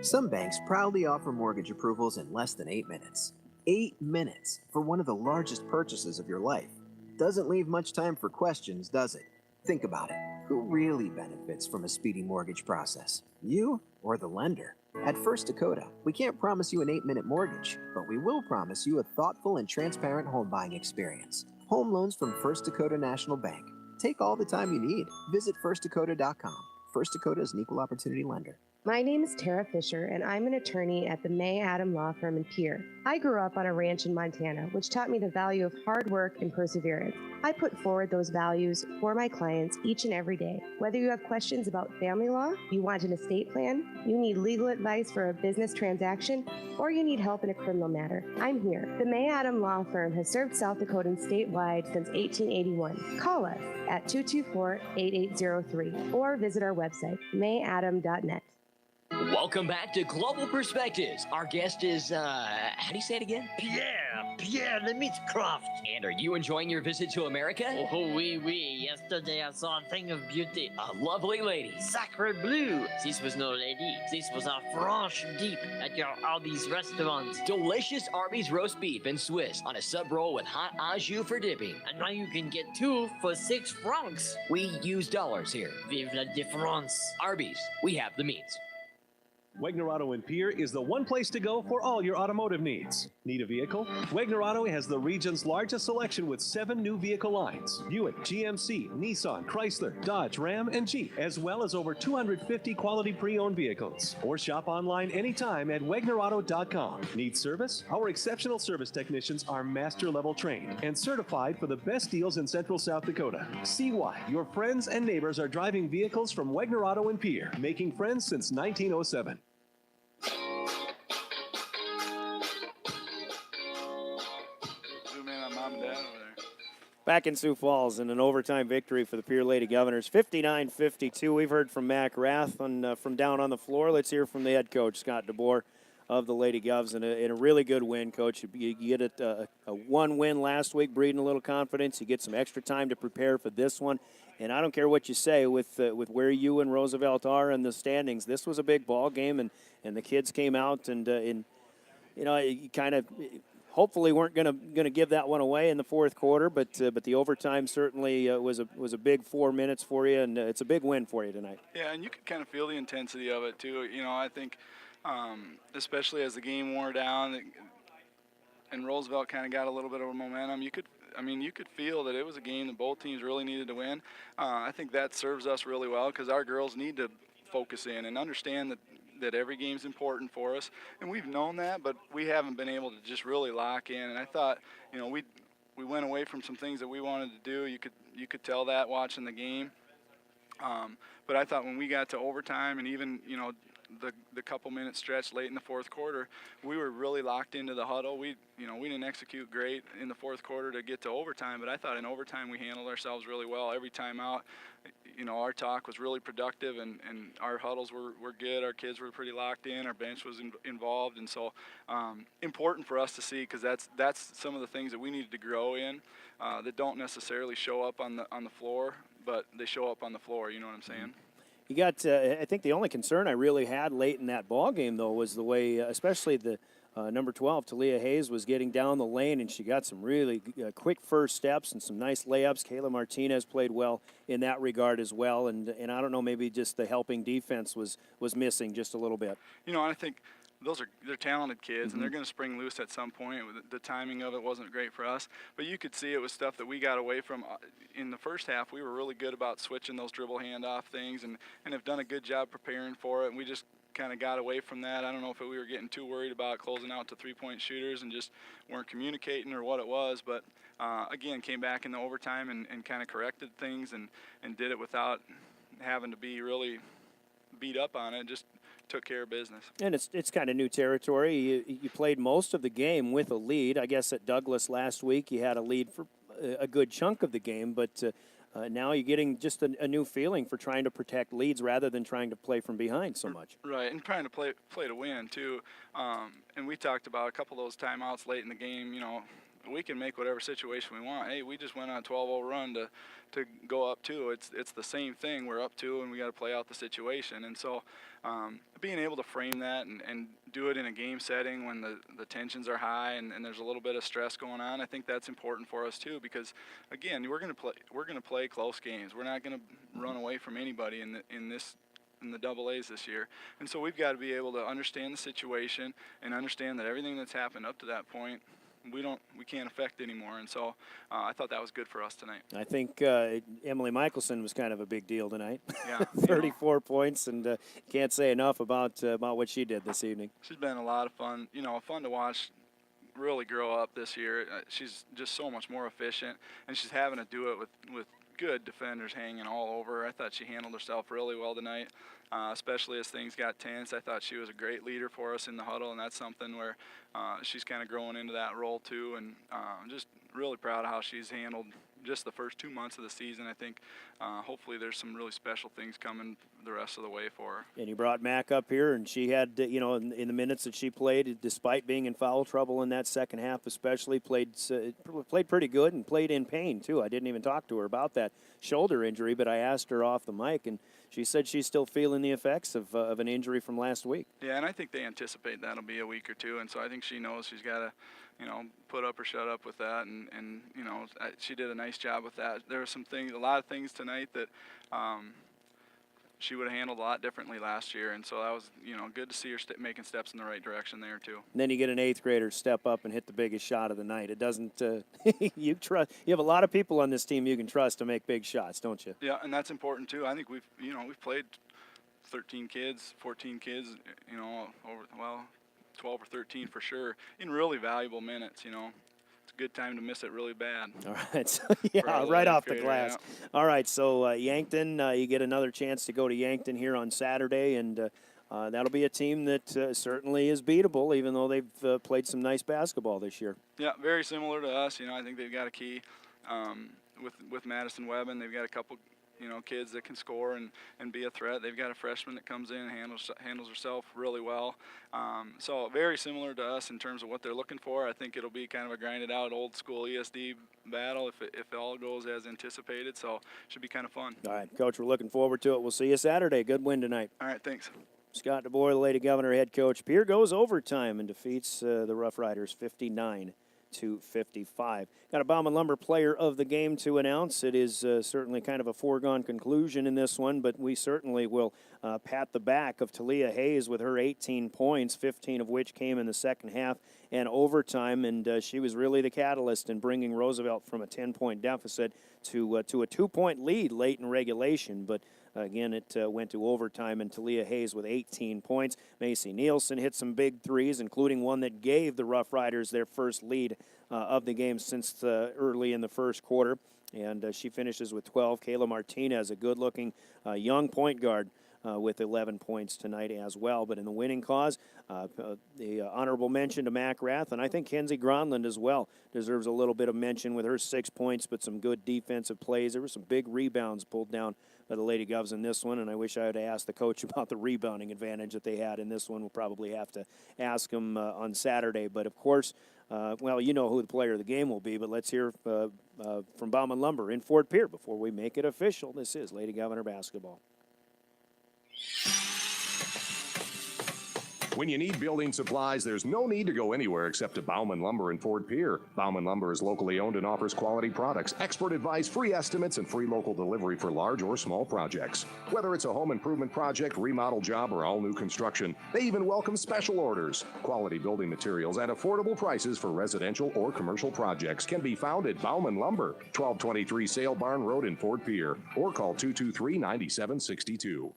Some banks proudly offer mortgage approvals in less than 8 minutes. 8 minutes for one of the largest purchases of your life. Doesn't leave much time for questions, does it? Think about it. Who really benefits from a speedy mortgage process? You or the lender? At First Dakota, we can't promise you an 8-minute mortgage, but we will promise you a thoughtful and transparent home buying experience. Home loans from First Dakota National Bank. Take all the time you need. Visit firstdakota.com. First Dakota is an equal opportunity lender.
My name is Tara Fisher, and I'm an attorney at the May Adam Law Firm in Pierre. I grew up on a ranch in Montana, which taught me the value of hard work and perseverance. I put forward those values for my clients each and every day. Whether you have questions about family law, you want an estate plan, you need legal advice for a business transaction, or you need help in a criminal matter, I'm here. The May Adam Law Firm has served South Dakotans statewide since 1881. Call us at 224-8803 or visit our website, mayadam.net.
Welcome back to Global Perspectives. Our guest is, how do you say it again?
Pierre the Meatcroft.
And are you enjoying your visit to America?
Oh, oui. Yesterday I saw a thing of beauty.
A lovely lady.
Sacre bleu. This was no lady. This was a French deep at your Arby's restaurant.
Delicious Arby's roast beef and Swiss on a sub roll with hot au jus for dipping.
And now you can get 2 for 6 francs.
We use dollars here.
Vive la différence.
Arby's. We have the means.
Wagner Auto in Pierre is the one place to go for all your automotive needs. Need a vehicle? Wagner Auto has the region's largest selection with 7 new vehicle lines. Buick, GMC, Nissan, Chrysler, Dodge, Ram, and Jeep, as well as over 250 quality pre-owned vehicles. Or shop online anytime at WagnerAuto.com. Need service? Our exceptional service technicians are master-level trained and certified for the best deals in Central South Dakota. See why your friends and neighbors are driving vehicles from Wagner Auto in Pierre, making friends since 1907.
Back in Sioux Falls in an overtime victory for the Pierre Lady Governors, 59-52. We've heard from Mac Rath from down on the floor. Let's hear from the head coach, Scott DeBoer, of the Lady Govs, in a really good win, Coach. You get a one win last week, breeding a little confidence. You get some extra time to prepare for this one. And I don't care what you say with where you and Roosevelt are in the standings. This was a big ball game, and the kids came out and you kind of hopefully weren't going to give that one away in the fourth quarter, but the overtime certainly was a big 4 minutes for you, and it's a big win for you tonight.
Yeah, and you could kind of feel the intensity of it too. I think especially as the game wore down and Roosevelt kind of got a little bit of a momentum, you could feel that it was a game that both teams really needed to win. I think that serves us really well because our girls need to focus in and understand that every game's important for us, and we've known that, but we haven't been able to just really lock in. And I thought, we went away from some things that we wanted to do. You could tell that watching the game. But I thought when we got to overtime and even the couple minute stretch late in the fourth quarter, we were really locked into the huddle. We didn't execute great in the fourth quarter to get to overtime, but I thought in overtime we handled ourselves really well. Every time out, our talk was really productive, and our huddles were good. Our kids were pretty locked in. Our bench was involved, and so important for us to see, because that's some of the things that we needed to grow in that don't necessarily show up on the floor, but they show up on the floor. You know what I'm saying?
You got, I think the only concern I really had late in that ball game, though, was the way, especially the number 12, Talia Hayes, was getting down the lane, and she got some really quick first steps and some nice layups. Kayla Martinez played well in that regard as well, and I don't know, maybe just the helping defense was missing just a little bit.
I think they're talented kids, and they're going to spring loose at some point. The timing of it wasn't great for us, but you could see it was stuff that we got away from. In the first half, we were really good about switching those dribble handoff things and have done a good job preparing for it, and we just kind of got away from that. I don't know if we were getting too worried about closing out to three-point shooters and just weren't communicating or what it was, but again, came back in the overtime and kind of corrected things and did it without having to be really beat up on it. Just took care of business. And
it's kind of new territory. You played most of the game with a lead. I guess at Douglas last week you had a lead for a good chunk of the game, but now you're getting just a new feeling for trying to protect leads rather than trying to play from behind so much.
Right, and trying to play to win too. And we talked about a couple of those timeouts late in the game. we can make whatever situation we want. Hey, we just went on a 12-0 run to go up 2. It's the same thing. We're up 2, and we got to play out the situation. And so being able to frame that and do it in a game setting when the tensions are high and there's a little bit of stress going on, I think that's important for us too, because again, we're going to play close games. We're not going to run away from anybody in the double A's this year. And so we've got to be able to understand the situation and understand that everything that's happened up to that point we can't affect anymore. And so I thought that was good for us tonight.
I think Emily Michelson was kind of a big deal tonight.
Yeah,
34 points, and can't say enough about what she did this evening.
She's been a lot of fun, fun to watch really grow up this year. She's just so much more efficient, and she's having to do it with good defenders hanging all over her. I thought she handled herself really well tonight, especially as things got tense. I thought she was a great leader for us in the huddle, and that's something where she's kind of growing into that role too. And I'm just really proud of how she's handled just the first 2 months of the season. I think hopefully there's some really special things coming the rest of the way for her.
And you brought Mac up here, and she had, in the minutes that she played, despite being in foul trouble in that second half especially, played pretty good and played in pain too. I didn't even talk to her about that shoulder injury, but I asked her off the mic, and she said she's still feeling the effects of an injury from last week.
Yeah, and I think they anticipate that'll be a week or two, and so I think she knows she's got to put up or shut up with that, and she did a nice job with that. There were a lot of things tonight that she would have handled a lot differently last year, and so that was, good to see her making steps in the right direction there too.
And then you get an 8th grader step up and hit the biggest shot of the night. It doesn't, you have a lot of people on this team you can trust to make big shots, don't you?
Yeah, and that's important too. I think we've played 13 kids, 14 kids, over 12 or 13 for sure, in really valuable minutes. It's a good time to miss it really bad.
All right, so, right off the glass. Yeah. All right, so Yankton, you get another chance to go to Yankton here on Saturday, and that'll be a team that certainly is beatable, even though they've played some nice basketball this year.
Yeah, very similar to us. I think they've got a key with Madison Webben. They've got a couple kids that can score and be a threat. They've got a freshman that comes in and handles herself really well. So very similar to us in terms of what they're looking for. I think it'll be kind of a grinded out old school ESD battle if it all goes as anticipated. So should be kind of fun.
All right, Coach, we're looking forward to it. We'll see you Saturday. Good win tonight.
All right, thanks.
Scott DeBoer, the Lady Governor head coach. Pierre goes overtime and defeats the Rough Riders 59-55. Got a Bauman Lumber player of the game to announce. It is certainly kind of a foregone conclusion in this one, but we certainly will pat the back of Talia Hayes with her 18 points, 15 of which came in the second half and overtime, and she was really the catalyst in bringing Roosevelt from a 10-point deficit to a 2-point lead late in regulation. But again, it went to overtime, and Talia Hayes with 18 points. Macy Nielsen hit some big threes, including one that gave the Rough Riders their first lead of the game since early in the first quarter. And she finishes with 12. Kayla Martinez, a good-looking young point guard, with 11 points tonight as well. But in the winning cause, the honorable mention to Mac Rath, and I think Kenzie Gronland as well deserves a little bit of mention with her 6 points, but some good defensive plays. There were some big rebounds pulled down by the Lady Govs in this one, and I wish I had asked the coach about the rebounding advantage that they had in this one. We'll probably have to ask him on Saturday. But, of course, well, you know who the player of the game will be, but let's hear from Bauman Lumber in Fort Pierre before we make it official. This is Lady Governor basketball.
When you need building supplies, there's no need to go anywhere except to Bauman Lumber in Fort Pierre. Bauman Lumber is locally owned and offers quality products, expert advice, free estimates, and free local delivery for large or small projects. Whether it's a home improvement project, remodel job, or all new construction, they even welcome special orders. Quality building materials at affordable prices for residential or commercial projects can be found at Bauman Lumber, 1223 Sale Barn Road in Fort Pierre, or call 223-9762.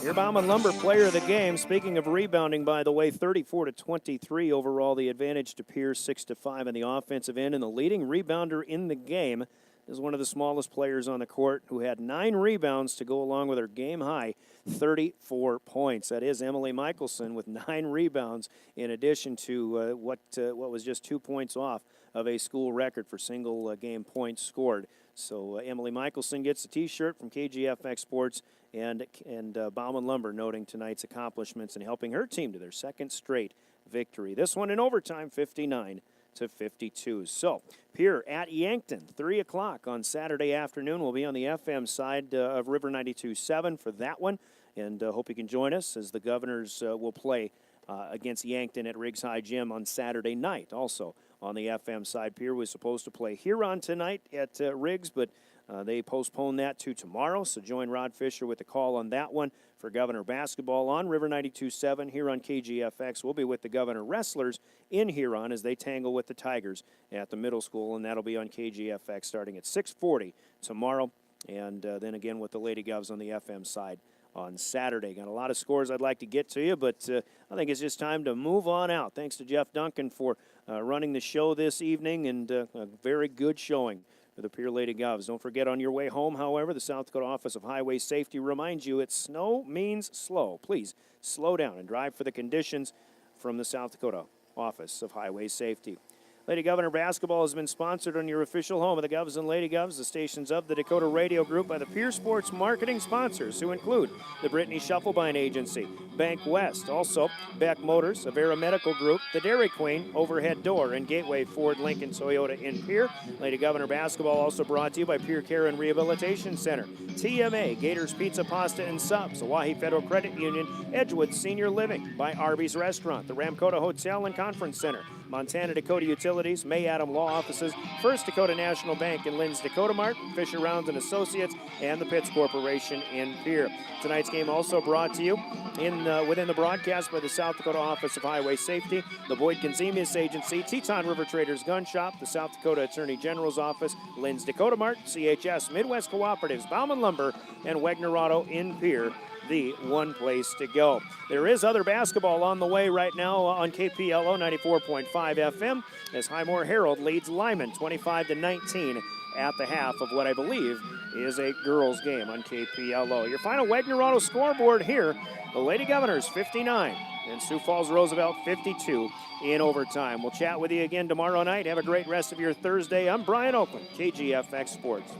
Your Bauman Lumber player of the game. Speaking of rebounding, by the way, 34-23 overall. The advantage to Pierce, 6-5 on the offensive end. And the leading rebounder in the game is one of the smallest players on the court, who had 9 rebounds to go along with her game-high 34 points. That is Emily Michelson with 9 rebounds, in addition to what was just 2 points off of a school record for single game points scored. So Emily Michelson gets a T-shirt from KGF Exports, and Bauman Lumber noting tonight's accomplishments and helping her team to their second straight victory. This one in overtime, 59-52. So, Pierre at Yankton, 3 o'clock on Saturday afternoon. We'll be on the FM side of River 92.7 for that one, and hope you can join us as the Governors will play against Yankton at Riggs High Gym on Saturday night. Also on the FM side, Pierre was supposed to play Huron tonight at Riggs, but they postponed that to tomorrow, so join Rod Fisher with the call on that one for Governor basketball on River 92.7 here on KGFX. We'll be with the Governor wrestlers in Huron as they tangle with the Tigers at the middle school, and that'll be on KGFX starting at 6:40 tomorrow, and then again with the Lady Govs on the FM side on Saturday. Got a lot of scores I'd like to get to you, but I think it's just time to move on out. Thanks to Jeff Duncan for running the show this evening, and a very good showing for the Pierre Lady Govs. Don't forget, on your way home, however, the South Dakota Office of Highway Safety reminds you it's snow means slow. Please slow down and drive for the conditions from the South Dakota Office of Highway Safety. Lady Governor basketball has been sponsored on your official home of the Govs and Lady Govs, the stations of the Dakota Radio Group, by the Pierre Sports marketing sponsors, who include the Brittany Shufflebine Agency, Bank West, also Beck Motors, Avera Medical Group, the Dairy Queen, Overhead Door, and Gateway Ford Lincoln Toyota in Pierre. Lady Governor basketball also brought to you by Pierre Care and Rehabilitation Center, TMA, Gators Pizza, Pasta, and Subs, Oahe Federal Credit Union, Edgewood Senior Living, by Arby's Restaurant, the Ramkota Hotel and Conference Center, Montana Dakota Utilities, May Adam Law Offices, First Dakota National Bank in Lynn's Dakota Mart, Fisher Rounds and Associates, and the Pitts Corporation in Pierre. Tonight's game also brought to you within the broadcast by the South Dakota Office of Highway Safety, the Boyd Consemius Agency, Teton River Traders Gun Shop, the South Dakota Attorney General's Office, Lynn's Dakota Mart, CHS, Midwest Cooperatives, Bauman Lumber, and Wegner Auto in Pierre. The one place to go. There is other basketball on the way right now on KPLO 94.5 FM as Highmore Herald leads Lyman 25-19 at the half of what I believe is a girls' game on KPLO. Your final Wegner Auto scoreboard here, the Lady Governors 59 and Sioux Falls Roosevelt 52 in overtime. We'll chat with you again tomorrow night. Have a great rest of your Thursday. I'm Brian Oakland, KGFX Sports.